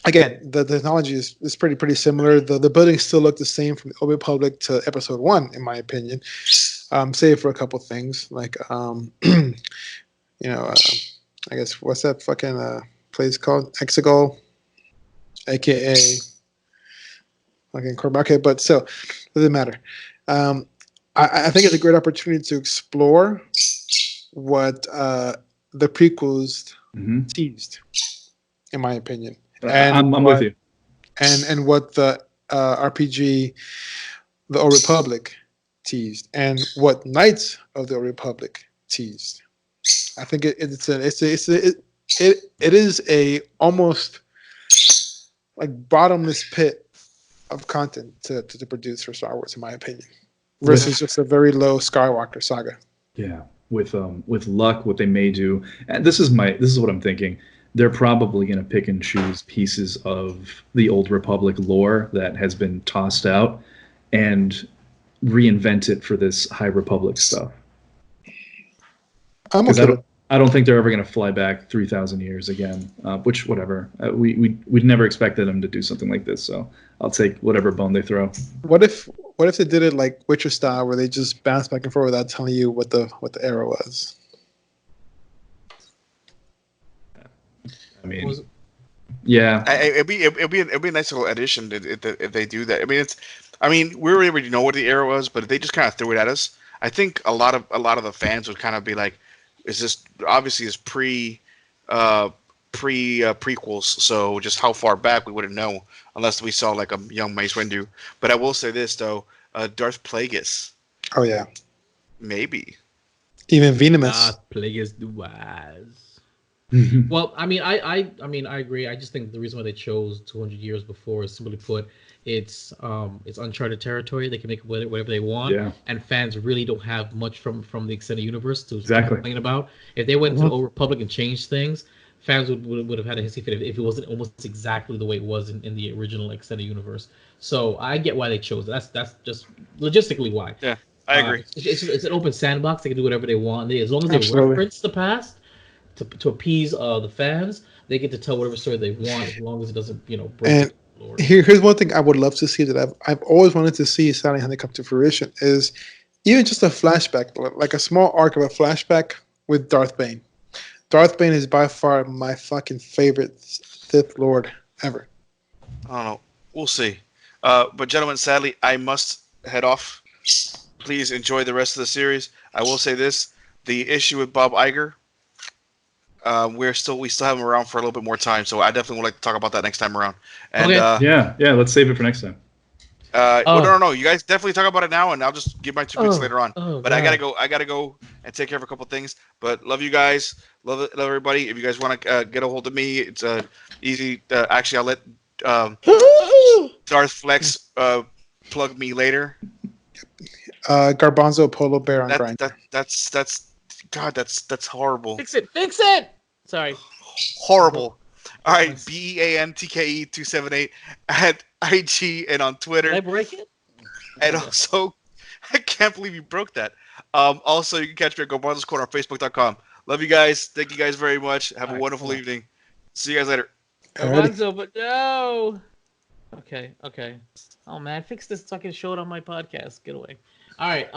again, the technology is pretty similar. The buildings still look the same from the Old Republic to Episode 1, in my opinion, save for a couple things like I guess what's that fucking place called? Exegol, aka fucking Cormac. Okay, but still, doesn't matter. I think it's a great opportunity to explore what the prequels teased, in my opinion. And I'm with you. And what the RPG, the Old Republic, teased, and what Knights of the Old Republic teased. I think it is a almost like bottomless pit of content to produce for Star Wars, in my opinion, versus just a very low Skywalker saga. Yeah, with luck, what they may do, and this is what I'm thinking. They're probably going to pick and choose pieces of the Old Republic lore that has been tossed out and reinvent it for this High Republic stuff. I don't think they're ever going to fly back 3,000 years again, which, whatever. We'd never expected them to do something like this, so I'll take whatever bone they throw. What if they did it like Witcher style, where they just bounce back and forth without telling you what the era was? I mean, yeah, it'd be a nice little addition if they do that. I mean, we already know what the era was, but if they just kind of threw it at us, I think a lot of the fans would kind of be like, "Is this obviously is prequels? So just how far back we wouldn't know unless we saw like a young Mace Windu." But I will say this though, Darth Plagueis. Oh yeah, maybe even Venomous. Darth Plagueis the Wise. Well, I mean, I agree. I just think the reason why they chose 200 years before is, simply put, it's uncharted territory. They can make whatever they want, and fans really don't have much from the extended universe to complain about. If they went to the Old Republic and changed things, fans would have had a hissy fit if it wasn't almost exactly the way it was in the original extended universe. So I get why they chose it. That's just logistically why. Yeah, I agree. It's an open sandbox. They can do whatever they want. As long as they reference the past, to appease the fans. They get to tell whatever story they want as long as it doesn't, break And the lore. here's one thing I would love to see that I've always wanted to see sadly how they come to fruition is even just a flashback, like a small arc of a flashback with Darth Bane. Darth Bane is by far my fucking favorite Sith Lord ever. I don't know. We'll see. But gentlemen, sadly, I must head off. Please enjoy the rest of the series. I will say this: the issue with Bob Iger, we still have him around for a little bit more time. So I definitely would like to talk about that next time around. And yeah, let's save it for next time. Well, no. You guys definitely talk about it now, and I'll just give my 2 minutes later on. But God. I gotta go and take care of a couple things. But love you guys. Love everybody. If you guys want to get a hold of me, it's easy. Actually, I'll let Darth Flex plug me later. Garbanzo Polo Bear on Grindr. That's horrible. Fix it. Sorry. Horrible. All right, BEANTKE278 at IG and on Twitter. Did I break it? And also, I can't believe you broke that. Also, you can catch me at Garbanzo's Corner on Facebook.com. Love you guys. Thank you guys very much. Have a wonderful evening. See you guys later. Garbanzo, but no. Okay. Oh man, fix this so I can show it on my podcast. Get away. All right.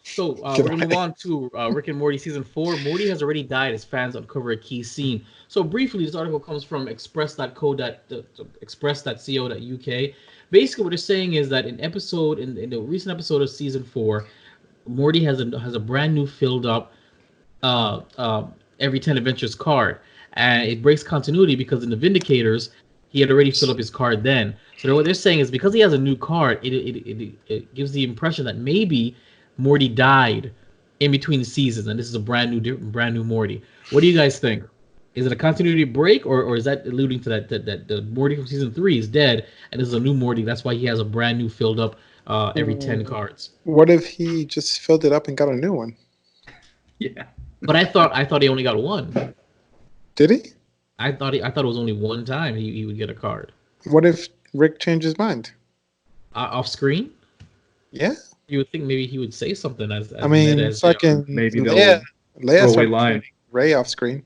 So we're gonna move on to Rick and Morty season 4. Morty has already died as fans uncover a key scene. So briefly, this article comes from express.co.uk. Basically, what they're saying is that in the recent episode of season 4, Morty has a brand new filled up every 10 adventures card, and it breaks continuity because in the Vindicators he had already filled up his card then. So what they're saying is because he has a new card, it gives the impression that maybe Morty died in between seasons, and this is a brand new Morty. What do you guys think? Is it a continuity break, or is that alluding to that the Morty from season 3 is dead, and this is a new Morty? That's why he has a brand new filled up every 10 cards. What if he just filled it up and got a new one? Yeah. But I thought he only got one. Did he? I thought it was only one time he would get a card. What if Rick changed his mind? Off screen? Yeah. You would think maybe he would say something as I mean, as fucking maybe they'll Leia throw away line. Ray off screen.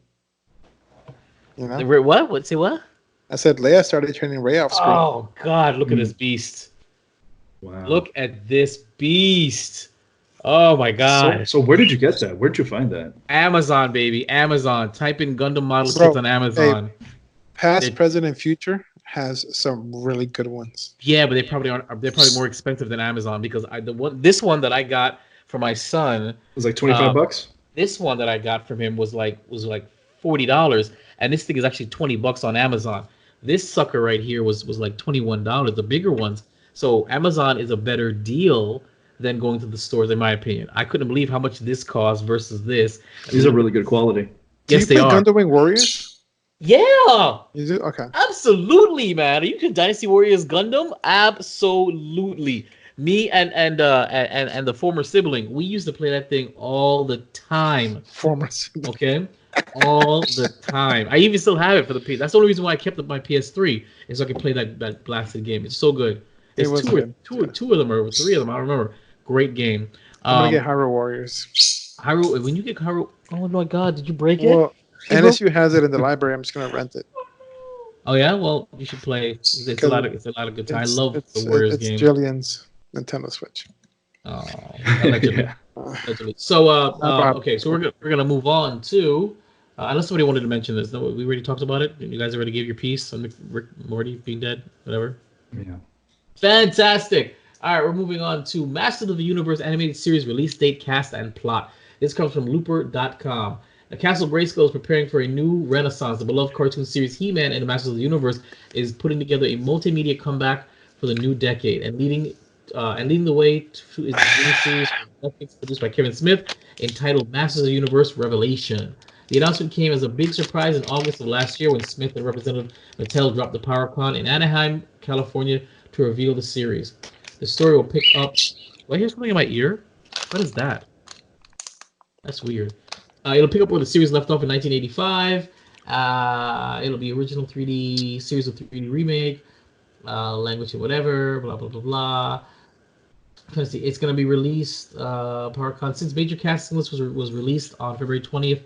You know? What? Say what? I said Leia started training Ray off screen. Oh God! Look at this beast. Wow. Look at this beast. Oh my God. So where did you get that? Where did you find that? Amazon, baby. Amazon. Type in Gundam model kits on Amazon. Past, present, and future has some really good ones. Yeah, but they probably aren't. They're probably more expensive than Amazon because this one that I got for my son it was like $25. This one that I got from him was like $40, and this thing is actually $20 on Amazon. This sucker right here was like $21, the bigger ones. So Amazon is a better deal than going to the stores, in my opinion. I couldn't believe how much this cost versus this. These are really good quality. Yes, they are. Gundam Wing Warriors? Yeah. You do? Okay. Absolutely, man. Are you into Dynasty Warriors Gundam? Absolutely. Me and the former sibling, we used to play that thing all the time. Former sibling. Okay? All the time. I even still have it for the PS. That's the only reason why I kept up my PS3 is so I can play that blasted game. It's so good. It's two of them or three of them. I don't remember. Great game. I'm gonna get Hyrule Warriors. Hyrule. When you get Hyrule, oh my God, did you break it? Well, NSU has it in the library. I'm just gonna rent it. Oh yeah, well you should play. It's a lot of good time. I love the Warriors game. It's Jillian's Nintendo Switch. Oh, allegedly. So okay, so we're gonna move on to unless somebody wanted to mention this. No, we already talked about it. You guys already gave your piece on Rick Morty being dead, whatever. Yeah. Fantastic. All right, we're moving on to Masters of the Universe animated series release date, cast, and plot. This comes from Looper.com. The Castle Grayskull is preparing for a new renaissance. The beloved cartoon series He-Man and the Masters of the Universe is putting together a multimedia comeback for the new decade and leading the way to its new series produced by Kevin Smith entitled Masters of the Universe Revelation. The announcement came as a big surprise in August of last year when Smith and Representative Mattel dropped the PowerCon in Anaheim, California to reveal the series. The story will pick up... Do I hear something in my ear? What is that? That's weird. It'll pick up where the series left off in 1985. It'll be original 3D series with 3D remake, language and whatever, blah, blah, blah, blah. I'm trying to see. It's going to be released, PowerCon, since major casting list was released on February 20th.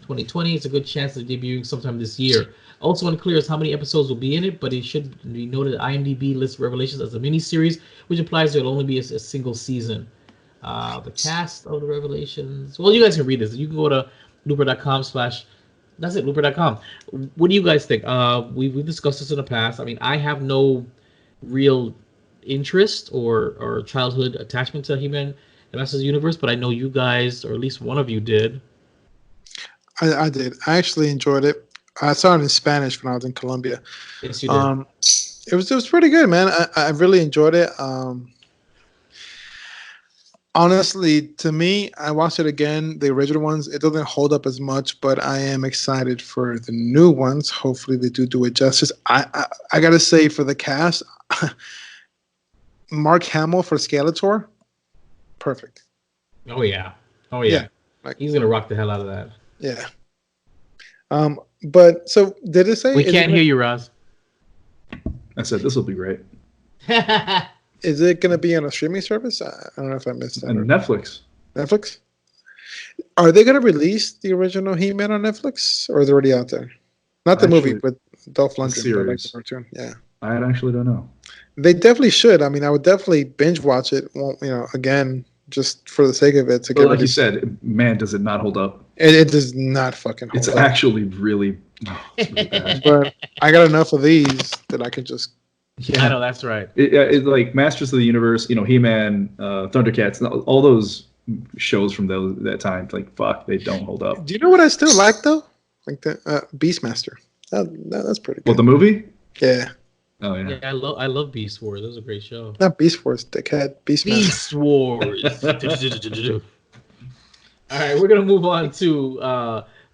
2020. It's a good chance of debuting sometime this year. Also unclear as how many episodes will be in it, but it should be noted that IMDb lists Revelations as a miniseries, which implies there will only be a single season. The cast of the Revelations. Well, you guys can read this. You can go to looper.com/ That's it, looper.com. What do you guys think? We've discussed this in the past. I mean, I have no real interest or childhood attachment to He-Man and Masters of the Universe, but I know you guys, or at least one of you did. I did. I actually enjoyed it. I saw it in Spanish when I was in Colombia. Yes, you did. It was pretty good, man. I really enjoyed it. Honestly, to me, I watched it again. The original ones, it doesn't hold up as much, but I am excited for the new ones. Hopefully, they do it justice. I gotta say, for the cast, Mark Hamill for Skeletor, perfect. Oh yeah. Like, he's gonna rock the hell out of that. Yeah. But so did it say? We can't hear you, Roz. I said this will be great. Is it going to be on a streaming service? I don't know if I missed that. On Netflix. Netflix? Are they going to release the original He-Man on Netflix, or is it already out there? Not the movie, but Dolph Lundgren, but like the cartoon. Yeah. I actually don't know. They definitely should. I mean, I would definitely binge watch it. Again, just for the sake of it. But like you said, man, does it not hold up? It does not fucking hold up. It's actually really, it's really bad. But I got enough of these that I can just. Yeah, I know, that's right. It's like Masters of the Universe, He-Man, Thundercats, all those shows from that time. Like, fuck, they don't hold up. Do you know what I still like though? Like the Beastmaster. That's pretty good. Well, the movie? Yeah. Oh yeah. Yeah, I love Beast Wars. That was a great show. Not Beast Wars, dickhead. Beastmaster. Beast Wars. All right, we're gonna move on to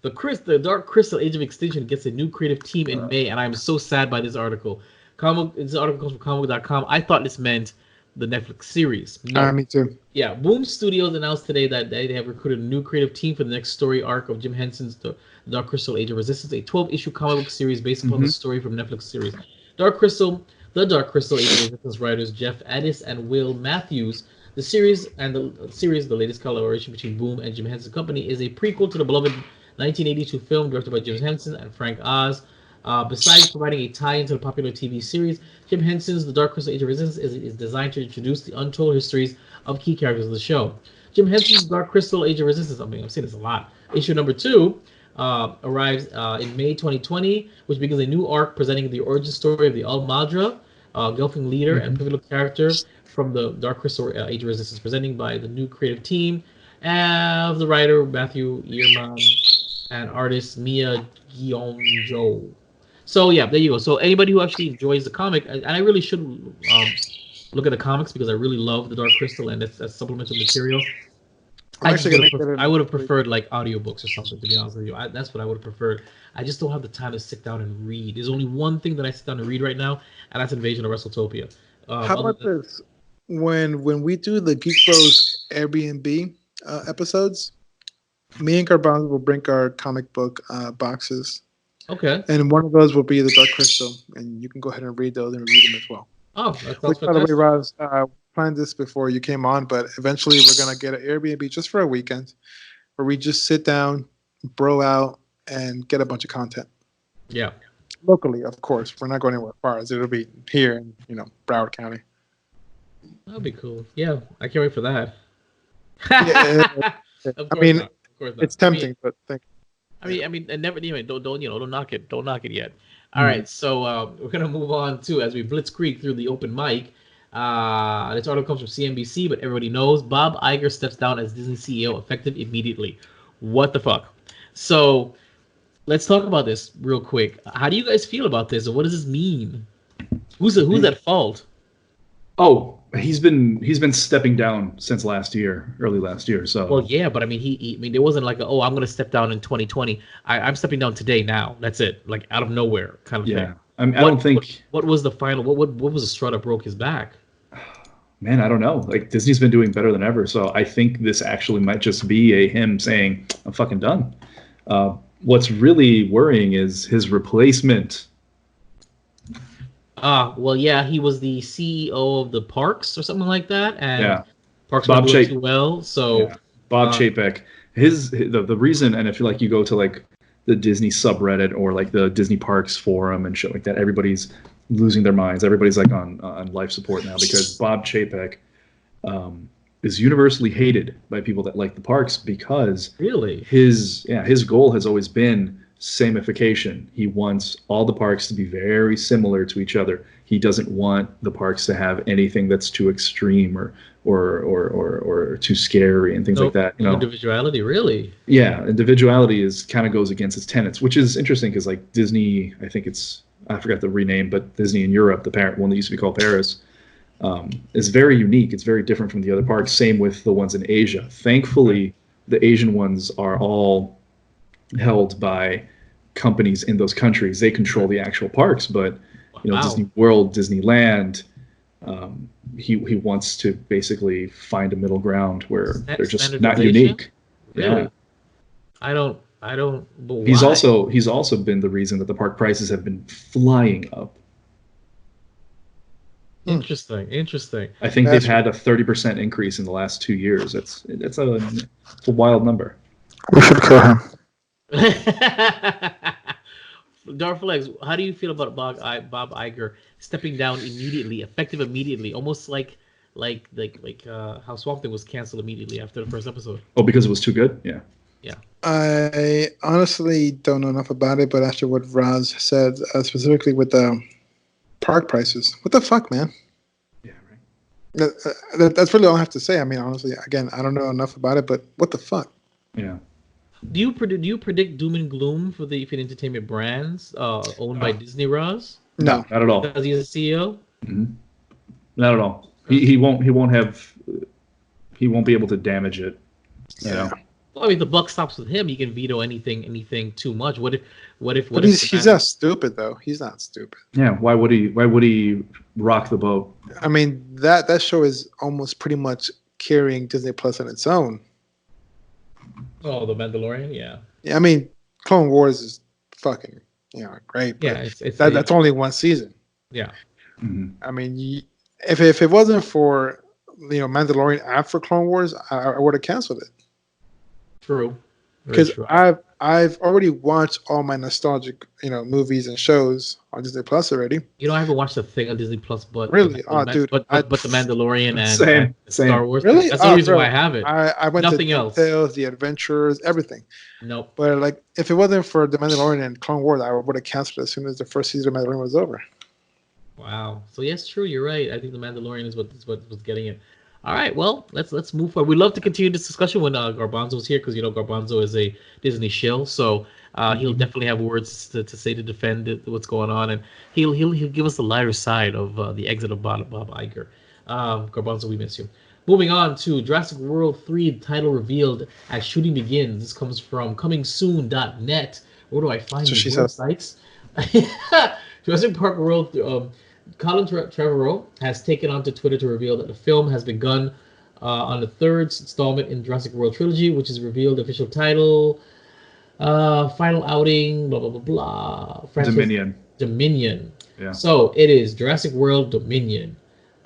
the Dark Crystal Age of Extinction gets a new creative team in May, and I'm so sad by this article. This article comes from comic.com. I thought this meant the Netflix series. No. Me too. Yeah, Boom Studios announced today that they have recruited a new creative team for the next story arc of Jim Henson's The Dark Crystal Age of Resistance, a 12-issue comic book series based upon the story from Netflix series. The Dark Crystal Age of Resistance writers Jeff Addis and Will Matthews. The series, the latest collaboration between Boom and Jim Henson Company, is a prequel to the beloved 1982 film directed by Jim Henson and Frank Oz. Besides providing a tie-in to the popular TV series, Jim Henson's The Dark Crystal Age of Resistance is designed to introduce the untold histories of key characters of the show. Jim Henson's Dark Crystal Age of Resistance, I'm saying this a lot, issue number 2, arrives in May 2020, which begins a new arc presenting the origin story of the Al-Madra, Gelfling leader and pivotal character from the Dark Crystal Age of Resistance, presenting by the new creative team of the writer Matthew Ehrman and artist Mia Guillaume-Jo. So yeah, there you go. So anybody who actually enjoys the comic, and I really should look at the comics because I really love the Dark Crystal and it's supplemental material. I would have preferred like audiobooks or something, to be honest with you. That's what I would have preferred. I just don't have the time to sit down and read. There's only one thing that I sit down and read right now, and that's Invasion of WrestleTopia. How about this? When we do the Geek Bros Airbnb episodes, me and Garbanzo will bring our comic book boxes. Okay. And one of those will be the Dark Crystal, and you can go ahead and read those and review them as well. Oh, that sounds fantastic. By the way, Roz, planned this before you came on, but eventually we're going to get an Airbnb just for a weekend where we just sit down, bro out, and get a bunch of content. Yeah. Locally, of course. We're not going anywhere far. It'll be here in, Broward County. That'd be cool. Yeah, I can't wait for that. It's tempting, but thank you. And never. Anyway, don't knock it. Don't knock it yet. All right, so we're gonna move on to as we blitzkrieg through the open mic. This article comes from CNBC, but everybody knows Bob Iger steps down as Disney CEO effective immediately. What the fuck? So let's talk about this real quick. How do you guys feel about this, and what does this mean? Who's at fault? Oh, he's been stepping down since early last year. So well, yeah, but he there wasn't like I'm going to step down in 2020. I'm stepping down today. Now that's it. Like out of nowhere kind of thing. I don't think. What was the final? What was the straw that broke his back? Man, I don't know. Like Disney's been doing better than ever. So I think this actually might just be him saying I'm fucking done. What's really worrying is his replacement. Well, yeah, he was the CEO of the parks or something like that, and Parks Bob weren't doing too well. So Bob Chapek, The reason, and if like you go to like the Disney subreddit or like the Disney Parks forum and shit like that, everybody's losing their minds. Everybody's like on life support now because Bob Chapek is universally hated by people that like the parks because really his goal has always been samification. He wants all the parks to be very similar to each other. He doesn't want the parks to have anything that's too extreme or too scary and things like that. You know, individuality, really. Yeah, individuality is kind of goes against its tenets, which is interesting because like Disney, I forgot the rename, but Disney in Europe, the parent one that used to be called Paris, is very unique. It's very different from the other parks. Same with the ones in Asia. Thankfully, the Asian ones are all held by companies in those countries. They control the actual parks, but you know, wow. Disney World, Disneyland, he wants to basically find a middle ground where they're just not unique. Really? Yeah. I don't. But he's also been the reason that the park prices have been flying up. Interesting. I think they've had a 30% increase in the last 2 years. It's a wild number. We should kill him. Darflex, how do you feel about Bob Iger stepping down immediately, effective immediately, almost like how Swamp Thing was canceled immediately after the first episode? Oh, because it was too good? Yeah. I honestly don't know enough about it, but after what Raz said, specifically with the park prices, what the fuck, man? Yeah, right. That's really all I have to say. I mean, honestly, again, I don't know enough about it, but what the fuck? Yeah. Do you predict doom and gloom for the Keepin Entertainment brands owned by Disney, Roz? No, not at all. Because he's a CEO? Mm-hmm. Not at all. He won't be able to damage it. You know? Well, I mean, the buck stops with him. He can veto anything too much. What if? But he's not stupid though. He's not stupid. Yeah. Why would he rock the boat? I mean, that show is almost pretty much carrying Disney Plus on its own. Oh, The Mandalorian, yeah. Yeah, I mean, Clone Wars is fucking, great. But yeah, that's only one season. Yeah. Mm-hmm. I mean, if it wasn't for Mandalorian after Clone Wars, I would have canceled it. True. Because I've already watched all my nostalgic movies and shows on Disney Plus already. I haven't watched a thing on Disney Plus, but really, dude, but The Mandalorian and same. Star Wars. Really, that's the reason why I have it. I went nothing to else. Tales, The Adventures, everything. Nope. But like, if it wasn't for The Mandalorian and Clone Wars, I would have canceled as soon as the first season of Mandalorian was over. Wow. So yes, true. You're right. I think The Mandalorian is what was getting it. All right, well, let's move forward. We'd love to continue this discussion when Garbanzo's here because Garbanzo is a Disney shill, so he'll definitely have words to say to defend what's going on, and he'll give us the lighter side of the exit of Bob Iger. Garbanzo, we miss you. Moving on to Jurassic World 3 title revealed as shooting begins. This comes from comingsoon.net. Where do I find these websites? Jurassic Park World. Colin Trevorrow has taken onto Twitter to reveal that the film has begun on the third installment in Jurassic World trilogy, which is revealed the official title, final outing, blah blah blah blah. Dominion. Yeah. So it is Jurassic World Dominion,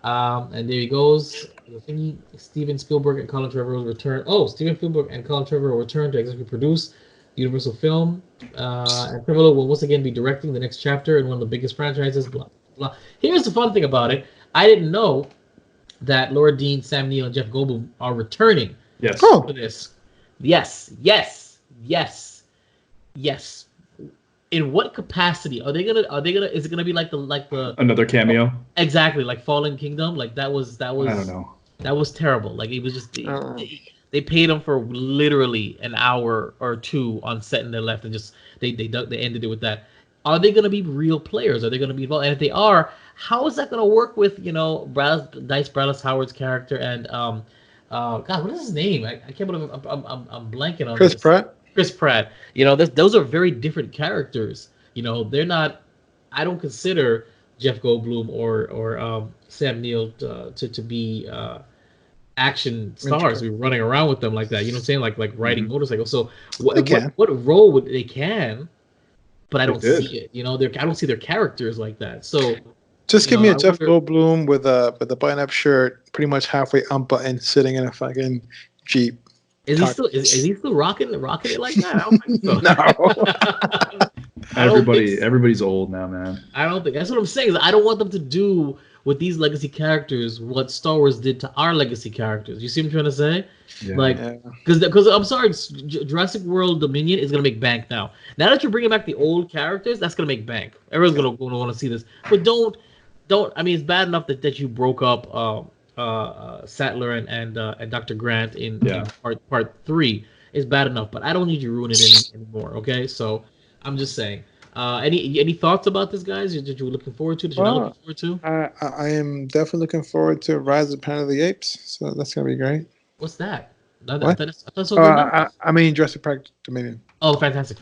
and there he goes. The thingy, Steven Spielberg and Colin Trevorrow return. Oh, Steven Spielberg and Colin Trevorrow return to executive produce Universal Film, and Trevorrow will once again be directing the next chapter in one of the biggest franchises. Blah. Here's the fun thing about it. I didn't know that Laura Dean, Sam Neill, and Jeff Goldblum are returning for this. Yes. In what capacity are they gonna? Is it gonna be like the another cameo? Exactly, like Fallen Kingdom. Like that was. I don't know. That was terrible. Like it was just they paid them for literally an hour or two on set and they left and just they ended it with that. Are they going to be real players? Are they going to be involved? And if they are, how is that going to work with Dice Bradley Howard's character and God, what is his name? I can't believe I'm blanking on Chris Pratt. Chris Pratt. Those are very different characters. They're not. I don't consider Jeff Goldblum or Sam Neill to be action stars. We're running around with them like that. You know what I'm saying? Like riding motorcycles. So what role would they can? But I don't see it. I don't see their characters like that. So just give me a Jeff Goldblum with a button-up shirt, pretty much halfway unbuttoned, sitting in a fucking Jeep. Is he still rocking it like that? I don't think so. No. Everybody's old now, man. I don't think that's what I'm saying. Is I don't want them to do with these legacy characters what Star Wars did to our legacy characters. You see what I'm trying to say? Yeah. Because I'm sorry, Jurassic World Dominion is gonna make bank now. Now that you're bringing back the old characters, that's gonna make bank. Everyone's gonna want to see this. But don't. I mean, it's bad enough that you broke up Sattler and Dr. Grant in part 3. It's bad enough, but I don't need you to ruin it anymore. Okay, so I'm just saying. Any thoughts about this, guys? That you were looking forward to? That you're not looking forward to? I am definitely looking forward to Rise of Planet of the Apes. So that's gonna be great. What's that? What? I mean Jurassic Park Dominion. Oh, fantastic!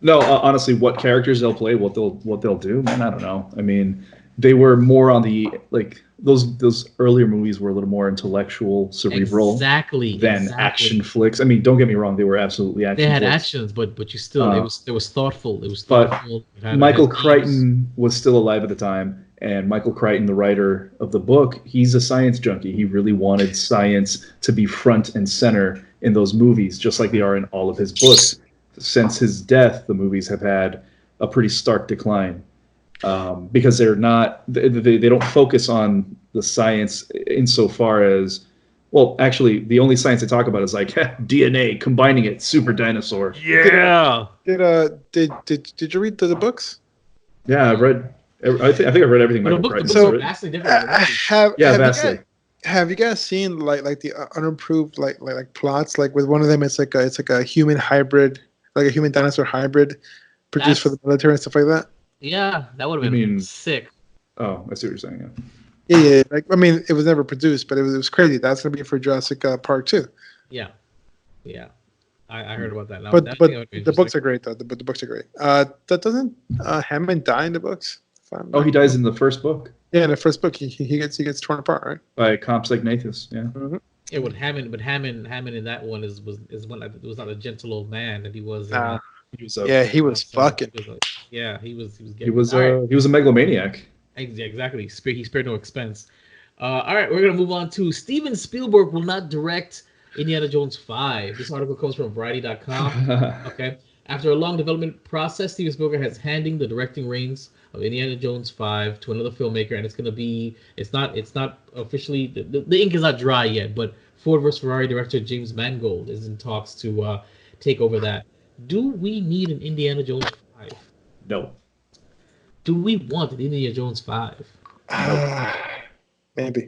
No, honestly, what characters they'll play, what they'll do, man, I don't know. I mean, they were more on the those earlier movies were a little more intellectual, cerebral, than action flicks. I mean, don't get me wrong, they were absolutely action. They had flicks. Actions, but you still it was thoughtful. It was thoughtful. But Michael Crichton was still alive at the time, and Michael Crichton, the writer of the book, he's a science junkie. He really wanted science to be front and center in those movies, just like they are in all of his books. Since his death, the movies have had a pretty stark decline because they don't focus on the science insofar as, well, actually, the only science they talk about is like DNA, combining it, super dinosaur. Yeah. Did you read the books? Yeah, I've read. I think I've read everything. Michael Crichton. So vastly different. Vastly. Have you guys seen like the unimproved like plots? Like with one of them, it's like a human hybrid. Like a human dinosaur hybrid produced for the military and stuff like that. Yeah, that would have been sick. Oh, I see what you're saying. Yeah. Like, I mean, it was never produced, but it was crazy. That's gonna be for Jurassic Park 2. Yeah. I heard about that. But the books are great though. The books are great. That doesn't Hammond die in the books? He dies in the first book. Yeah, in the first book, he gets torn apart, right? By Compsognathus. Yeah. Mm-hmm. Yeah, with Hammond in that one was when it was not a gentle old man that he was. He was fucking. He was a megalomaniac. Exactly. He spared no expense. All right, we're gonna move on to Steven Spielberg will not direct Indiana Jones 5. This article comes from Variety.com. Okay. After a long development process, Steven Spielberg has handing the directing reins of Indiana Jones 5 to another filmmaker, and it's not officially, the ink is not dry yet, but Ford vs. Ferrari director James Mangold is in talks to take over that. Do we need an Indiana Jones 5? No. Do we want an Indiana Jones 5? Maybe.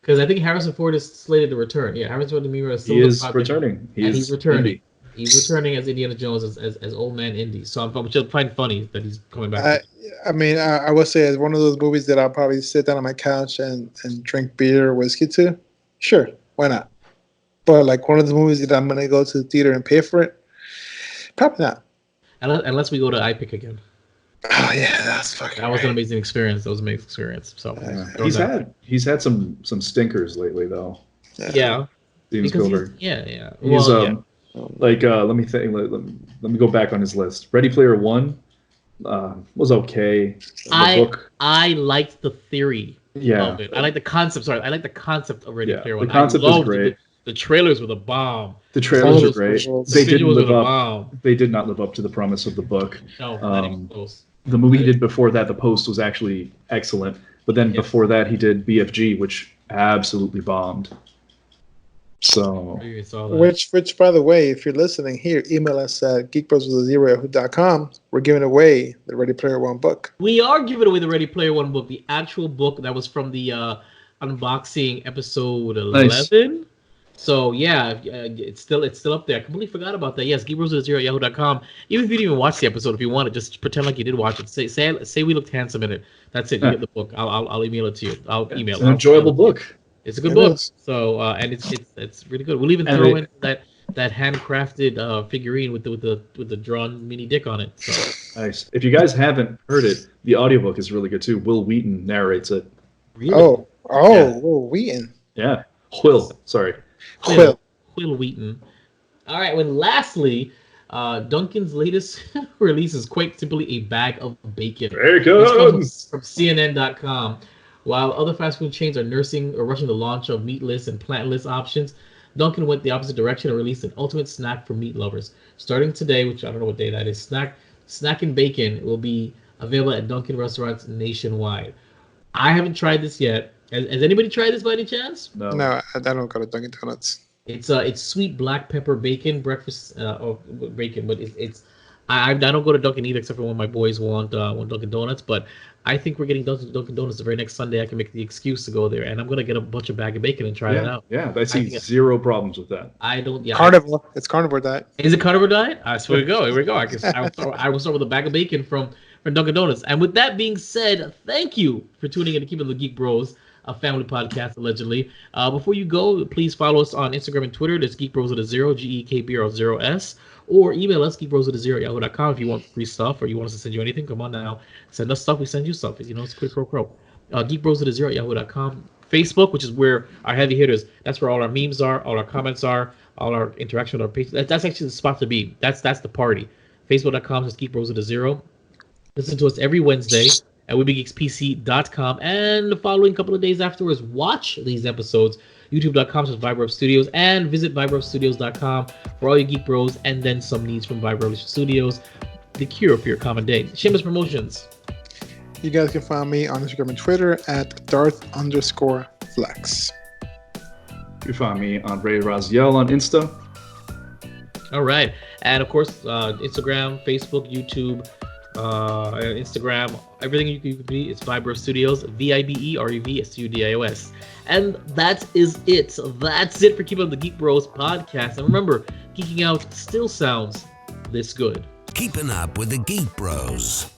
Because I think Harrison Ford is slated to return. Yeah, Harrison Ford is still returning. He's returning. Indy. He's returning as Indiana Jones as Old Man Indy. So I'm just find funny that he's coming back. I mean, I would say it's one of those movies that I'll probably sit down on my couch and drink beer or whiskey to. Sure, why not? But like one of the movies that I'm gonna go to the theater and pay for it, probably not. Unless we go to iPic again. Oh yeah, that's fucking. That was an amazing experience. That was an amazing experience. So he's had some stinkers lately though. Yeah. Steven Spielberg. Yeah. Let me think. Let me go back on his list. Ready Player One was okay. I liked the theory. Yeah. Of it. I like the concept. Sorry, I like the concept of Ready Player One. The concept was great. The trailers were the bomb. The trailers were great. They didn't live up. They did not live up to the promise of the book. No, not even close. The movie he did before that, The Post, was actually excellent. But then before that, he did BFG, which absolutely bombed. So, which, by the way, if you're listening here, email us at geekbros@yahoo.com. We're giving away the Ready Player One book. We are giving away the Ready Player One book, the actual book that was from the unboxing episode 11. Nice. So yeah, it's still up there. I completely forgot about that. Yes, geekbros@yahoo.com. Even if you didn't even watch the episode, if you want it, just pretend like you did watch it. Say we looked handsome in it. That's it. You get the book. I'll email it to you. I'll email. It's an enjoyable book. It's a good book. So and it's really good. We'll even throw in that handcrafted figurine with the drawn mini dick on it. So. Nice. If you guys haven't heard it, the audiobook is really good too. Will Wheaton narrates it. Really? Oh, yeah. Will Wheaton. Yeah. Sorry. Will Wheaton. All right. And lastly, Duncan's latest release is quite simply a bag of bacon. Bacon! From CNN.com. While other fast food chains are nursing or rushing the launch of meatless and plantless options, Dunkin' went the opposite direction and released an ultimate snack for meat lovers. Starting today, which I don't know what day that is, Snack and Bacon will be available at Dunkin' restaurants nationwide. I haven't tried this yet. Has anybody tried this by any chance? No, I don't go to Dunkin' Donuts. It's sweet black pepper bacon breakfast or bacon, but I don't go to Dunkin' either, except for when my boys want Dunkin' Donuts. But I think we're getting Dunkin' Donuts the very next Sunday. I can make the excuse to go there, and I'm gonna get a bunch of bag of bacon and try it out. Yeah, I see zero problems with that. I don't. Yeah, carnivore. It's carnivore diet. Is it carnivore diet? I swear to go. Here we go. I will start with a bag of bacon from Dunkin' Donuts. And with that being said, thank you for tuning in to Keepin' the Geek Bros, a family podcast, allegedly. Before you go, please follow us on Instagram and Twitter. That's Geek Bros with a 0, GEKBRO0S. Or email us, geekbros@yahoo.com, if you want free stuff or you want us to send you anything. Come on now. Send us stuff, we send you stuff. It's quid pro quo. Geekbros@yahoo.com. Facebook, which is where our heavy hitters, that's where all our memes are, all our comments are, all our interaction with our page. That's actually the spot to be. That's the party. Facebook.com/geekbros0. Listen to us every Wednesday at WeBeGeeksPC.com, and the following couple of days afterwards, watch these episodes. YouTube.com/Vibrub Studios, and visit VibrubStudios.com for all your Geek Bros and then some needs from Vibrub Studios, the cure for your common day. Shameless promotions. You guys can find me on Instagram and Twitter at Darth_Flex. You can find me on Ray Raziel on Insta. All right, and of course, Instagram, Facebook, YouTube. Instagram, everything you can be, it's Vibrub Studios, VIBEREVSTUDIOS. And that is it. That's it for Keepin' the Geek Bros podcast. And remember, geeking out still sounds this good. Keeping up with the Geek Bros.